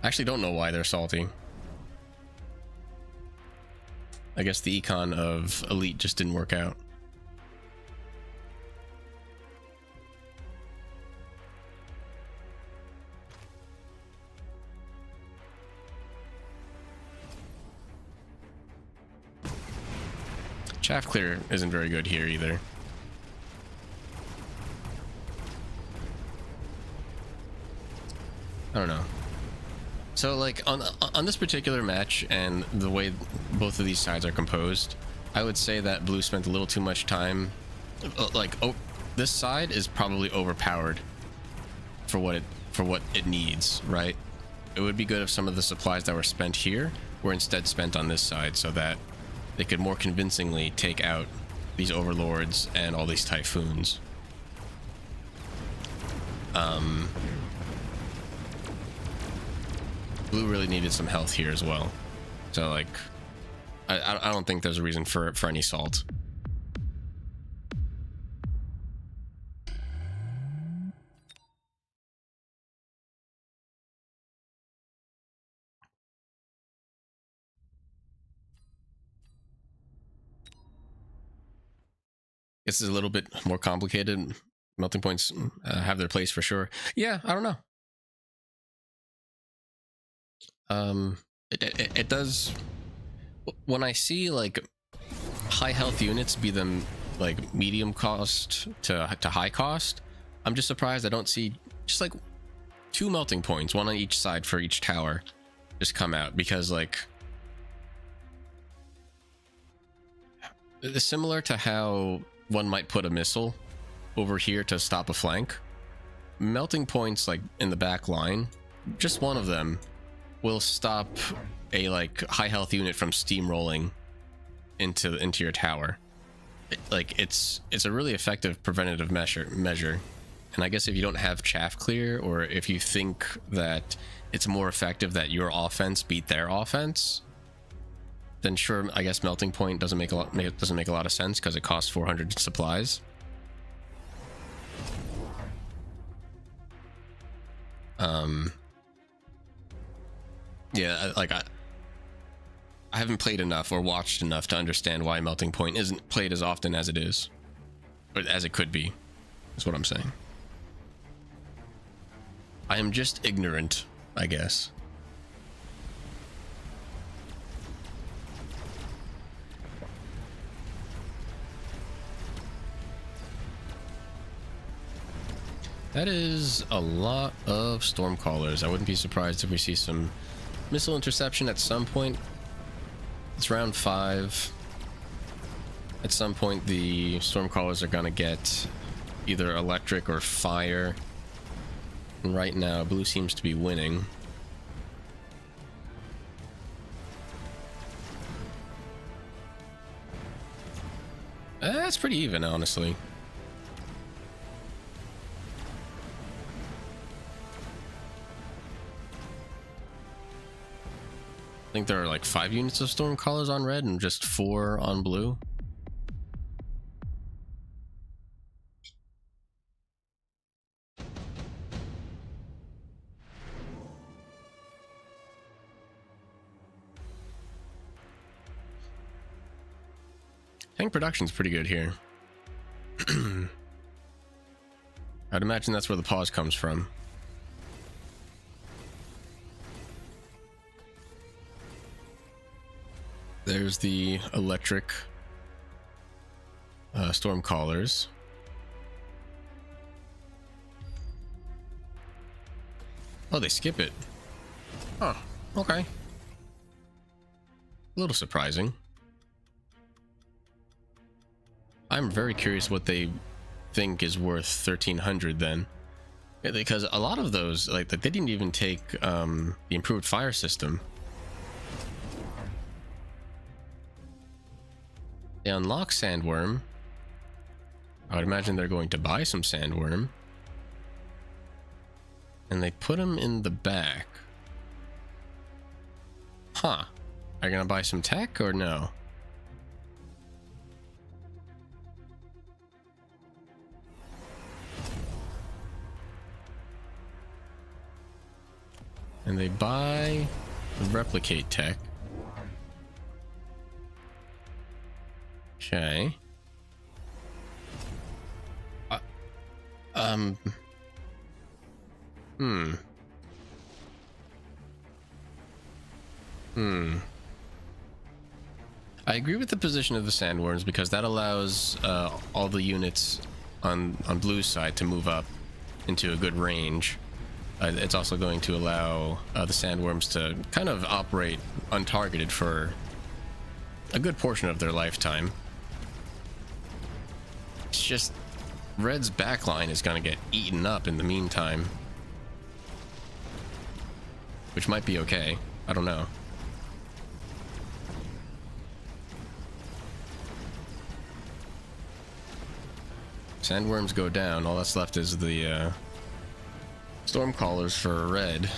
I actually don't know why they're salty. I guess the econ of Elite just didn't work out. Chaff clear isn't very good here either. I don't know. So like on this particular match and the way both of these sides are composed, I would say that Blue spent a little too much time. Like, oh, this side is probably overpowered for what it needs, right? It would be good if some of the supplies that were spent here were instead spent on this side, so that they could more convincingly take out these overlords and all these typhoons. Blue really needed some health here as well, so like I don't think there's a reason for any salt. This is a little bit more complicated. Melting points have their place for sure. Yeah, I don't know. It does. When I see like high health units be them like medium cost to high cost, I'm just surprised I don't see just like 2 melting points, one on each side for each tower, just come out, because like it's similar to how one might put a missile over here to stop a flank. Melting points like in the back line, just one of them will stop a like high health unit from steamrolling into your tower. It's a really effective preventative measure. And I guess if you don't have chaff clear, or if you think that it's more effective that your offense beat their offense, then sure, I guess melting point doesn't make a lot of sense because it costs 400 supplies. Yeah, like I haven't played enough or watched enough to understand why melting point isn't played as often as it is, or as it could be, is what I'm saying. I am just ignorant, I guess. That is a lot of Stormcallers. I wouldn't be surprised if we see some missile interception at some point. It's round 5. At some point, the Stormcallers are gonna get either electric or fire. And right now, blue seems to be winning. That's pretty even, honestly. I think there are like 5 units of Stormcallers on red and just 4 on blue. Tank production's pretty good here. I'd imagine that's where the pause comes from. There's the electric Stormcallers. Oh, they skip it. Huh, okay. A little surprising. I'm very curious what they think is worth 1300 then. Yeah, because a lot of those, like, they didn't even take the improved fire system. They unlock Sandworm. I would imagine they're going to buy some Sandworm. And they put them in the back. Huh. Are you gonna buy some tech or no? And they buy the replicate tech. Okay. I agree with the position of the Sandworms because that allows all the units on blue's side to move up into a good range. It's also going to allow the Sandworms to kind of operate untargeted for a good portion of their lifetime. It's just red's backline is going to get eaten up in the meantime, which might be okay. I don't know. Sandworms go down. All that's left is the Stormcallers for red.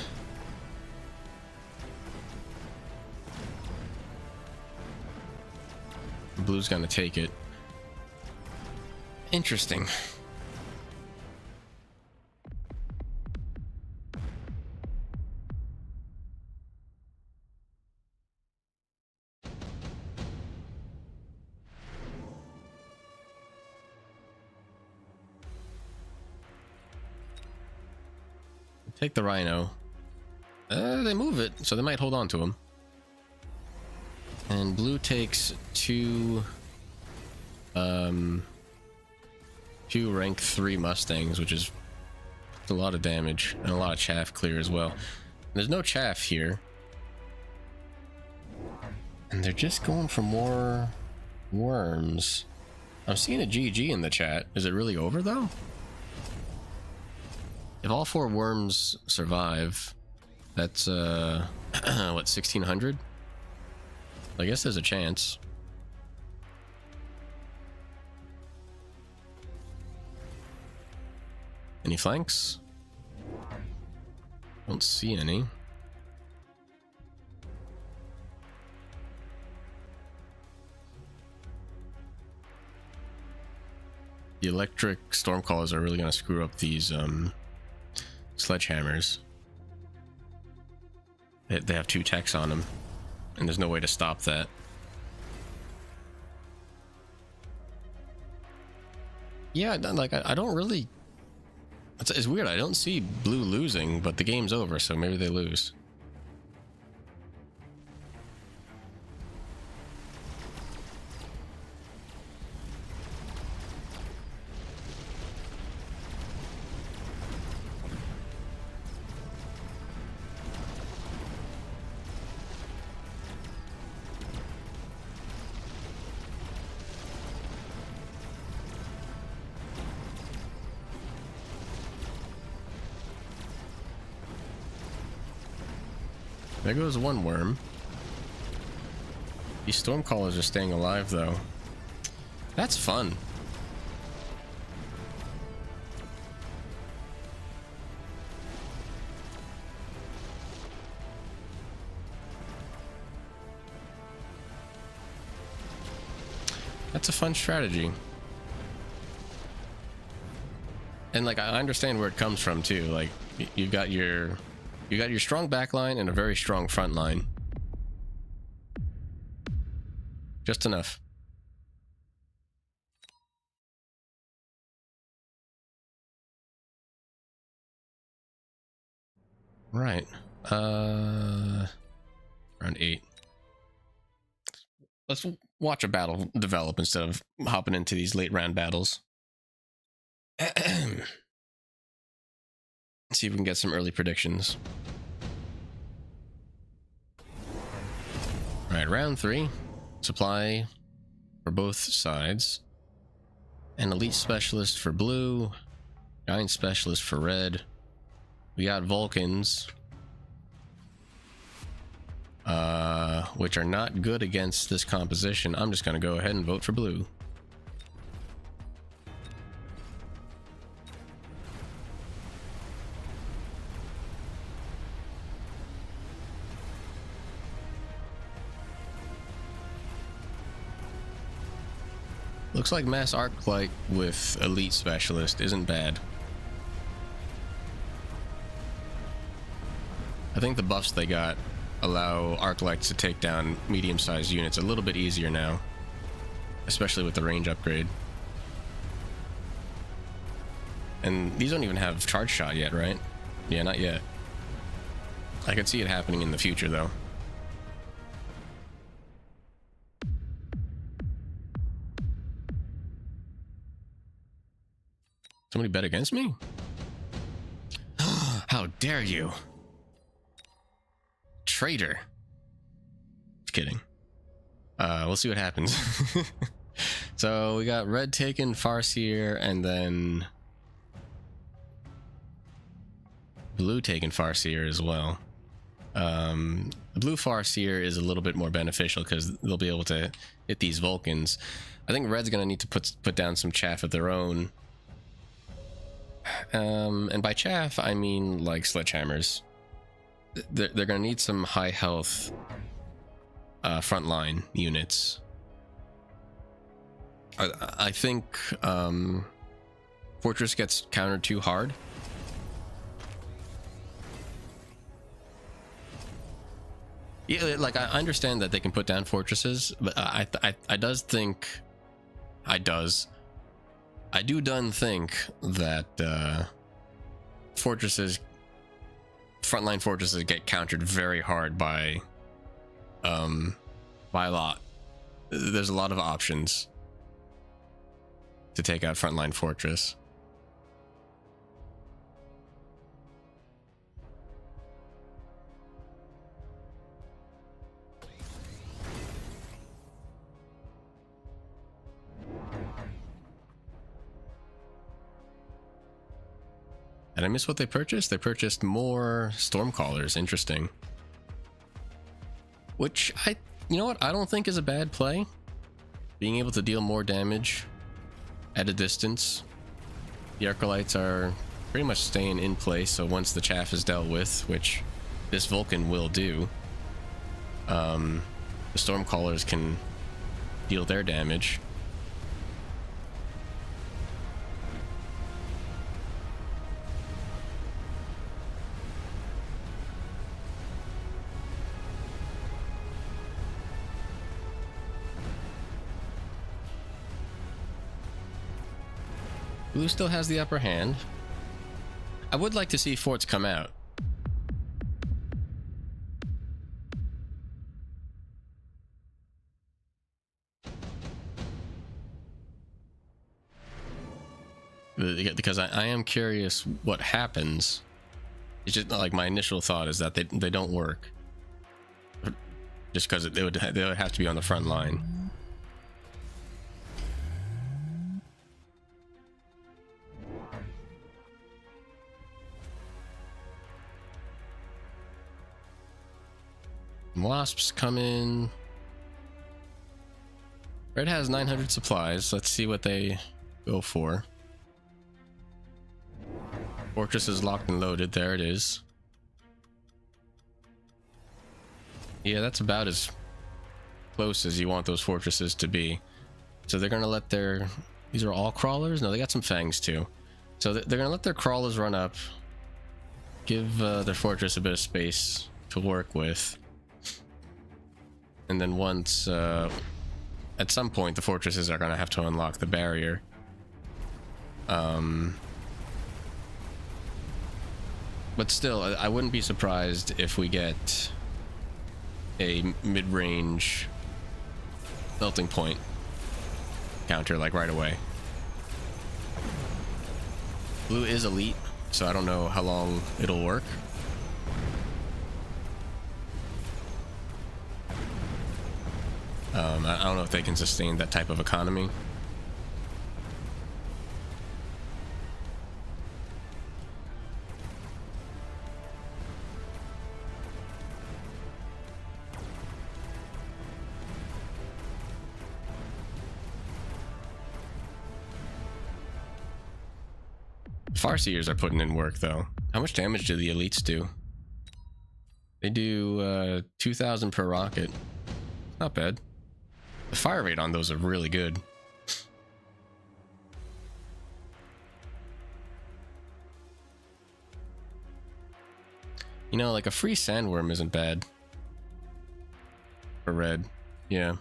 Blue's gonna take it. Interesting. Take the Rhino. They move it, so they might hold on to him. And blue takes two rank 3 Mustangs, which is It's a lot of damage and a lot of chaff clear as well. There's no chaff here. And they're just going for more worms. I'm seeing a GG in the chat. Is it really over though? If all 4 worms survive, that's what, 1600? I guess there's a chance. Any flanks? Don't see any. The electric stormcallers are really going to screw up these sledgehammers. They have 2 techs on them, and there's no way to stop that. Yeah, like I don't really. It's weird. I don't see blue losing, but the game's over, so maybe they lose. There goes one worm. These stormcallers are staying alive though. That's fun. That's a fun strategy. And like I understand where it comes from too. Like you got your strong backline and a very strong front line. Just enough. Right. Around 8. Let's watch a battle develop instead of hopping into these late round battles. See if we can get some early predictions. Alright, round 3. Supply for both sides. An elite specialist for blue. Giant specialist for red. We got Vulcans. Which are not good against this composition. I'm just going to go ahead and vote for blue. Looks like Mass Arclight with Elite Specialist isn't bad. I think the buffs they got allow Arclights to take down medium-sized units a little bit easier now, especially with the range upgrade. And these don't even have charge shot yet, right? Yeah, not yet. I could see it happening in the future, though. Somebody bet against me? How dare you? Traitor. Just kidding. We'll see what happens. So we got red taken Farseer and then blue taken Farseer as well. The blue Farseer is a little bit more beneficial because they'll be able to hit these Vulcans. I think red's gonna need to put down some chaff of their own. And by chaff I mean like sledgehammers. They're gonna need some high health frontline units. I think Fortress gets countered too hard. Yeah, like I understand that they can put down fortresses, but I do think that frontline fortresses get countered very hard by a lot. There's a lot of options to take out frontline fortress. Did I miss what they purchased? They purchased more Stormcallers. Interesting. Which you know what? I don't think is a bad play. Being able to deal more damage at a distance. The Acolytes are pretty much staying in place, so once the chaff is dealt with, which this Vulcan will do, the Stormcallers can deal their damage. Blue still has the upper hand. I would like to see forts come out. Because I am curious what happens. It's just like my initial thought is that they don't work. Just because they would have to be on the front line. Wasps come in. Red has 900 supplies. Let's see what they go for. Fortress is locked and loaded. There it is. Yeah, that's about as close as you want those fortresses to be. So they're gonna let their... These are all crawlers? No, they got some fangs too. So they're gonna let their crawlers run up. Give their fortress a bit of space to work with. And then once, at some point, the fortresses are going to have to unlock the barrier. But still, I wouldn't be surprised if we get a mid-range melting point counter, like, right away. Blue is elite, so I don't know how long it'll work. I don't know if they can sustain that type of economy. Farseers are putting in work, though. How much damage do the elites do? They do 2,000 per rocket. Not bad. The fire rate on those are really good. You know, like a free sandworm isn't bad. For red. Yeah.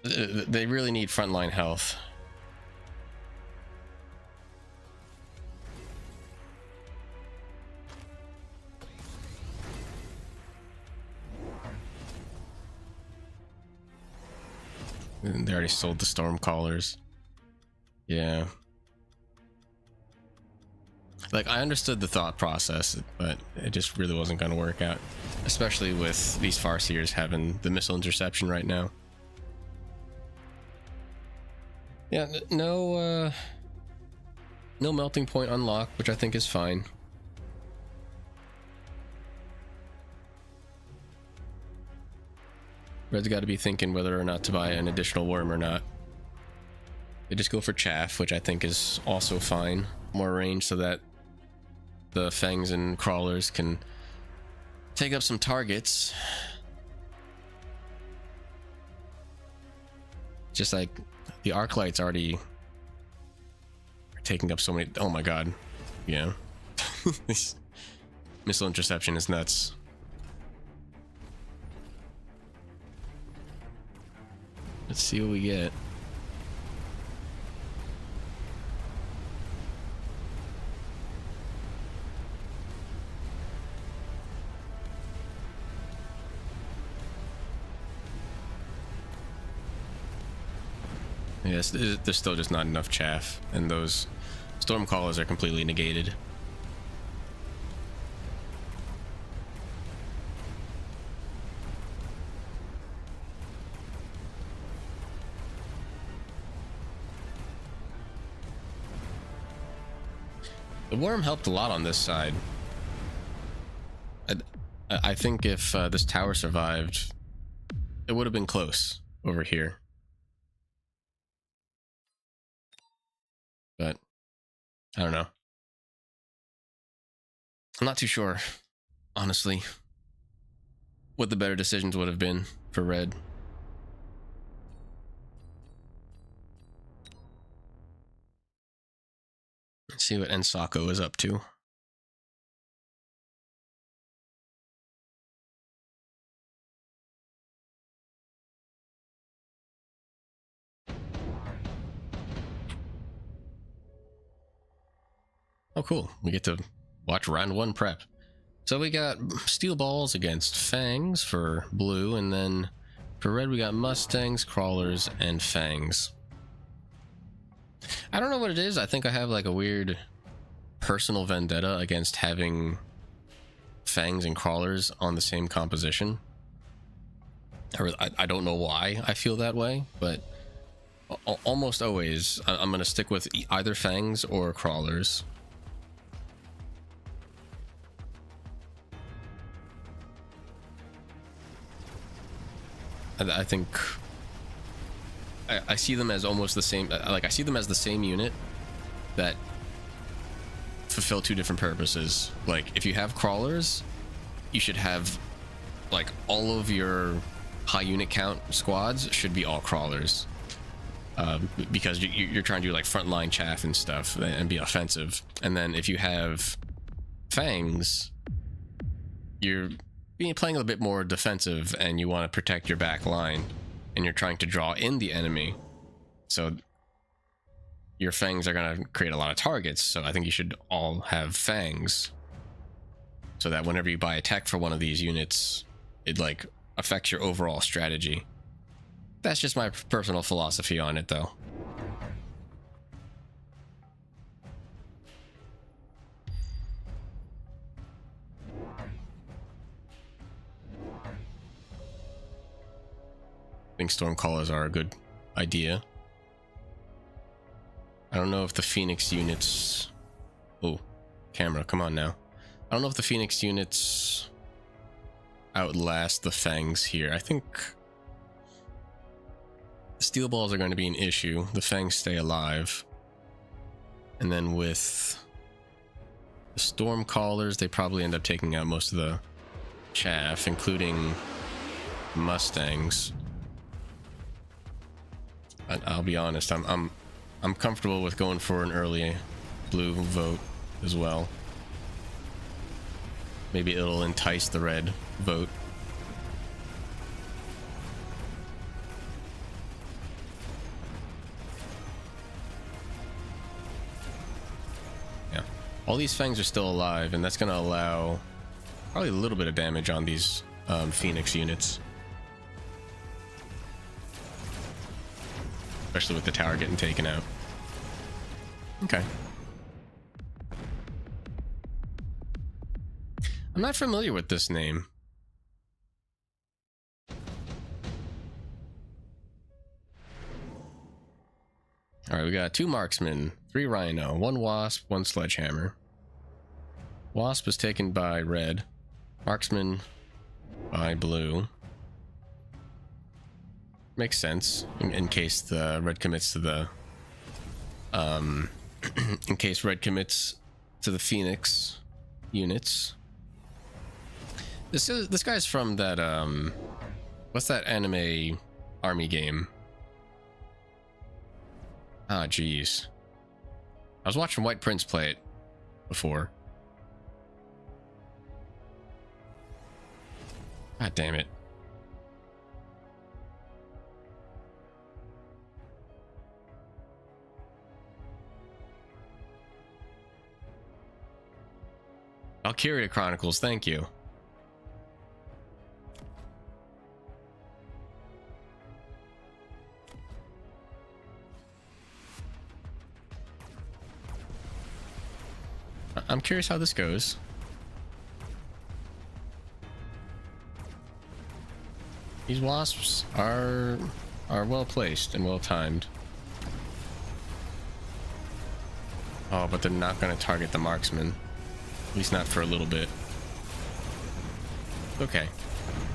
They really need frontline health. And they already sold the Stormcallers. Yeah. Like, I understood the thought process, but it just really wasn't going to work out. Especially with these Farseers having the missile interception right now. Yeah, no melting point unlocked, which I think is fine. Red's got to be thinking whether or not to buy an additional worm or not. They just go for chaff, which I think is also fine. More range so that the fangs and crawlers can take up some targets. Just like the arc lights already are taking up so many. Oh my god. Yeah. This missile interception is nuts. Let's see what we get. Yes, there's still just not enough chaff, and those Stormcallers are completely negated. The worm helped a lot on this side. I think if this tower survived, it would have been close over here. But I don't know. I'm not too sure, honestly, what the better decisions would have been for red. Let's see what Ensako is up to. Oh, cool. We get to watch round 1 prep. So we got steel balls against fangs for blue, and then for red we got mustangs, crawlers, and fangs. I don't know what it is. I think I have like a weird personal vendetta against having fangs and crawlers on the same composition. I don't know why I feel that way, but almost always I'm going to stick with either fangs or crawlers. I think I see them as almost the same. Like I see them as the same unit that fulfill 2 different purposes. Like if you have crawlers, you should have like all of your high unit count squads should be all crawlers, because you're trying to do like frontline chaff and stuff and be offensive. And then if you have fangs, you're playing a little bit more defensive and you want to protect your back line and you're trying to draw in the enemy, so your fangs are going to create a lot of targets. So I think you should all have fangs so that whenever you buy a tech for one of these units, it like affects your overall strategy. That's just my personal philosophy on it though. I think Stormcallers are a good idea. I don't know if the Phoenix units... Oh, camera, come on now. I don't know if the Phoenix units outlast the fangs here. I think the steel balls are going to be an issue. The fangs stay alive. And then with the Stormcallers, they probably end up taking out most of the chaff, including mustangs. I'll be honest, I'm comfortable with going for an early blue vote as well. Maybe it'll entice the red vote. Yeah, all these fangs are still alive, and that's going to allow probably a little bit of damage on these Phoenix units. Especially with the tower getting taken out. Okay. I'm not familiar with this name. Alright, we got 2 marksmen, 3 rhino, 1 wasp, 1 sledgehammer. Wasp is taken by red. Marksman by blue. Makes sense in case the red commits to the in case red commits to the Phoenix units. This guy's from that what's that anime army game? Ah, geez, I was watching White Prince play it before. God damn it. Valkyria Chronicles, thank you. I'm curious how this goes. These wasps are well placed and well timed. Oh, but they're not going to target the marksman. At least not for a little bit. Okay.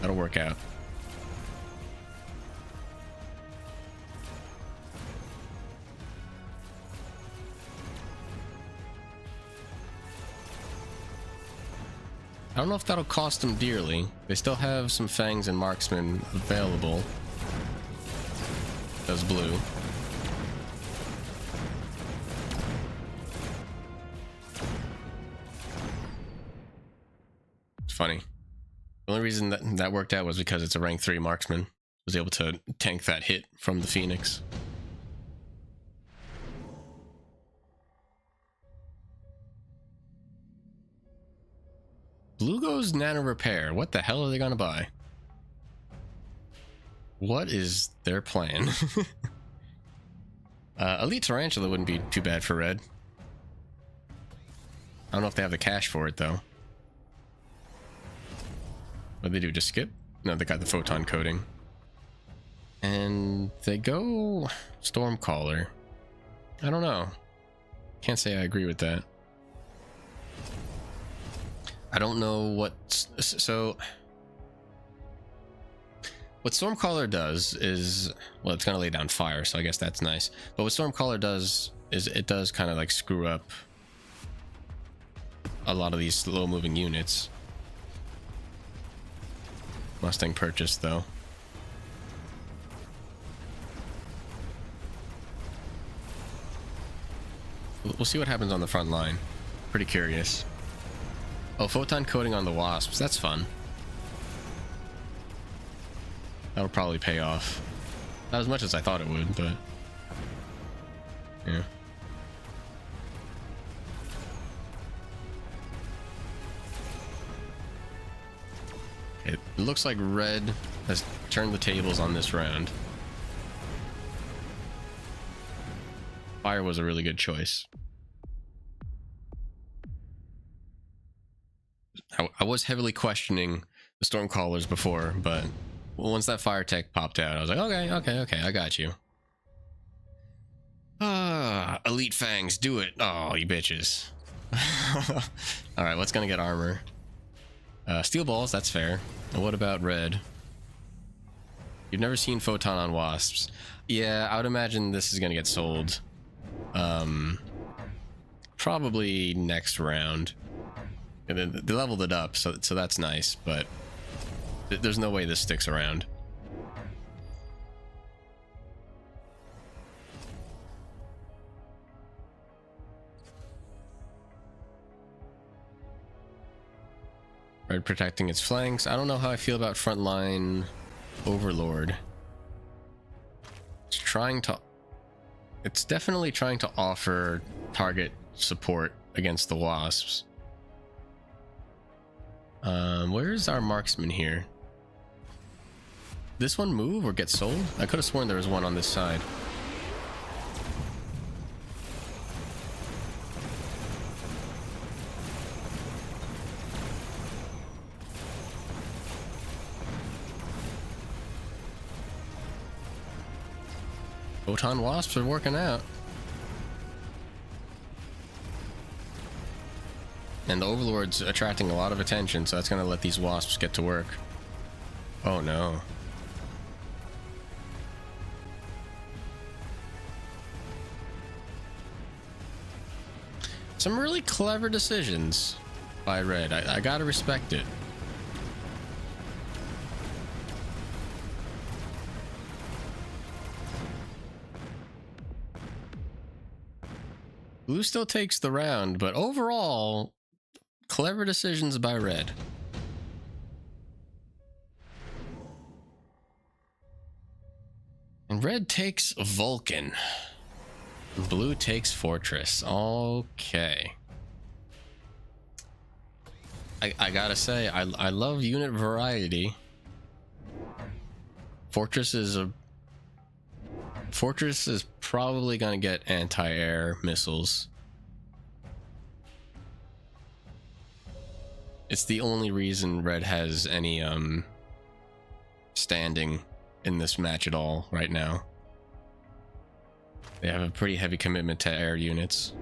That'll work out. I don't know if that'll cost them dearly. They still have some fangs and marksmen available. Does blue. It's funny. The only reason that worked out was because it's a rank 3 marksman. Was able to tank that hit from the Phoenix. Blue goes nano repair. What the hell are they gonna buy? What is their plan? Elite Tarantula wouldn't be too bad for red. I don't know if they have the cash for it though. What do they do? Just skip? No, they got the photon coating. And they go Stormcaller. I don't know. Can't say I agree with that. I don't know what... So... What Stormcaller does is... Well, it's going to lay down fire, so I guess that's nice. But what Stormcaller does is it does kind of like screw up a lot of these slow-moving units. Mustang purchased, though. We'll see what happens on the front line. Pretty curious. Oh, photon coating on the wasps. That's fun. That'll probably pay off. Not as much as I thought it would, but... yeah. It looks like red has turned the tables on this round. Fire was a really good choice. I was heavily questioning the Stormcallers before, but once that fire tech popped out, I was like, okay, I got you. Elite Fangs, do it. Oh, you bitches. Alright, what's gonna get armor? Steel balls, that's fair. And what about red? You've never seen photon on wasps. Yeah, I would imagine this is gonna get sold. Probably next round. And then they leveled it up, so that's nice, but there's no way this sticks around. Red protecting its flanks. I don't know how I feel about frontline Overlord. It's definitely trying to offer target support against the wasps. Where's our marksman here? This one move or get sold? I could have sworn there was one on this side. Photon wasps are working out. And the Overlord's attracting a lot of attention, so that's going to let these wasps get to work. Oh no. Some really clever decisions by red. I gotta respect it. Blue still takes the round, but overall, clever decisions by red. And red takes Vulcan. Blue takes Fortress. Okay. I gotta say, I love unit variety. Fortress is probably gonna get anti-air missiles. It's the only reason red has any standing in this match at all right now. They have a pretty heavy commitment to air units.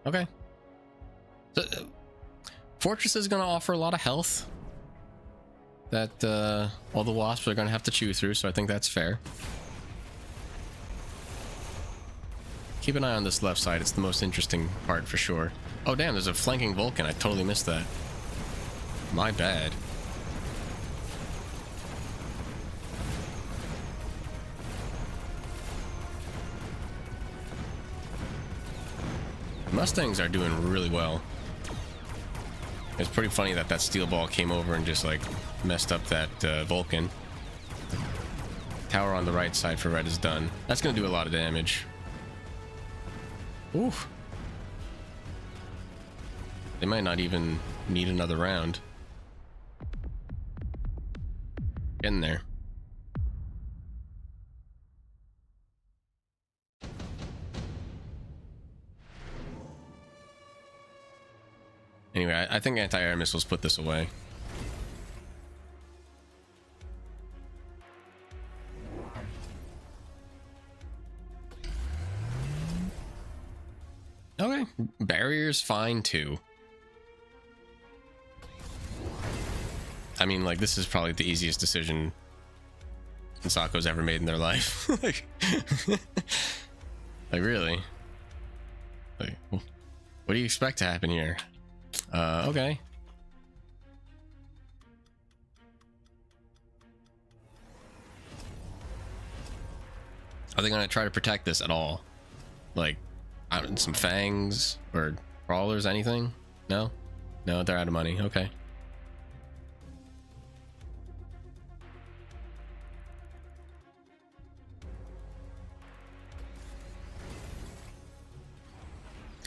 Okay. So, Fortress is going to offer a lot of health that all the wasps are going to have to chew through, so I think that's fair. Keep an eye on this left side. It's the most interesting part for sure. Oh, damn, there's a flanking Vulcan. I totally missed that. My bad. Mustangs are doing really well. It's pretty funny that that steel ball came over and just like messed up that Vulcan. Tower on the right side for red is done. That's gonna do a lot of damage. Oof. They might not even need another round. Getting there. Anyway, I think anti-air missiles put this away. Okay, barrier's fine too. I mean, like, this is probably the easiest decision Sako's ever made in their life. like really? Like, what do you expect to happen here? Okay. Are they gonna try to protect this at all? Like, some fangs or crawlers, anything? No? No, they're out of money. Okay.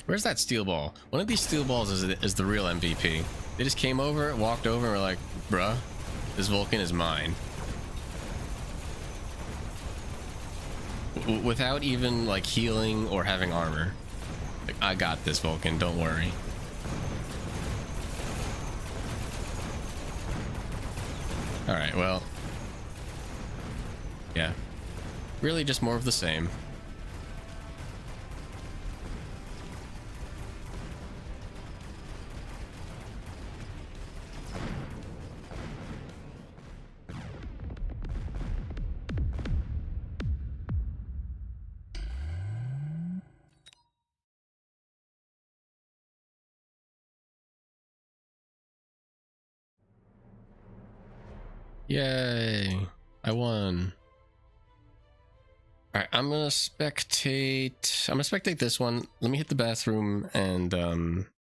Where's that steel ball? One of these steel balls is the real MVP. They just came over, walked over, and were like, bruh, this Vulcan is mine. Without even like healing or having armor. Like, I got this Vulcan, don't worry. Alright, well. Yeah. Really just more of the same. Yay, I won. All right, I'm gonna spectate this one. Let me hit the bathroom and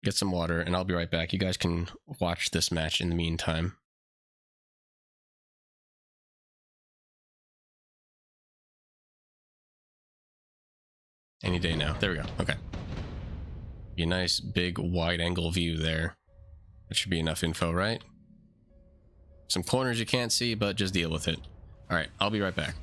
get some water, and I'll be right back. You guys can watch this match in the meantime. Any day now. There we go. Okay. Be a nice big wide angle view there. That should be enough info, right? Some corners you can't see, but just deal with it. All right, I'll be right back.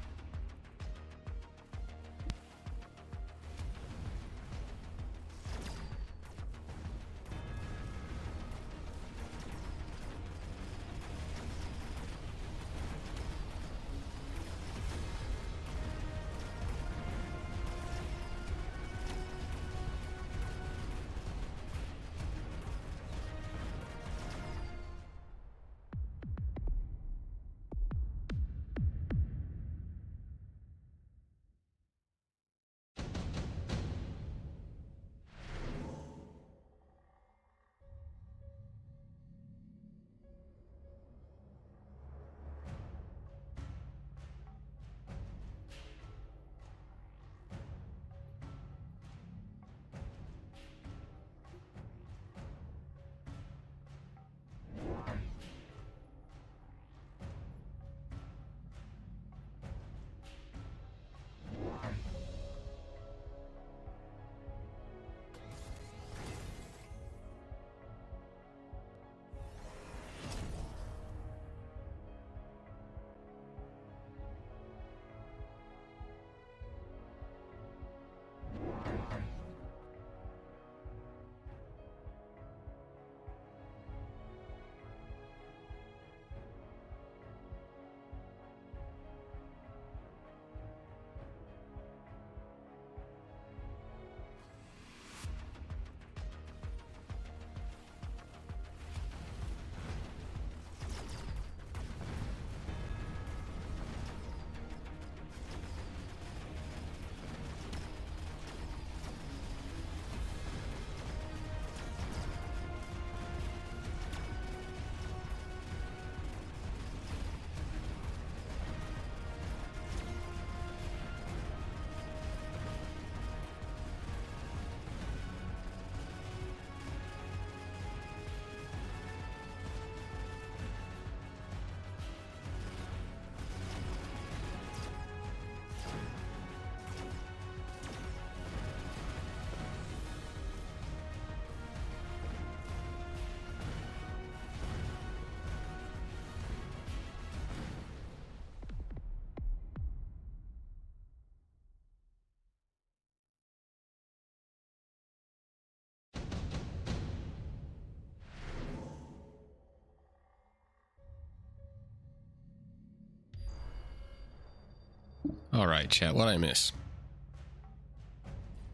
All right, chat. What I miss?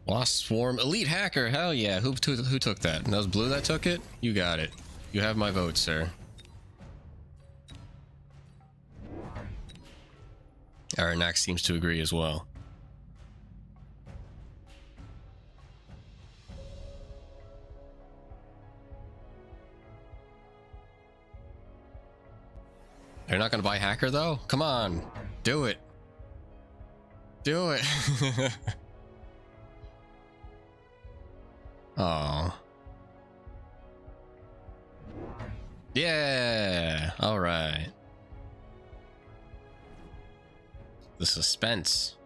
Wasp Swarm Elite Hacker. Hell yeah. Who took that? That was Blue that took it? You got it. You have my vote, sir. Aranax seems to agree as well. They're not gonna buy Hacker though? Come on. Do it. Do it. Oh. Yeah. All right. The suspense.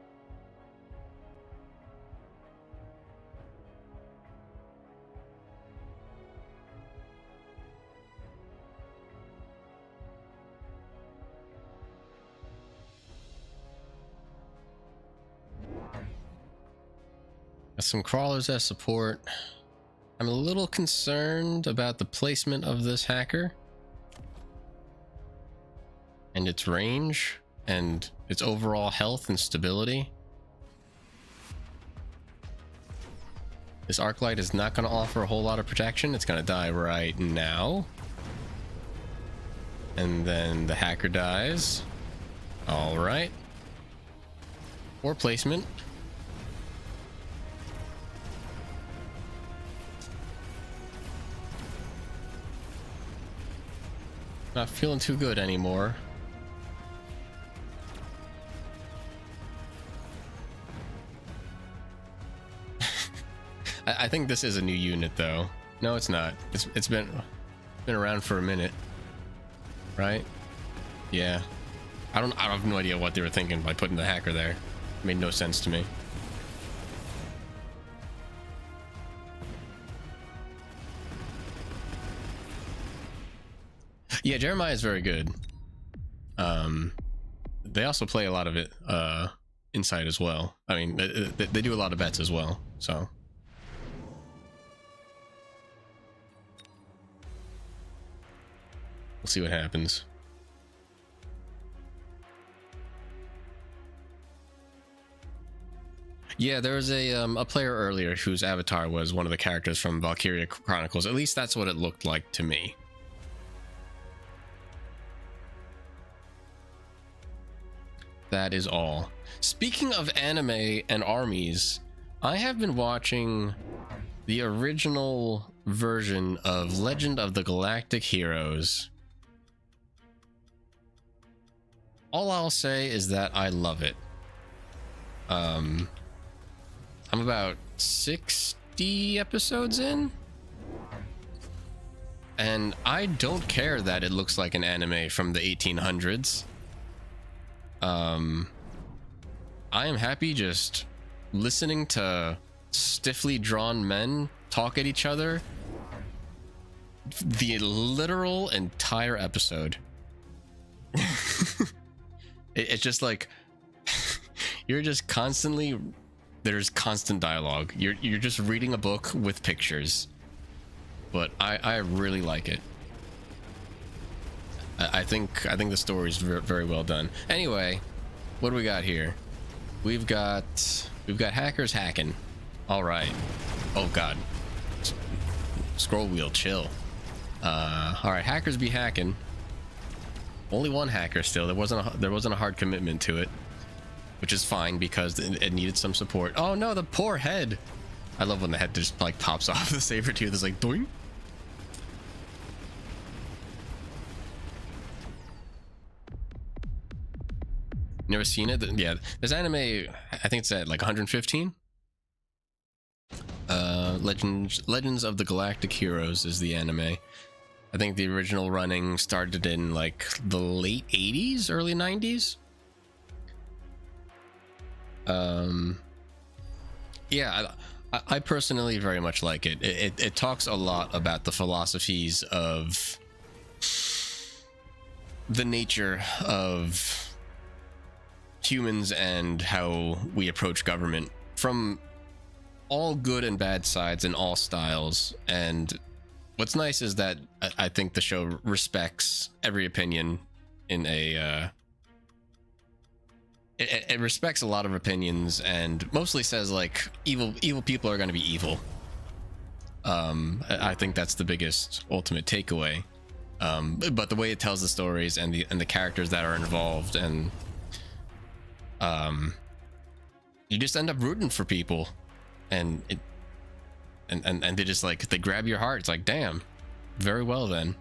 Got some crawlers as support. I'm a little concerned about the placement of this hacker and its range and its overall health and stability. This arc light is not going to offer a whole lot of protection. It's going to die right now. And then the hacker dies. All right. Poor placement. Not feeling too good anymore. I think this is a new unit though. No, it's not. It's been around for a minute. Right? Yeah. I have no idea what they were thinking by putting the hacker there. It made no sense to me. Yeah, Jeremiah is very good. They also play a lot of it inside as well. I mean, they do a lot of bets as well, so. We'll see what happens. Yeah, there was a player earlier whose avatar was one of the characters from Valkyria Chronicles. At least that's what it looked like to me. That is all. Speaking of anime and armies, I have been watching the original version of Legend of the Galactic Heroes. All I'll say is that I love it. I'm about 60 episodes in, and I don't care that it looks like an anime from the 1800s. I am happy just listening to stiffly drawn men talk at each other the literal entire episode. It's just like you're just constantly, there's constant dialogue. You're just reading a book with pictures, but I really like it. I think the story is very well done. Anyway, what do we got here? We've got hackers hacking. All right. Oh god. Scroll wheel, chill. All right, hackers be hacking. Only one hacker still. There wasn't a hard commitment to it, which is fine because it needed some support. Oh no, the poor head. I love when the head just like pops off the saber tooth. It's like doing. Never seen it? Yeah, there's anime. I think it's at like 115. Legends of the Galactic Heroes is the anime. I think the original running started in like the late 80s, early 90s. Yeah, I personally very much like it. It talks a lot about the philosophies of the nature of humans and how we approach government from all good and bad sides and all styles. And what's nice is that I think the show respects every opinion in a it respects a lot of opinions and mostly says like evil people are going to be evil. I think that's the biggest ultimate takeaway. But the way it tells the stories and the characters that are involved, and you just end up rooting for people, and they just like, they grab your heart. It's like, damn, very well then.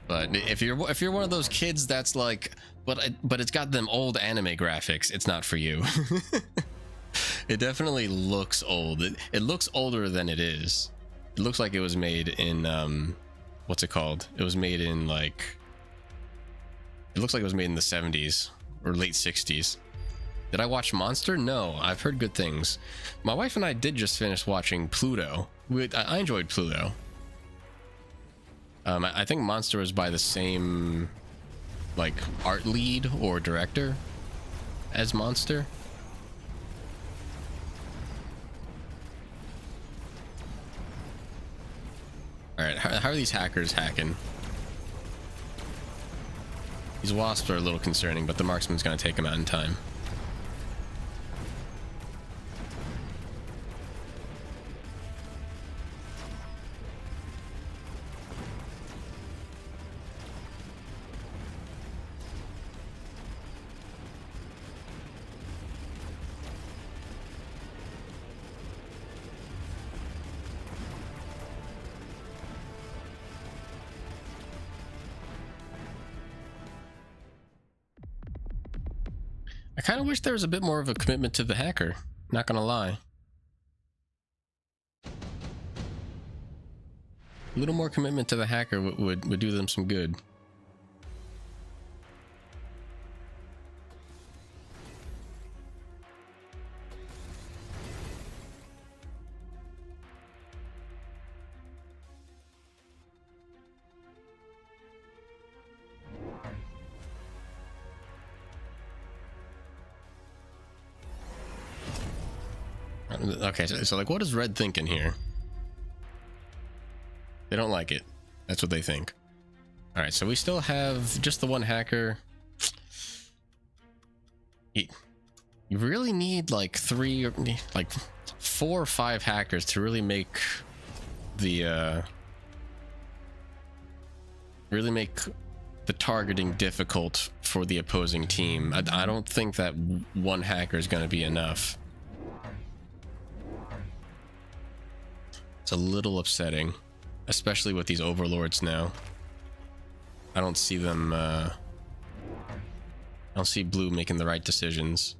But if you're one of those kids that's like, but it's got them old anime graphics, it's not for you. It definitely looks old. It looks older than it is. It looks like it was made in what's it called? It was made in like, it looks like it was made in the 70s or late 60s. Did I watch Monster? No, I've heard good things. My wife and I did just finish watching Pluto. I enjoyed Pluto. I think Monster was by the same like art lead or director as Monster. All right, how are these hackers hacking? These wasps are a little concerning, but the marksman's gonna take them out in time. I kind of wish there was a bit more of a commitment to the hacker, not gonna lie. A little more commitment to the hacker would do them some good. Okay, so like, what is Red thinking here? They don't like it. That's what they think. All right, so we still have just the one hacker. You really need like 4 or 5 hackers to really make the targeting difficult for the opposing team. I don't think that one hacker is going to be enough. It's a little upsetting, especially with these overlords now. I don't see them, I don't see Blue making the right decisions.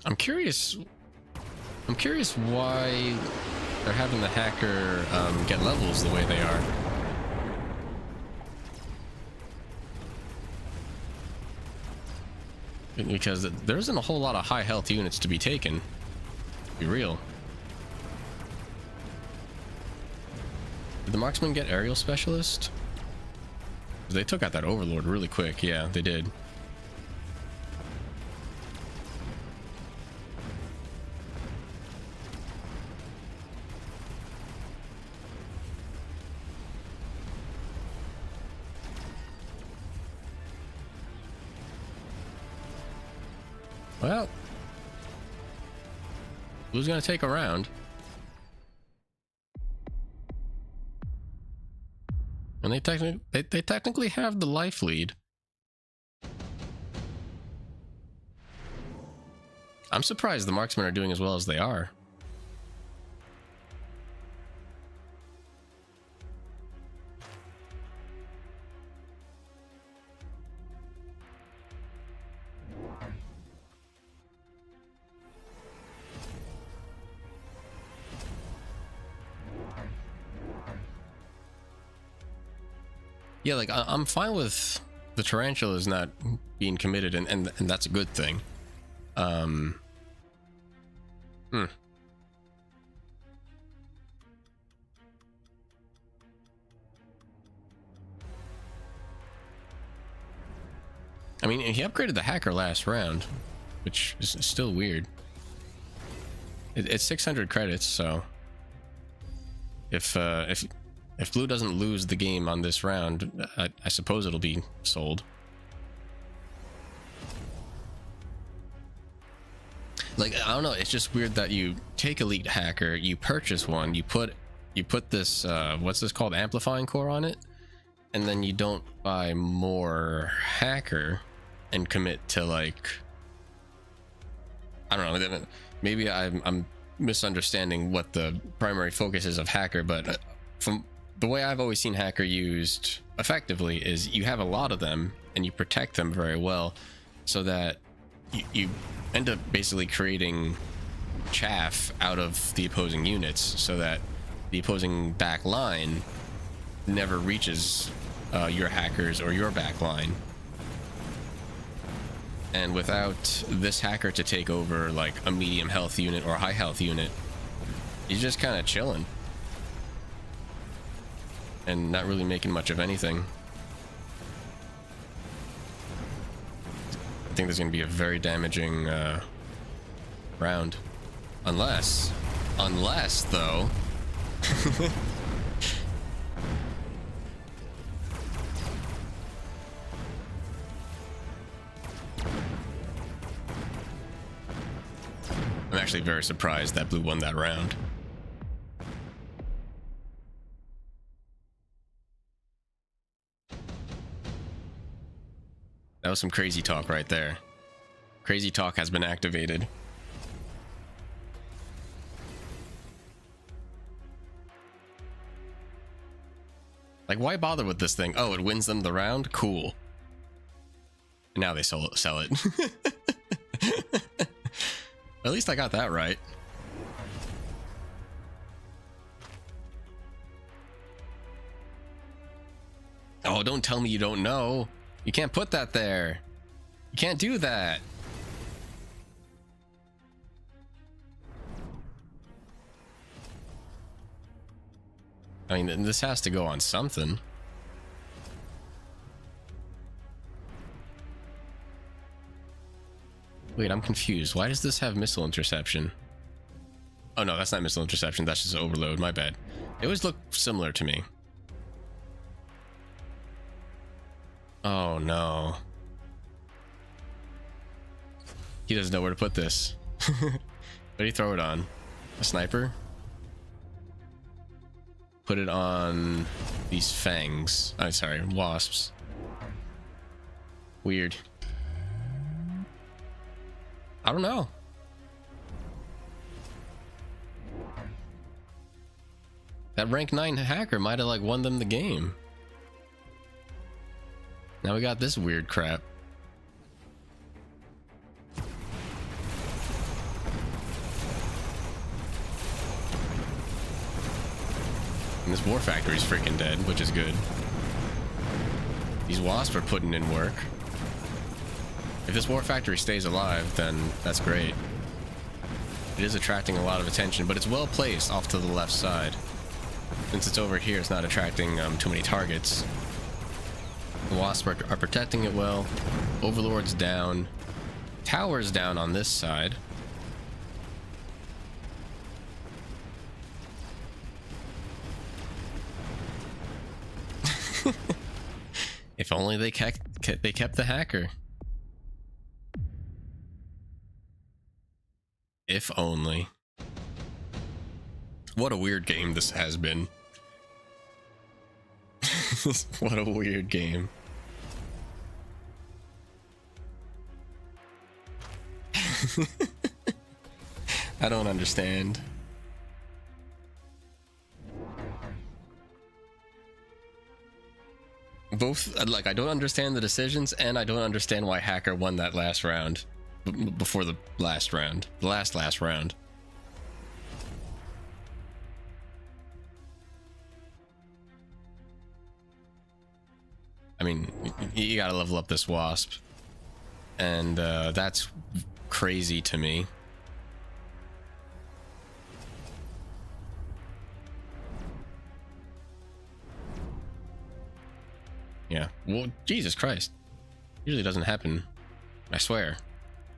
I'm curious why they're having the hacker get levels the way they are. Because there isn't a whole lot of high health units to be taken. Be real. Did the marksman get aerial specialist? They took out that overlord really quick. Yeah, they did. Well, who's gonna take a round? And they technically have the life lead. I'm surprised the marksmen are doing as well as they are. Yeah, like I'm fine with the tarantulas not being committed, and that's a good thing. I mean, he upgraded the hacker last round, which is still weird. It's 600 credits, so if blue doesn't lose the game on this round, I suppose it'll be sold. Like, I don't know, it's just weird that you take Elite Hacker, you purchase one, you put this what's this called, amplifying core on it, and then you don't buy more hacker and commit to, like, I don't know, maybe I'm misunderstanding what the primary focus is of hacker, but from the way I've always seen hacker used effectively is you have a lot of them and you protect them very well, so that you end up basically creating chaff out of the opposing units, so that the opposing back line never reaches your hackers or your back line. And without this hacker to take over like a medium health unit or a high health unit, you're just kind of chilling and not really making much of anything. I think there's going to be a very damaging round, unless though I'm actually very surprised that blue won that round. That was some crazy talk right there. Crazy talk has been activated. Like, why bother with this thing? Oh, it wins them the round? Cool. And now they sell it. At least I got that right. Oh, don't tell me you don't know. You can't put that there. You can't do that. I mean, this has to go on something. Wait, I'm confused. Why does this have missile interception? Oh no, that's not missile interception. That's just overload. My bad. They always look similar to me. Oh no. He doesn't know where to put this. Where do you throw it on? A sniper? Put it on these fangs. I'm sorry, wasps. Weird. I don't know. That rank 9 hacker might have like won them the game. Now we got this weird crap. And this war factory is freaking dead, which is good. These wasps are putting in work. If this war factory stays alive, then that's great. It is attracting a lot of attention, but it's well placed off to the left side. Since it's over here, it's not attracting too many targets. The wasps are protecting it well. Overlord's down. Tower's down on this side. If only they kept the hacker. If only. What a weird game this has been. What a weird game. I don't understand. Both, like, I don't understand the decisions, and I don't understand why hacker won that last round. Before the last round. The last round. I mean, you gotta level up this wasp. And that's crazy to me. Yeah. Well, Jesus Christ. Usually doesn't happen, I swear.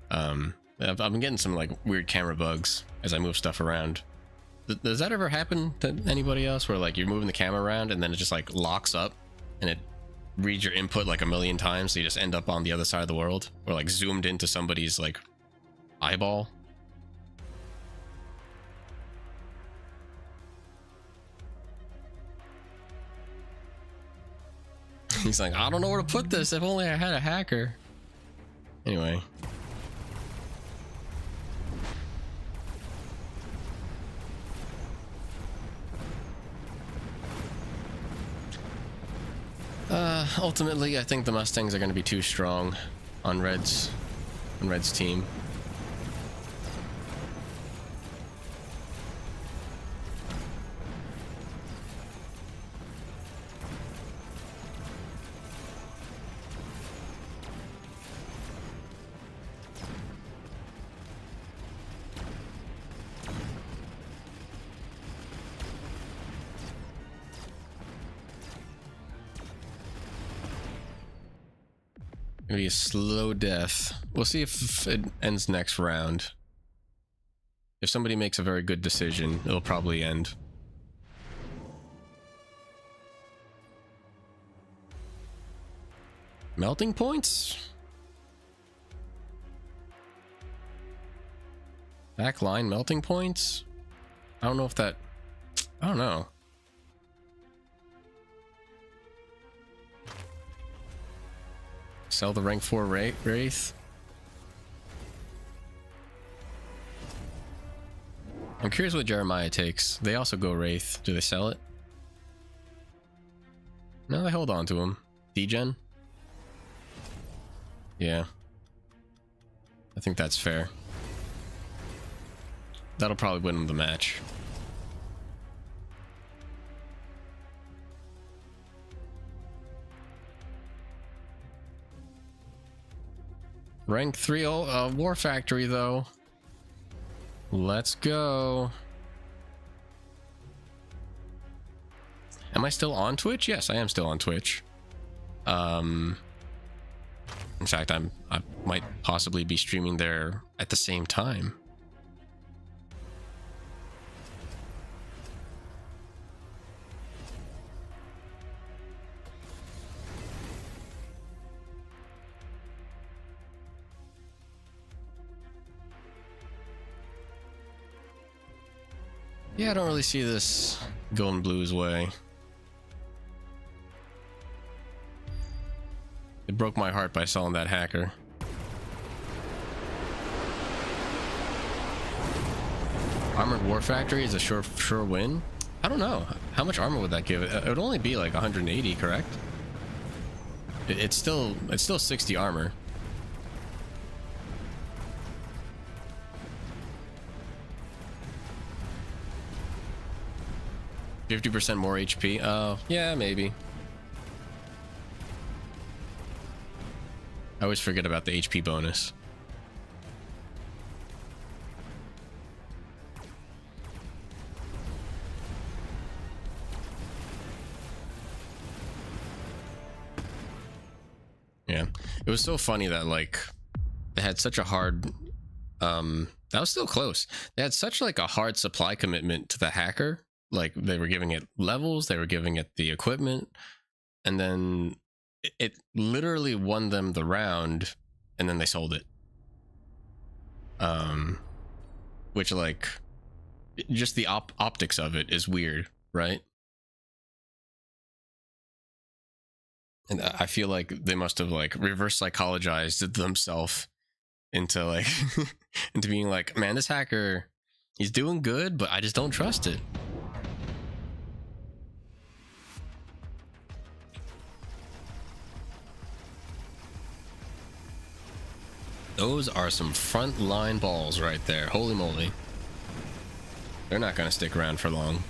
I've been getting some like weird camera bugs as I move stuff around. Does that ever happen to anybody else, where like you're moving the camera around and then it just like locks up and it reads your input like a million times, so you just end up on the other side of the world, or like zoomed into somebody's like eyeball? He's like, I don't know where to put this. If only I had a hacker. Anyway. Ultimately, I think the Mustangs are going to be too strong on Red's team. Gonna be a slow death. We'll see if it ends next round. If somebody makes a very good decision, it'll probably end. Melting points? Backline melting points? I don't know if that... I don't know. Sell the rank 4 Wraith. I'm curious what Jeremiah takes. They also go Wraith. Do they sell it? No, they hold on to him. Degen? Yeah. I think that's fair. That'll probably win them the match. Rank 3 War Factory, though. Let's go. Am I still on Twitch? Yes, I am still on Twitch. In fact, I might possibly be streaming there at the same time. Yeah, I don't really see this going Blue's way. It broke my heart by selling that hacker. Armored War Factory is a sure win. I don't know. How much armor would that give? It would only be like 180, correct? It's still 60 armor. %50 more HP. Oh, yeah, maybe. I always forget about the HP bonus. Yeah, it was so funny that like they had such a hard that was still close. They had such like a hard supply commitment to the hacker. Like they were giving it levels, they were giving it the equipment, and then it literally won them the round, and then they sold it. Which like just the optics of it is weird, right? And I feel like they must have like reverse psychologized themselves into like into being like, man, this hacker, he's doing good, but I just don't trust it. Those are some front-line balls right there. Holy moly. They're not going to stick around for long.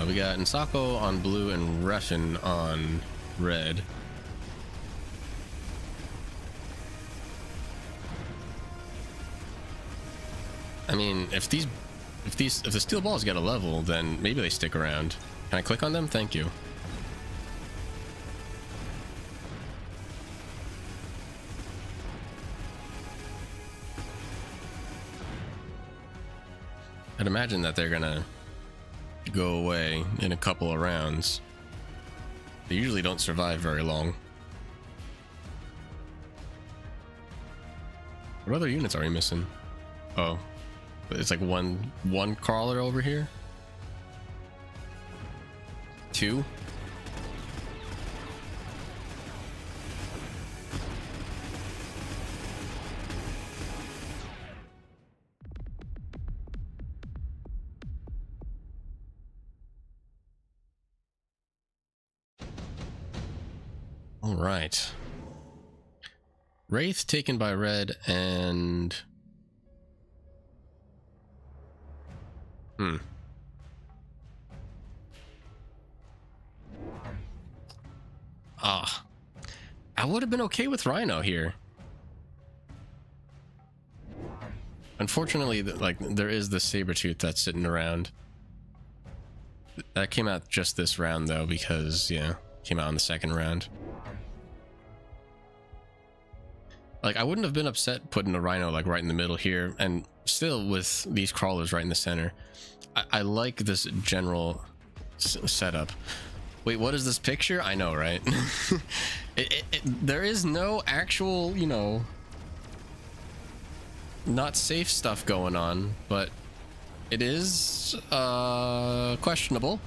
We got Nsako on blue and Russian on red. I mean, if the steel balls get a level, then maybe they stick around. Can I click on them? Thank you. I'd imagine that they're gonna go away in a couple of rounds. They usually don't survive very long. What other units are we missing? Oh, it's like one crawler over here. 2. All right. Wraith taken by red and... Ah. I would have been okay with Rhino here. Unfortunately, like, there is the Sabretooth that's sitting around. That came out just this round, though, because, yeah, came out in the second round. Like, I wouldn't have been upset putting a Rhino, like, right in the middle here, and still with these crawlers right in the center. I like this general setup. Wait, what is this picture? I know, right? There is no actual, you know, not safe stuff going on, but it is questionable.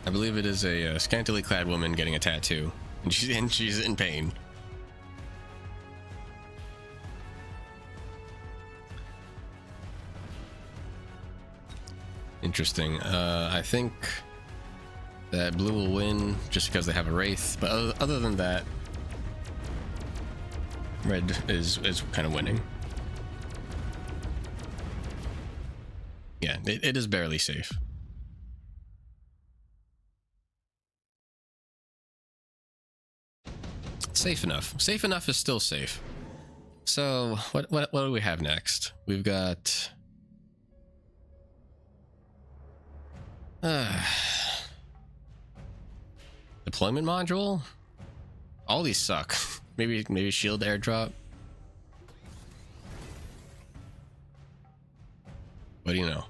I believe it is a scantily clad woman getting a tattoo, and she's in pain. Interesting. I think that blue will win just because they have a Wraith, but other than that, red is kind of winning. Yeah, it is barely safe. Safe enough. Safe enough is still safe. So what do we have next? We've got deployment module. All these suck. maybe shield airdrop. What do you know?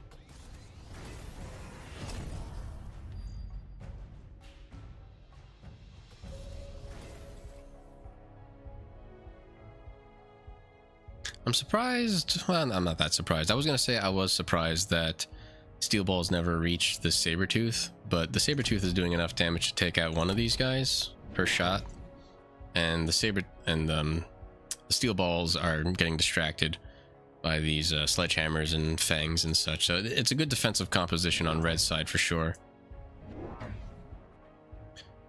I'm surprised. Well, I'm not that surprised. I was gonna say I was surprised that Steel Balls never reached the Sabretooth, but the Sabretooth is doing enough damage to take out one of these guys per shot, and the Steel Balls are getting distracted by these sledgehammers and fangs and such. So it's a good defensive composition on red side for sure.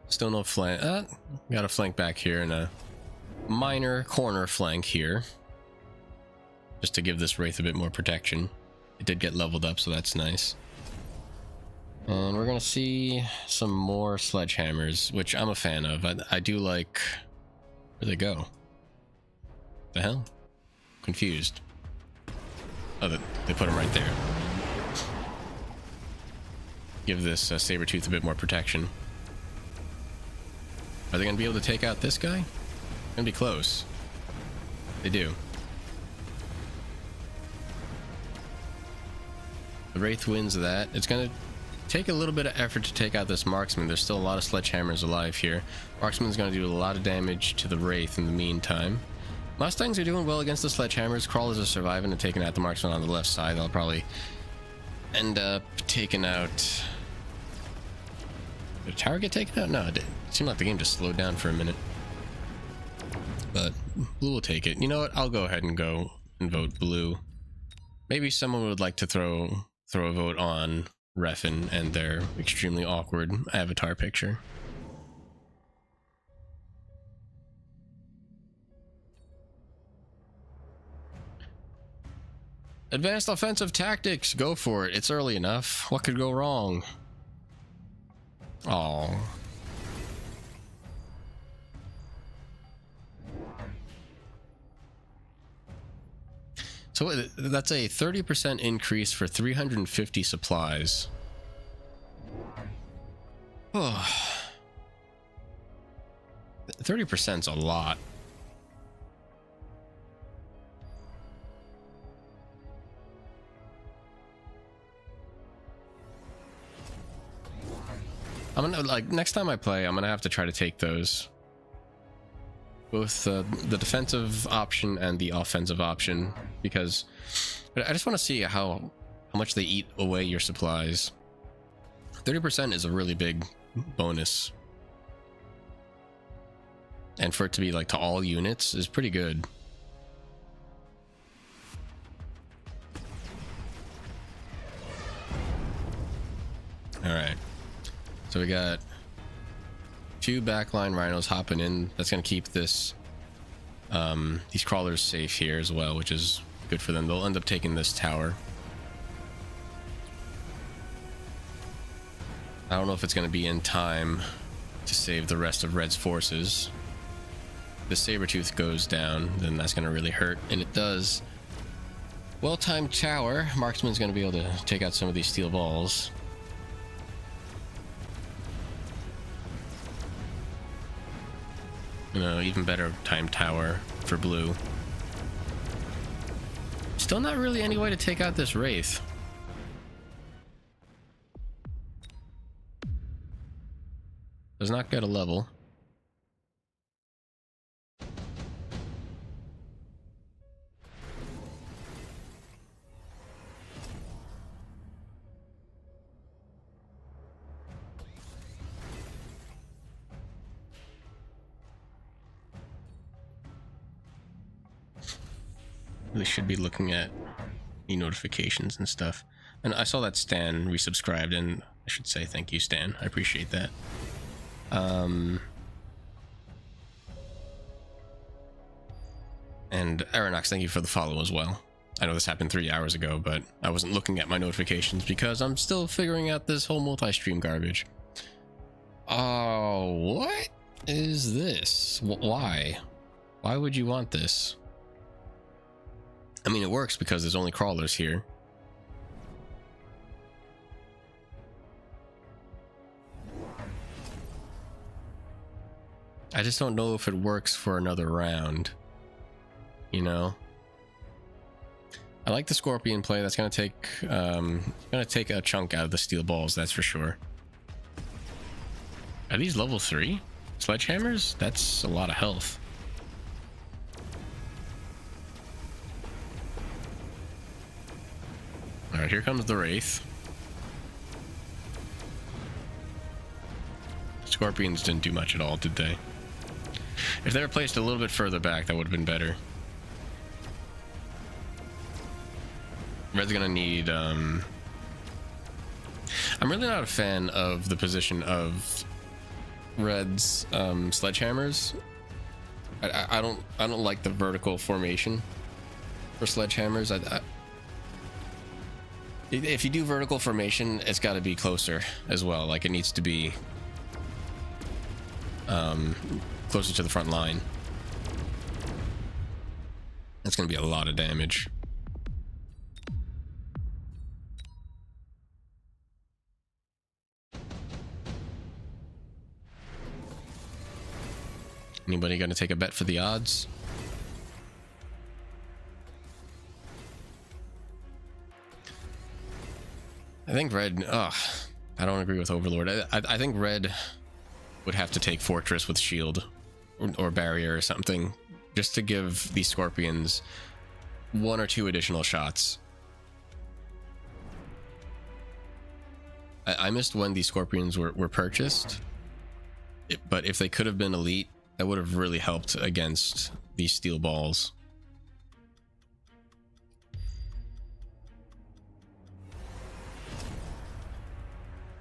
Still no flank. Got a flank back here and a minor corner flank here, just to give this Wraith a bit more protection. It did get leveled up, so that's nice. And we're gonna see some more sledgehammers, which I'm a fan of. I do like... Where'd they go? The hell? Confused. Oh, they put them right there. Give this Sabretooth a bit more protection. Are they gonna be able to take out this guy? Gonna be close. They do. The Wraith wins that. It's gonna take a little bit of effort to take out this Marksman. There's still a lot of sledgehammers alive here. Marksman's gonna do a lot of damage to the Wraith in the meantime. Mustangs are doing well against the sledgehammers. Crawlers are surviving and taking out the Marksman on the left side. They'll probably end up taking out... Did the tower get taken out? No, it seemed like the game just slowed down for a minute. But blue will take it. You know what? I'll go ahead and go and vote blue. Maybe someone would like to throw a vote on Refn and their extremely awkward avatar picture. Advanced offensive tactics, go for it. It's early enough. What could go wrong? Oh. So that's a 30% increase for 350 supplies. Oh. 30%'s a lot. I'm gonna, like, next time I play, I'm gonna have to try to take those. Both the defensive option and the offensive option, because I just want to see how much they eat away your supplies. 30% is a really big bonus. And for it to be like to all units is pretty good. Alright. So we got 2 backline rhinos hopping in. That's going to keep this these crawlers safe here as well, which is good for them. They'll end up taking this tower. I don't know if it's going to be in time to save the rest of Red's forces. If the Sabertooth goes down, then that's going to really hurt, and it does. Well-timed tower. Marksman's going to be able to take out some of these steel balls. Even better timed tower for blue. Still not really any way to take out this Wraith. Does not get a level. Really should be looking at the notifications and stuff. And I saw that Stan resubscribed, and I should say thank you, Stan. I appreciate that. And Aeronox, thank you for the follow as well. I know this happened 3 hours ago, but I wasn't looking at my notifications because I'm still figuring out this whole multi-stream garbage. Oh, what is this? Why? Why would you want this? I mean, it works because there's only crawlers here. I just don't know if it works for another round. You know? I like the Scorpion play. That's gonna take a chunk out of the steel balls, that's for sure. Are these level 3 sledgehammers? That's a lot of health. Alright, here comes the Wraith. Scorpions didn't do much at all, did they? If they were placed a little bit further back, that would have been better. Red's gonna need, I'm really not a fan of the position of Red's sledgehammers. I don't like the vertical formation for sledgehammers. If you do vertical formation, it's got to be closer as well. Like, it needs to be closer to the front line. That's going to be a lot of damage. Anybody going to take a bet for the odds? I think Red... I don't agree with Overlord. I think Red would have to take Fortress with Shield or Barrier or something, just to give these Scorpions 1 or 2 additional shots. I missed when these Scorpions were purchased, but if they could have been elite, that would have really helped against these steel balls.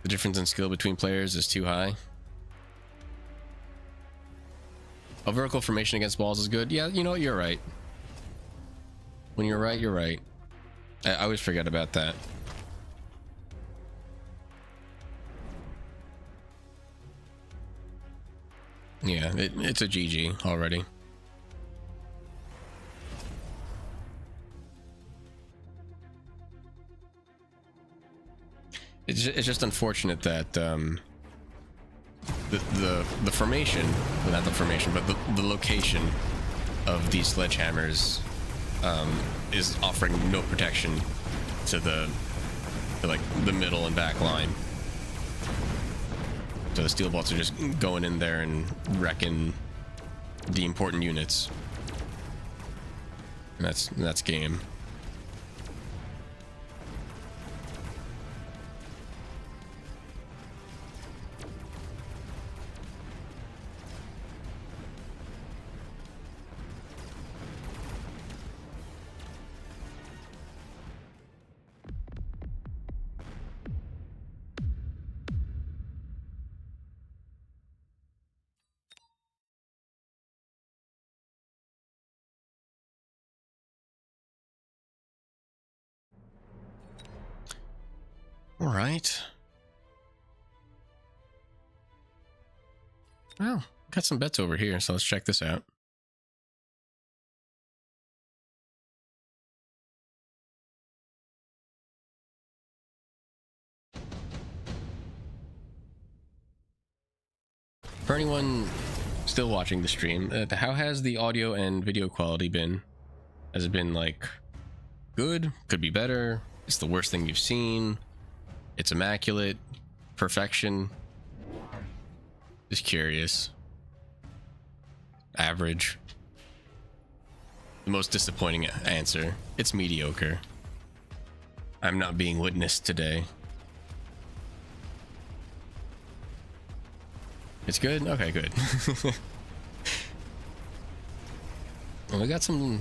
The difference in skill between players is too high. A vertical formation against balls is good. Yeah, you know what? You're right. When you're right, you're right. I always forget about that. Yeah, it's a GG already. It's just unfortunate that the formation, well, not the formation, but the location of these sledgehammers is offering no protection to like the middle and back line. So the steel bolts are just going in there and wrecking the important units. And that's game. All right. Well, got some bets over here, so let's check this out. For anyone still watching the stream, how has the audio and video quality been? Has it been like good? Could be better? It's the worst thing you've seen? It's immaculate? Perfection? Just curious. Average? The most disappointing answer. It's mediocre. I'm not being witnessed today. It's good? Okay, good. Well, we got some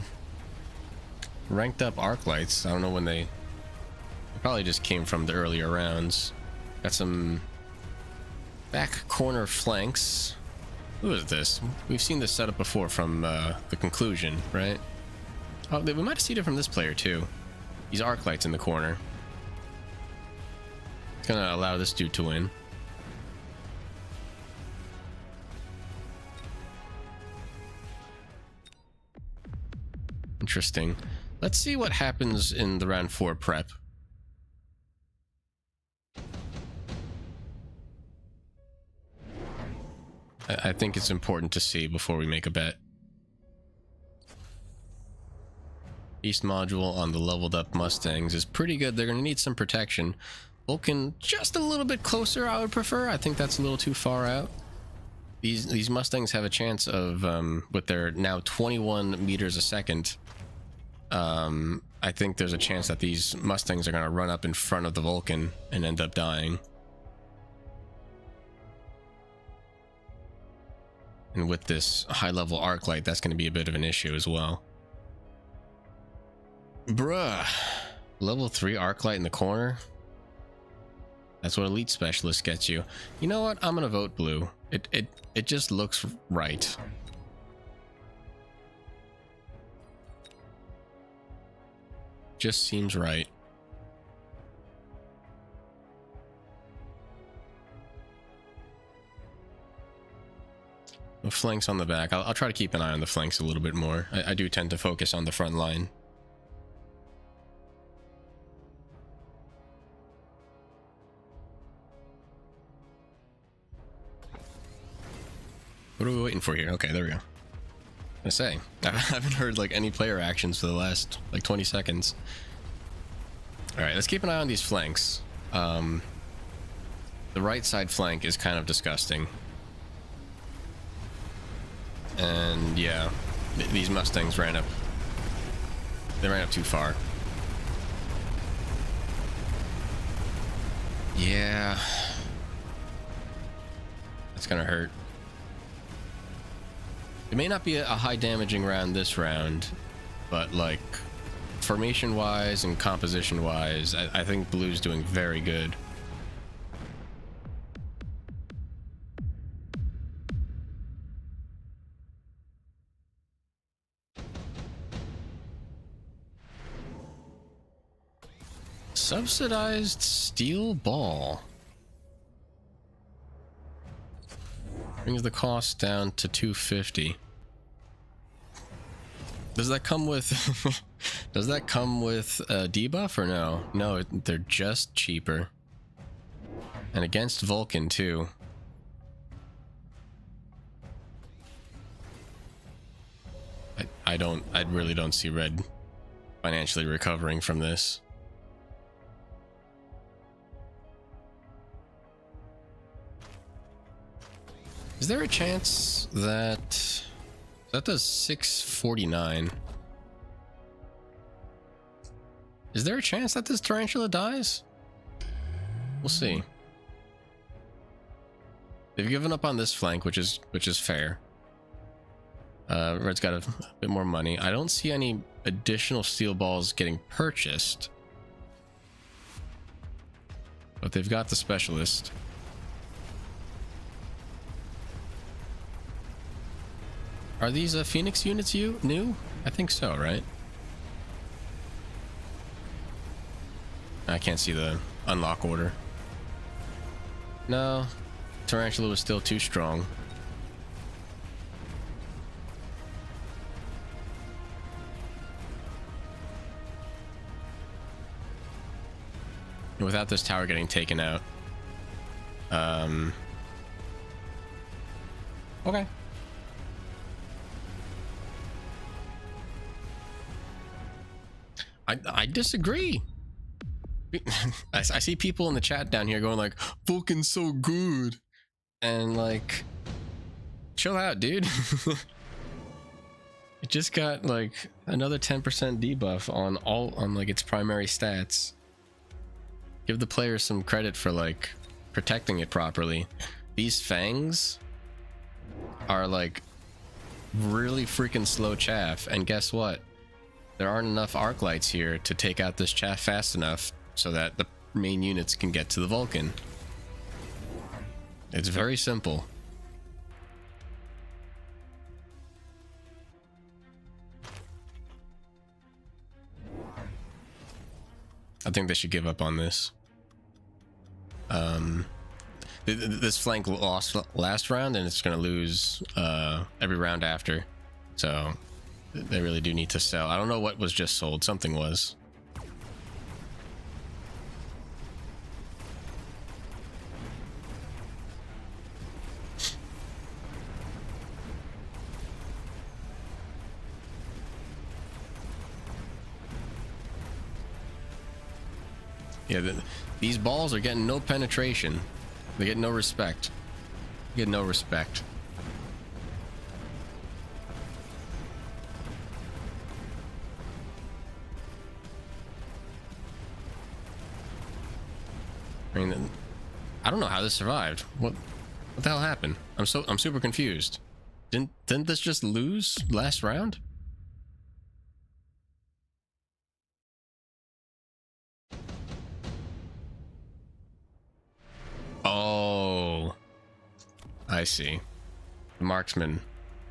ranked up arc lights. I don't know when they probably just came from the earlier rounds. Got some back corner flanks. Who is this? We've seen this setup before from the conclusion, right? Oh, we might have seen it from this player too. These arc lights in the corner. It's gonna allow this dude to win. Interesting. Let's see what happens in the round 4 prep. I think it's important to see before we make a bet. East module on the leveled up Mustangs is pretty good. They're going to need some protection. Vulcan just a little bit closer, I would prefer. I think that's a little too far out. These Mustangs have a chance of, with their now 21 meters a second, I think there's a chance that these Mustangs are going to run up in front of the Vulcan and end up dying. And with this high-level arc light, that's going to be a bit of an issue as well. Bruh. Level 3 arc light in the corner? That's what elite specialist gets you. You know what? I'm going to vote blue. It just looks right. Just seems right. The flanks on the back. I'll try to keep an eye on the flanks a little bit more. I do tend to focus on the front line. What are we waiting for here? Okay, there we go. I say, I haven't heard like any player actions for the last like 20 seconds. All right, let's keep an eye on these flanks. The right side flank is kind of disgusting. And yeah, these Mustangs ran up. They ran up too far. Yeah. That's gonna hurt. It may not be a high damaging round this round, but like formation wise and composition wise, I think blue's doing very good. Subsidized steel ball brings the cost down to 250. Does that come with does that come with a debuff or no? No, they're just cheaper. And against Vulcan too. I really don't see red financially recovering from this. Is there a chance that does 649? Is there a chance that this tarantula dies? We'll see. They've given up on this flank, which is fair. Red's got a bit more money. I don't see any additional steel balls getting purchased, but they've got the specialist. Are these Phoenix units new? I think so, right? I can't see the unlock order. No, Tarantula was still too strong. Without this tower getting taken out. Okay. I disagree. I see people in the chat down here going like, Vulcan's so good. And like, chill out, dude. It just got like another 10% debuff on like its primary stats. Give the player some credit for like protecting it properly. These fangs are like really freaking slow chaff, and guess what? There aren't enough arc lights here to take out this chaff fast enough so that the main units can get to the Vulcan. It's very simple. I think they should give up on this. This flank lost last round, and it's going to lose every round after. So they really do need to sell. I don't know what was just sold. Something was. Yeah, these balls are getting no penetration. They get no respect. They get no respect. I mean, I don't know how this survived. What the hell happened? I'm super confused. Didn't this just lose last round? Oh, I see. The marksman,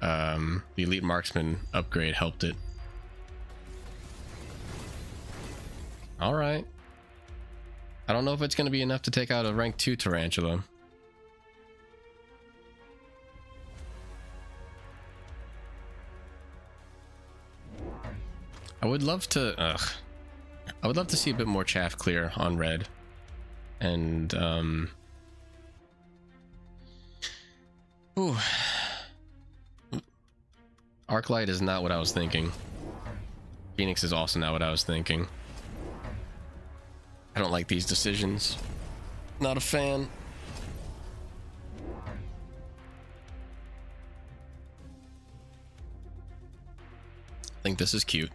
the elite marksman upgrade helped it. All right. I don't know if it's going to be enough to take out a rank 2 tarantula. I would love to see a bit more chaff clear on red. And ooh. Arclight is not what I was thinking. Phoenix is also not what I was thinking. I don't like these decisions. Not a fan. I think this is cute.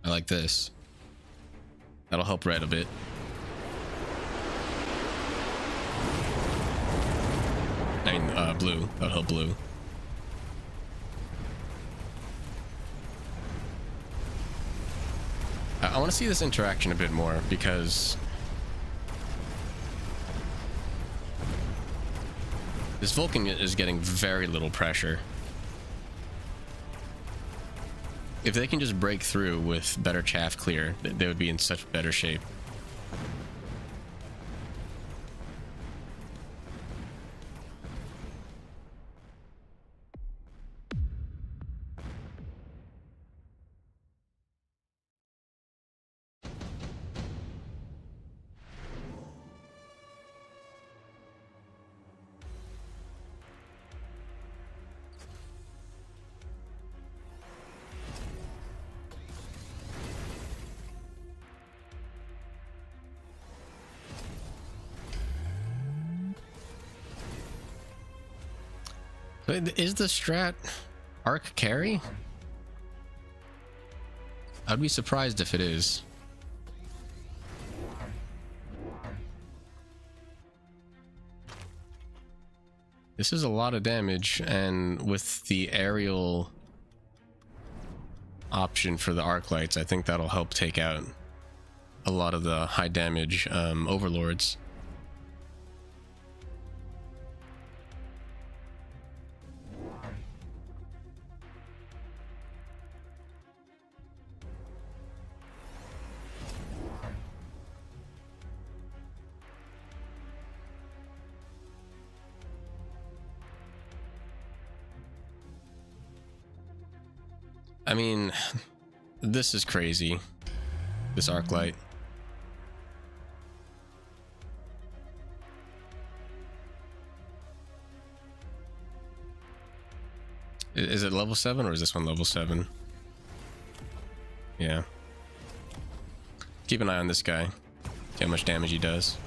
I like this. That'll help red a bit. I mean, blue. That'll help blue. I want to see this interaction a bit more, because this Vulcan is getting very little pressure. If they can just break through with better chaff clear, they would be in such better shape. Is the strat arc carry? I'd be surprised if it is. This is a lot of damage, and with the aerial option for the arc lights, I think that'll help take out a lot of the high damage overlords. I mean, this is crazy. This arc light. Is it level 7 or is this one level 7? Yeah. Keep an eye on this guy. See how much damage he does.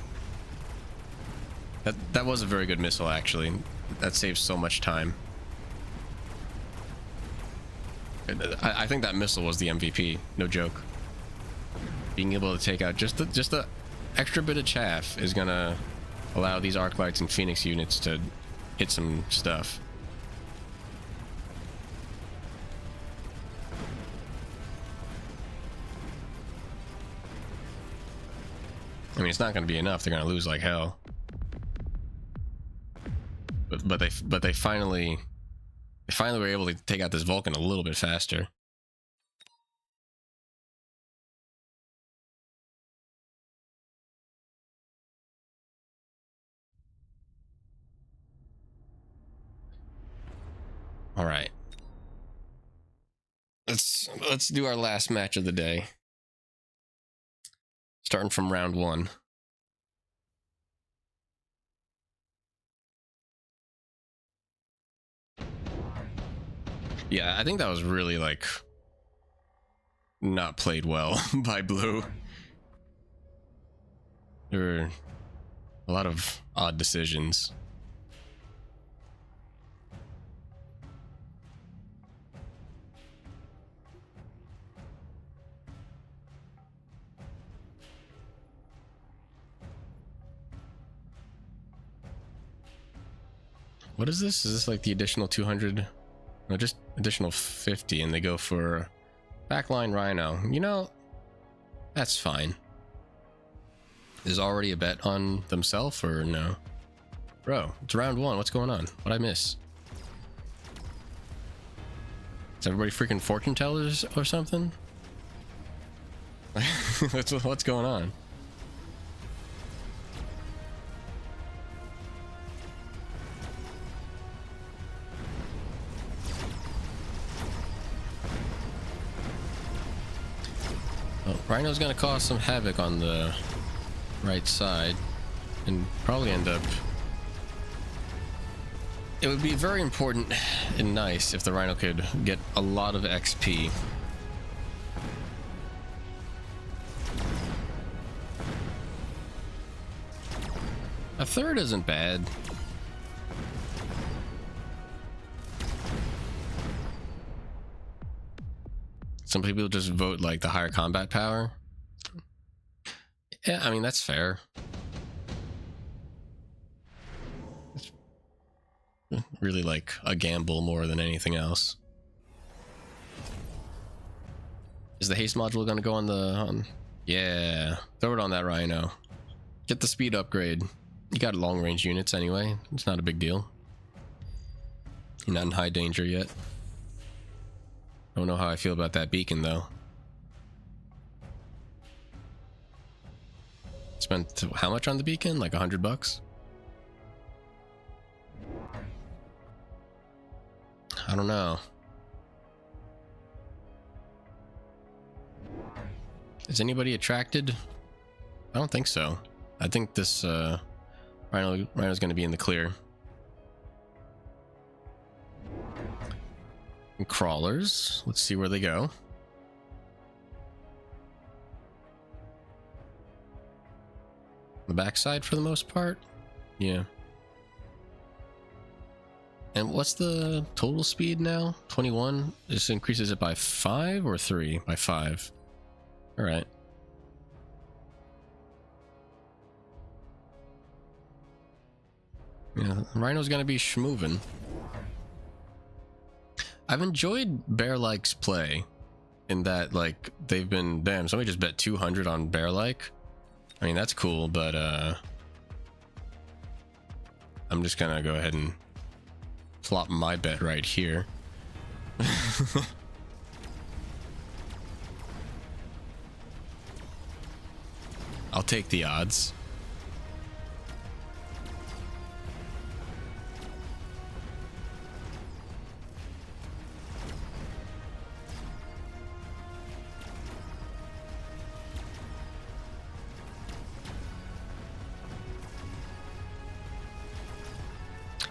That was a very good missile, actually. That saves so much time. I think that missile was the MVP, no joke. Being able to take out just the extra bit of chaff is gonna allow these arc lights and Phoenix units to hit some stuff. I mean, it's not gonna be enough. They're gonna lose like hell. But they finally were able to take out this Vulcan a little bit faster. All right. Let's do our last match of the day. Starting from round 1. Yeah, I think that was really, like, not played well by Blue. There were a lot of odd decisions. What is this? Is this like the additional 200? No, just additional 50, and they go for backline Rhino. You know, that's fine. Is already a bet on themselves or no? Bro, it's round 1. What's going on? What'd I miss? Is everybody freaking fortune tellers or something? What's going on? Well, Rhino's gonna cause some havoc on the right side and probably end up... It would be very important and nice if the Rhino could get a lot of XP. A third isn't bad. Some people just vote like the higher combat power. Yeah, I mean, that's fair. It's really like a gamble more than anything else. Is the haste module gonna go on the... Yeah, throw it on that Rhino. Get the speed upgrade. You got long range units anyway. It's not a big deal. You're not in high danger yet. Don't know how I feel about that beacon though. Spent how much on the beacon? Like $100? I don't know. Is anybody attracted? I don't think so. I think this Rhino's going to be in the clear. And crawlers, let's see where they go. The backside for the most part. Yeah. And what's the total speed now? 21? This increases it by 5 or 3? By 5. Alright. Yeah, Rhino's gonna be schmoovin'. I've enjoyed Bear-Like's play in that, like, they've been... Damn, somebody just bet 200 on Bear-Like. I mean, that's cool, but, I'm just gonna go ahead and flop my bet right here. I'll take the odds.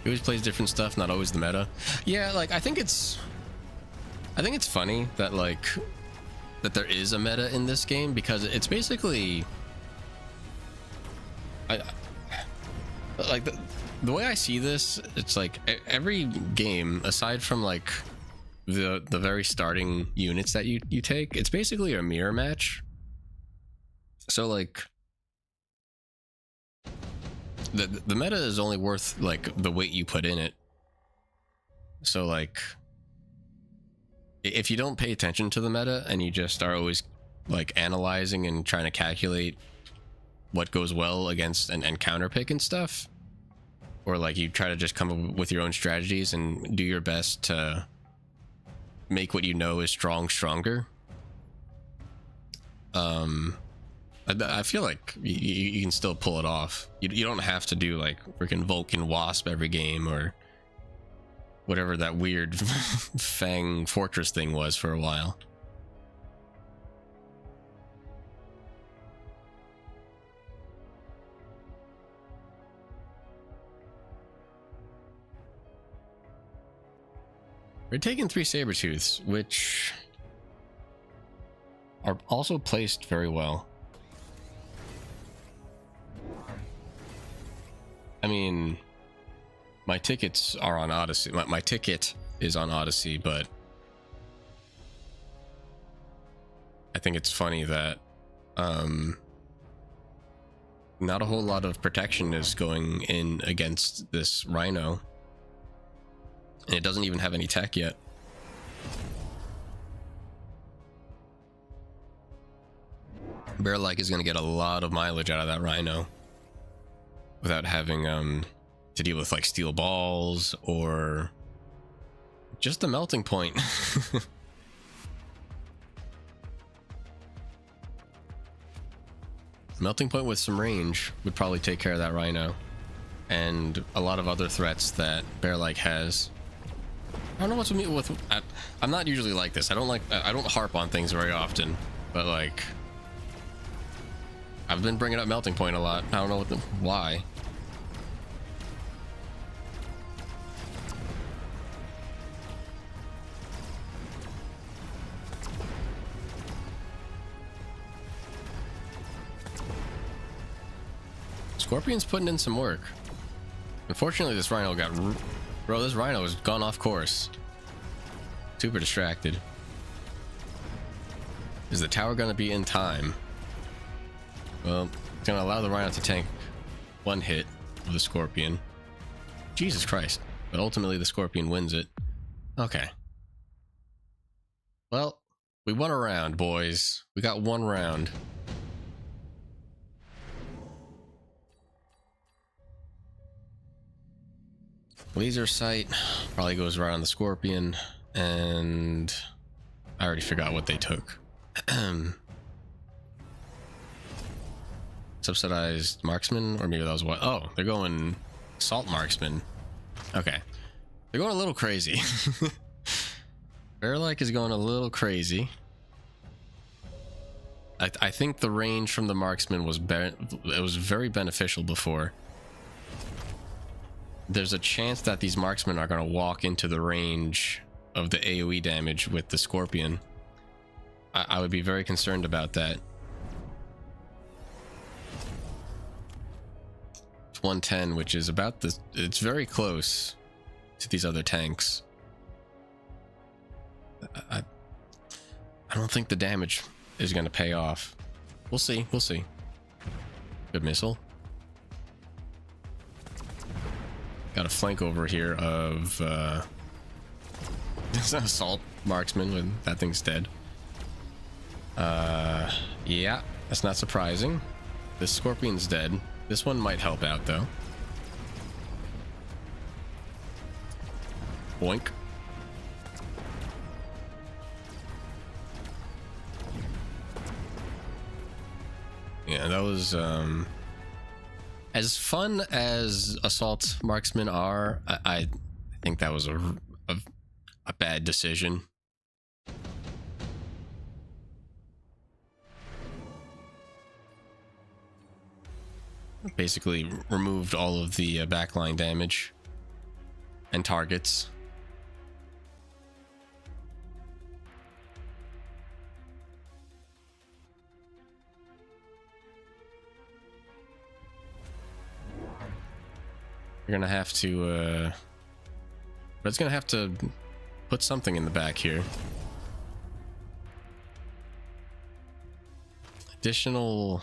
He always plays different stuff, not always the meta. Yeah, like I think it's funny that like that there is a meta in this game, because it's basically like the way I see this, it's like every game aside from like the very starting units that you take, it's basically a mirror match. So like the meta is only worth like the weight you put in it. So like if you don't pay attention to the meta and you just are always like analyzing and trying to calculate what goes well against and counter pick and stuff, or like you try to just come up with your own strategies and do your best to make what you know is stronger, I feel like you can still pull it off. You don't have to do like freaking Vulcan Wasp every game or whatever that weird Fang Fortress thing was for a while. We're taking 3 Sabertooths, which are also placed very well. I mean, my tickets are on Odyssey. My ticket is on Odyssey, but I think it's funny that not a whole lot of protection is going in against this Rhino. And it doesn't even have any tech yet. Bear-Like is going to get a lot of mileage out of that Rhino without having to deal with like steel balls or just the melting point. Melting point with some range would probably take care of that Rhino and a lot of other threats that Bear-Like has. I don't know what's with I'm not usually like this. I don't harp on things very often, but like I've been bringing up melting point a lot. I don't know why. Scorpion's putting in some work. Unfortunately, this Rhino got... Bro, this Rhino has gone off course. Super distracted. Is the tower going to be in time? Well, it's going to allow the Rhino to tank one hit of the Scorpion. Jesus Christ. But ultimately, the Scorpion wins it. Okay. Well, we won a round, boys. We got one round. Laser sight probably goes right on the Scorpion, and I already forgot what they took. Subsidized marksman, or maybe that was what? Oh, they're going assault marksman. Okay, they're going a little crazy. Bear-Like is going a little crazy. I think the range from the marksman was very beneficial before. There's a chance that these marksmen are going to walk into the range of the AoE damage with the Scorpion. I would be very concerned about that. It's 110, which is about the... It's very close. to these other tanks. I don't think the damage is going to pay off. We'll see. We'll see. Good missile. Got a flank over here of assault marksman when that thing's dead. Yeah, that's not surprising. This Scorpion's dead. This one might help out though. Boink. Yeah, that was as fun as assault marksmen are. I think that was a bad decision. Basically removed all of the backline damage and targets. You're gonna have to but it's gonna have to put something in the back here. Additional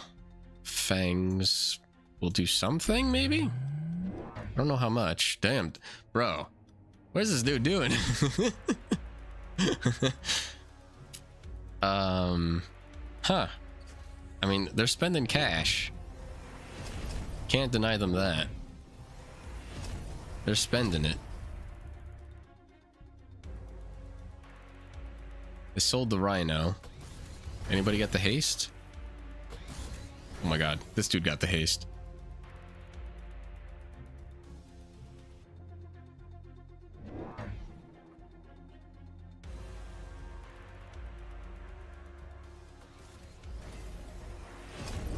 fangs will do something, maybe? I don't know how much. Damn, bro. What is this dude doing? Huh. I mean, they're spending cash. Can't deny them that. They're spending it. They sold the Rhino. Anybody got the haste? Oh my god, this dude got the haste.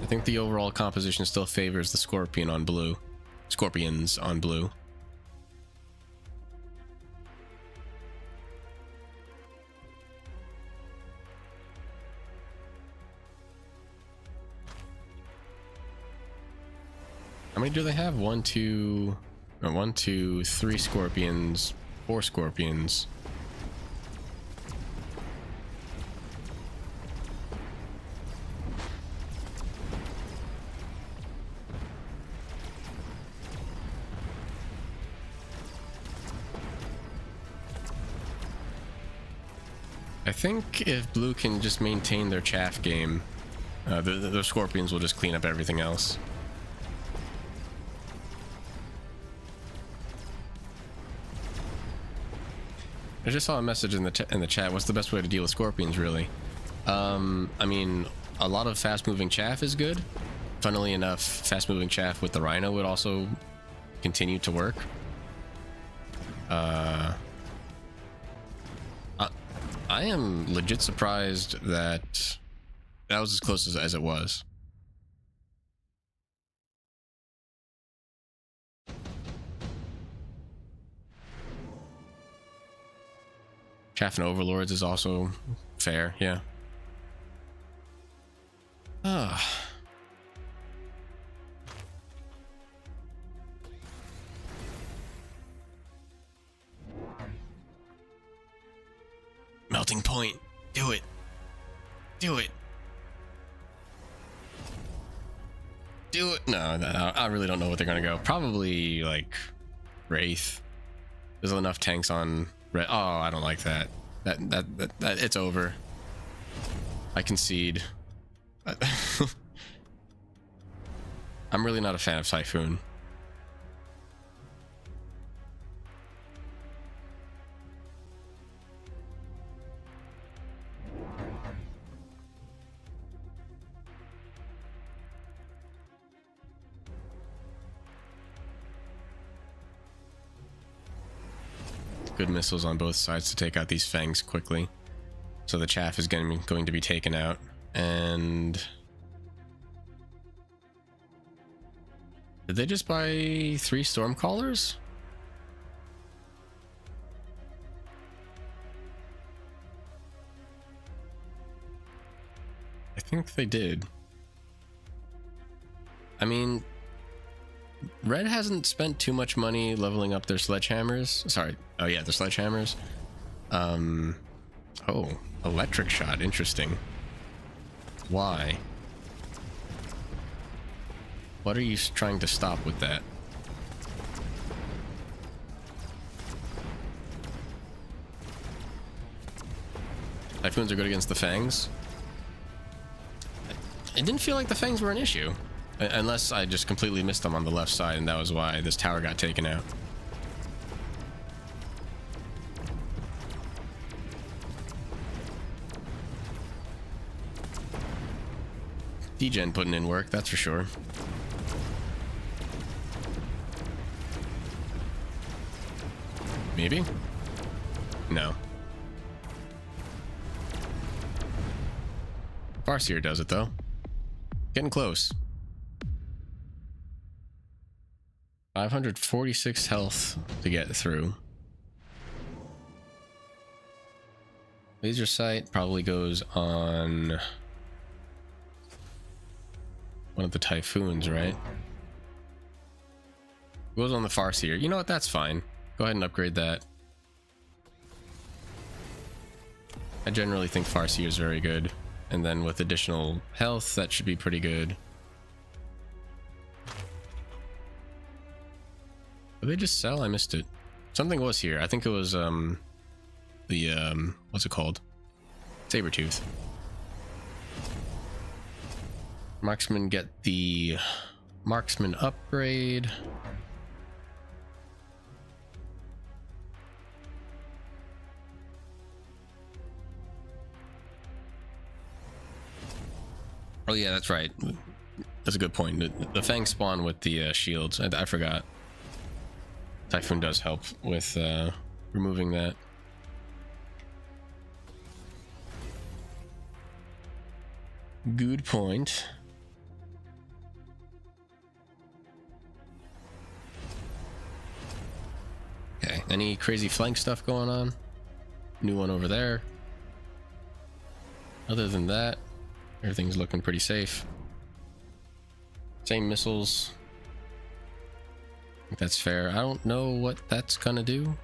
I think the overall composition still favors the Scorpion on blue. Scorpions on blue. How many do they have? 1, 2, 3 Scorpions, 4 Scorpions. I think if blue can just maintain their chaff game, the Scorpions will just clean up everything else. I just saw a message in the chat. What's the best way to deal with Scorpions, really? I mean, a lot of fast-moving chaff is good. Funnily enough, fast-moving chaff with the Rhino would also continue to work. I am legit surprised that that was as close as it was. Chaff and Overlords is also fair, yeah. Melting point. Do it. Do it. Do it. No, I really don't know what they're gonna go. Probably like Wraith. There's enough tanks on Red. Oh, I don't like that. That it's over. I concede. I'm really not a fan of Typhoon. Good missiles on both sides to take out these fangs quickly. So the chaff is going to be taken out. And did they just buy 3 Stormcallers? I think they did. I mean, Red hasn't spent too much money leveling up their sledgehammers. Sorry. Oh yeah, their sledgehammers. Oh, electric shot. Interesting. Why? What are you trying to stop with that? Typhoons are good against the Fangs. It didn't feel like the Fangs were an issue. Unless I just completely missed them on the left side, and that was why this tower got taken out. Degen putting in work, that's for sure. Maybe? No. Farseer does it, though. Getting close. 546 health to get through. Laser sight probably goes on one of the Typhoons, right? Goes on the Farseer. You know what? That's fine. Go ahead and upgrade that. I generally think Farseer is very good. And then with additional health, that should be pretty good. Did they just sell? I missed it. Something was here. I think it was what's it called? Sabertooth. Marksman get the marksman upgrade. Oh yeah, that's right. That's a good point. The Fang spawn with the shields. I forgot. Typhoon does help with removing that. Good point. Okay, any crazy flank stuff going on? New one over there. Other than that, everything's looking pretty safe. Same missiles. I think that's fair. I don't know what that's gonna do.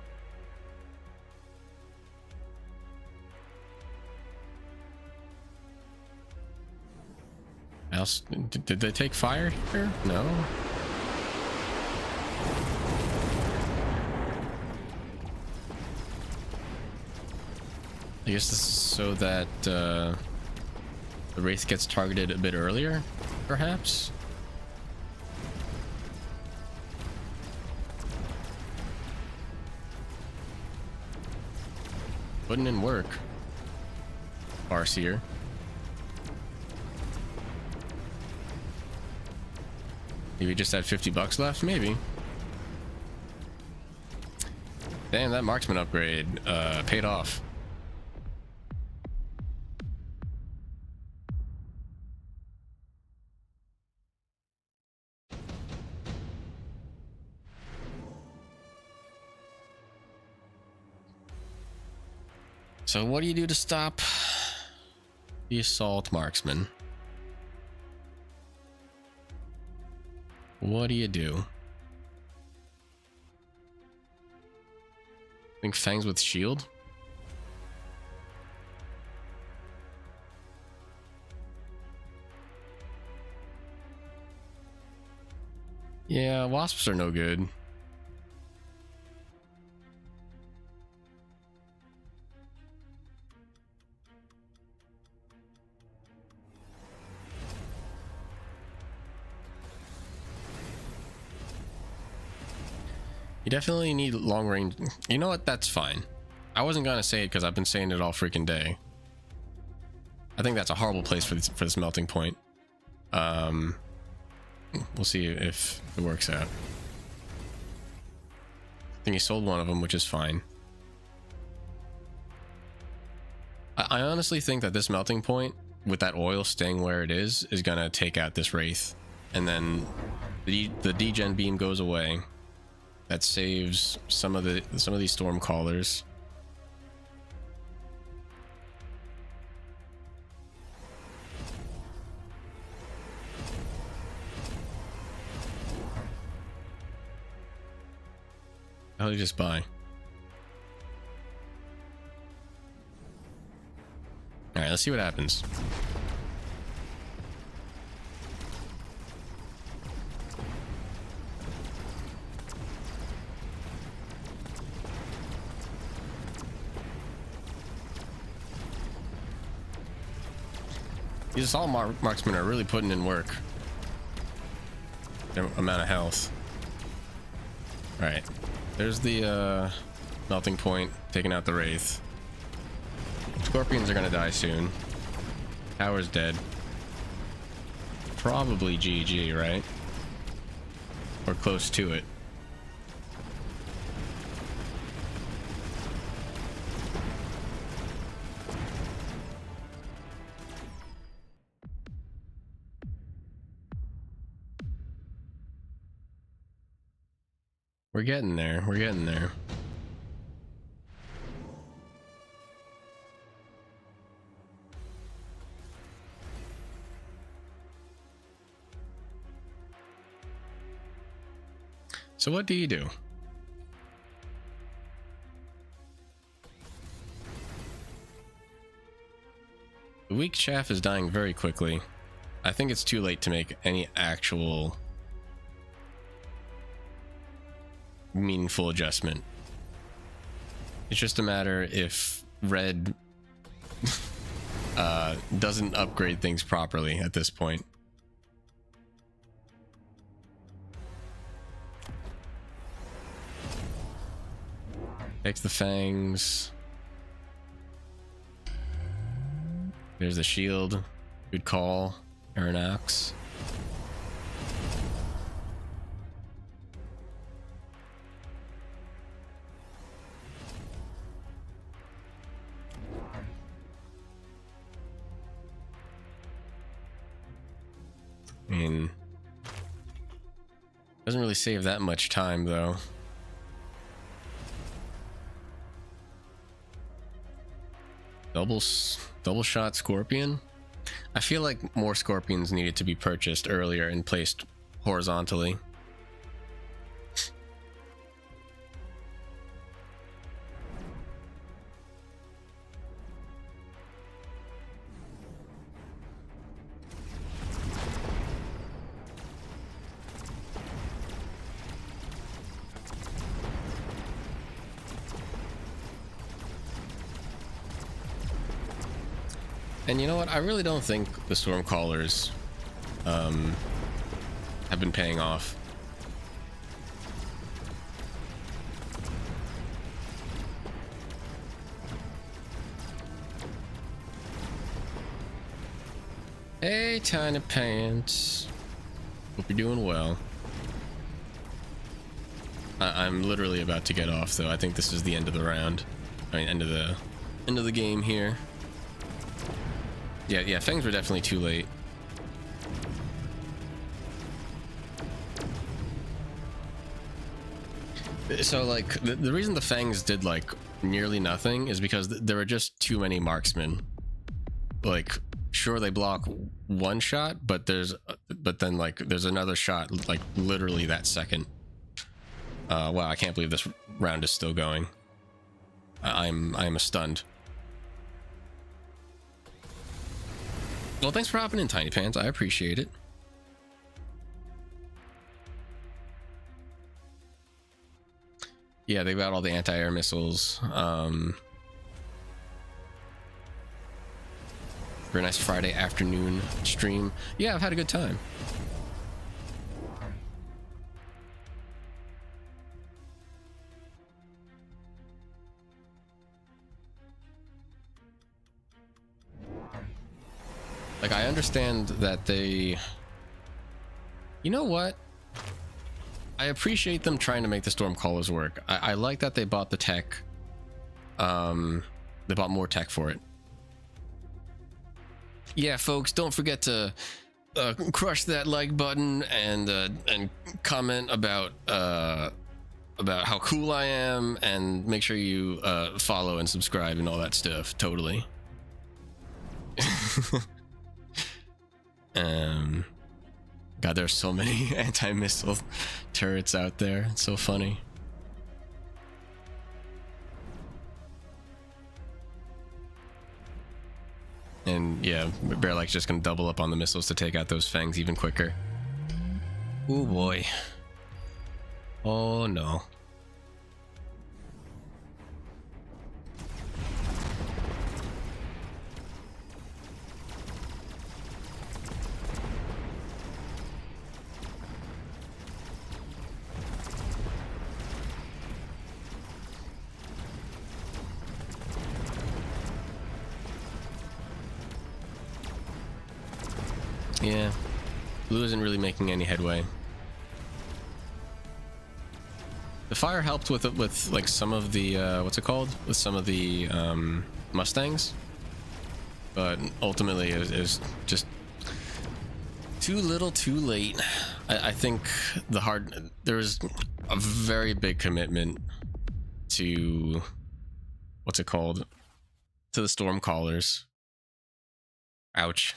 Else, did they take fire here? No. I guess this is so that the Wraith gets targeted a bit earlier, perhaps? Putting in work. Farseer. Maybe just had $50 left? Maybe. Damn, that marksman upgrade paid off. So what do you do to stop the assault marksman? What do you do? Think Fangs with shield? Yeah, wasps are no good. You definitely need long range. You know what? That's fine. I wasn't gonna say it because I've been saying it all freaking day. I think that's a horrible place for this melting point. We'll see if it works out. I think he sold one of them, which is fine. I honestly think that this melting point, with that oil staying where it is gonna take out this Wraith, and then the degen beam goes away. That saves some of these storm callers. How did you just buy? All right, let's see what happens. These assault marksmen are really putting in work. Their amount of health. All right, there's the melting point, taking out the wraith. Scorpions are gonna die soon. Tower's dead. Probably GG, right? Or close to it. We're getting there. We're getting there. So what do you do? The weak chaff is dying very quickly. I think it's too late to make any actual meaningful adjustment. It's just a matter if red doesn't upgrade things properly at this point. Takes the fangs. There's the shield. Good call, Aranax. I mean, doesn't really save that much time though. Double shot scorpion. I feel like more scorpions needed to be purchased earlier and placed horizontally. And you know what? I really don't think the Stormcallers have been paying off. Hey, Tiny Pants. Hope you're doing well. I'm literally about to get off, though. I think this is the end of the round. I mean, end of the game here. Yeah, fangs were definitely too late. So, like, the reason the fangs did, like, nearly nothing is because there were just too many marksmen. Like, sure, they block one shot, but then, like, there's another shot, like, literally that second. Wow, I can't believe this round is still going. I'm stunned. Well, thanks for hopping in, Tiny Pants. I appreciate it. Yeah, they've got all the anti-air missiles. Very nice Friday afternoon stream. Yeah, I've had a good time. Like, I understand that they... You know what? I appreciate them trying to make the Stormcallers work. I like that they bought the tech. They bought more tech for it. Yeah, folks, don't forget to crush that like button and comment about how cool I am, and make sure you follow and subscribe and all that stuff. Totally. God, there's so many anti-missile turrets out there. It's so funny. And yeah, Bearlake's just gonna double up on the missiles to take out those fangs even quicker. Oh boy. Oh no. Yeah, blue isn't really making any headway. The fire helped with like some of the what's it called? With some of the Mustangs, but ultimately it was just too little, too late. I think there was a very big commitment to what's it called? To the Stormcallers. Ouch.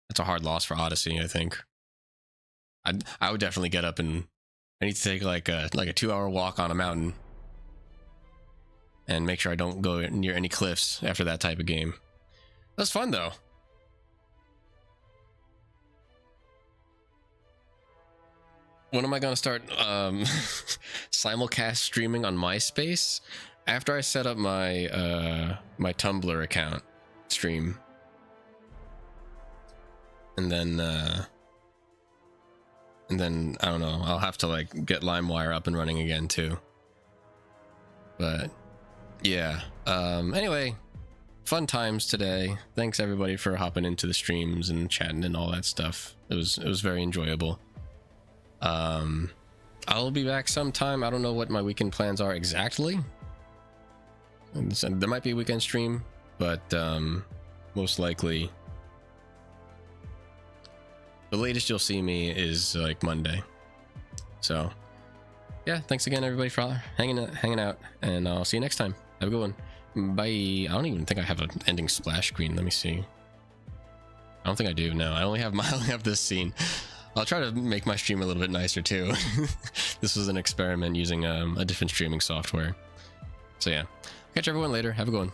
That's a hard loss for Odyssey, I think. I would definitely get up and I need to take like a 2-hour walk on a mountain and make sure I don't go near any cliffs after that type of game. That's fun though. When am I gonna start simulcast streaming on MySpace? After I set up my my Tumblr account stream. And then I don't know, I'll have to like get LimeWire up and running again too. But yeah, anyway, fun times today. Thanks everybody for hopping into the streams and chatting and all that stuff. It was very enjoyable. I'll be back sometime. I don't know what my weekend plans are exactly. There might be a weekend stream, but most likely the latest you'll see me is like Monday. So yeah, thanks again everybody for hanging out, and I'll see you next time. Have a good one. Bye. I don't even think I have an ending splash screen. Let me see. I don't think I do. No, I only have this scene. I'll try to make my stream a little bit nicer too. This was an experiment using a different streaming software. So yeah, catch everyone later. Have a good one.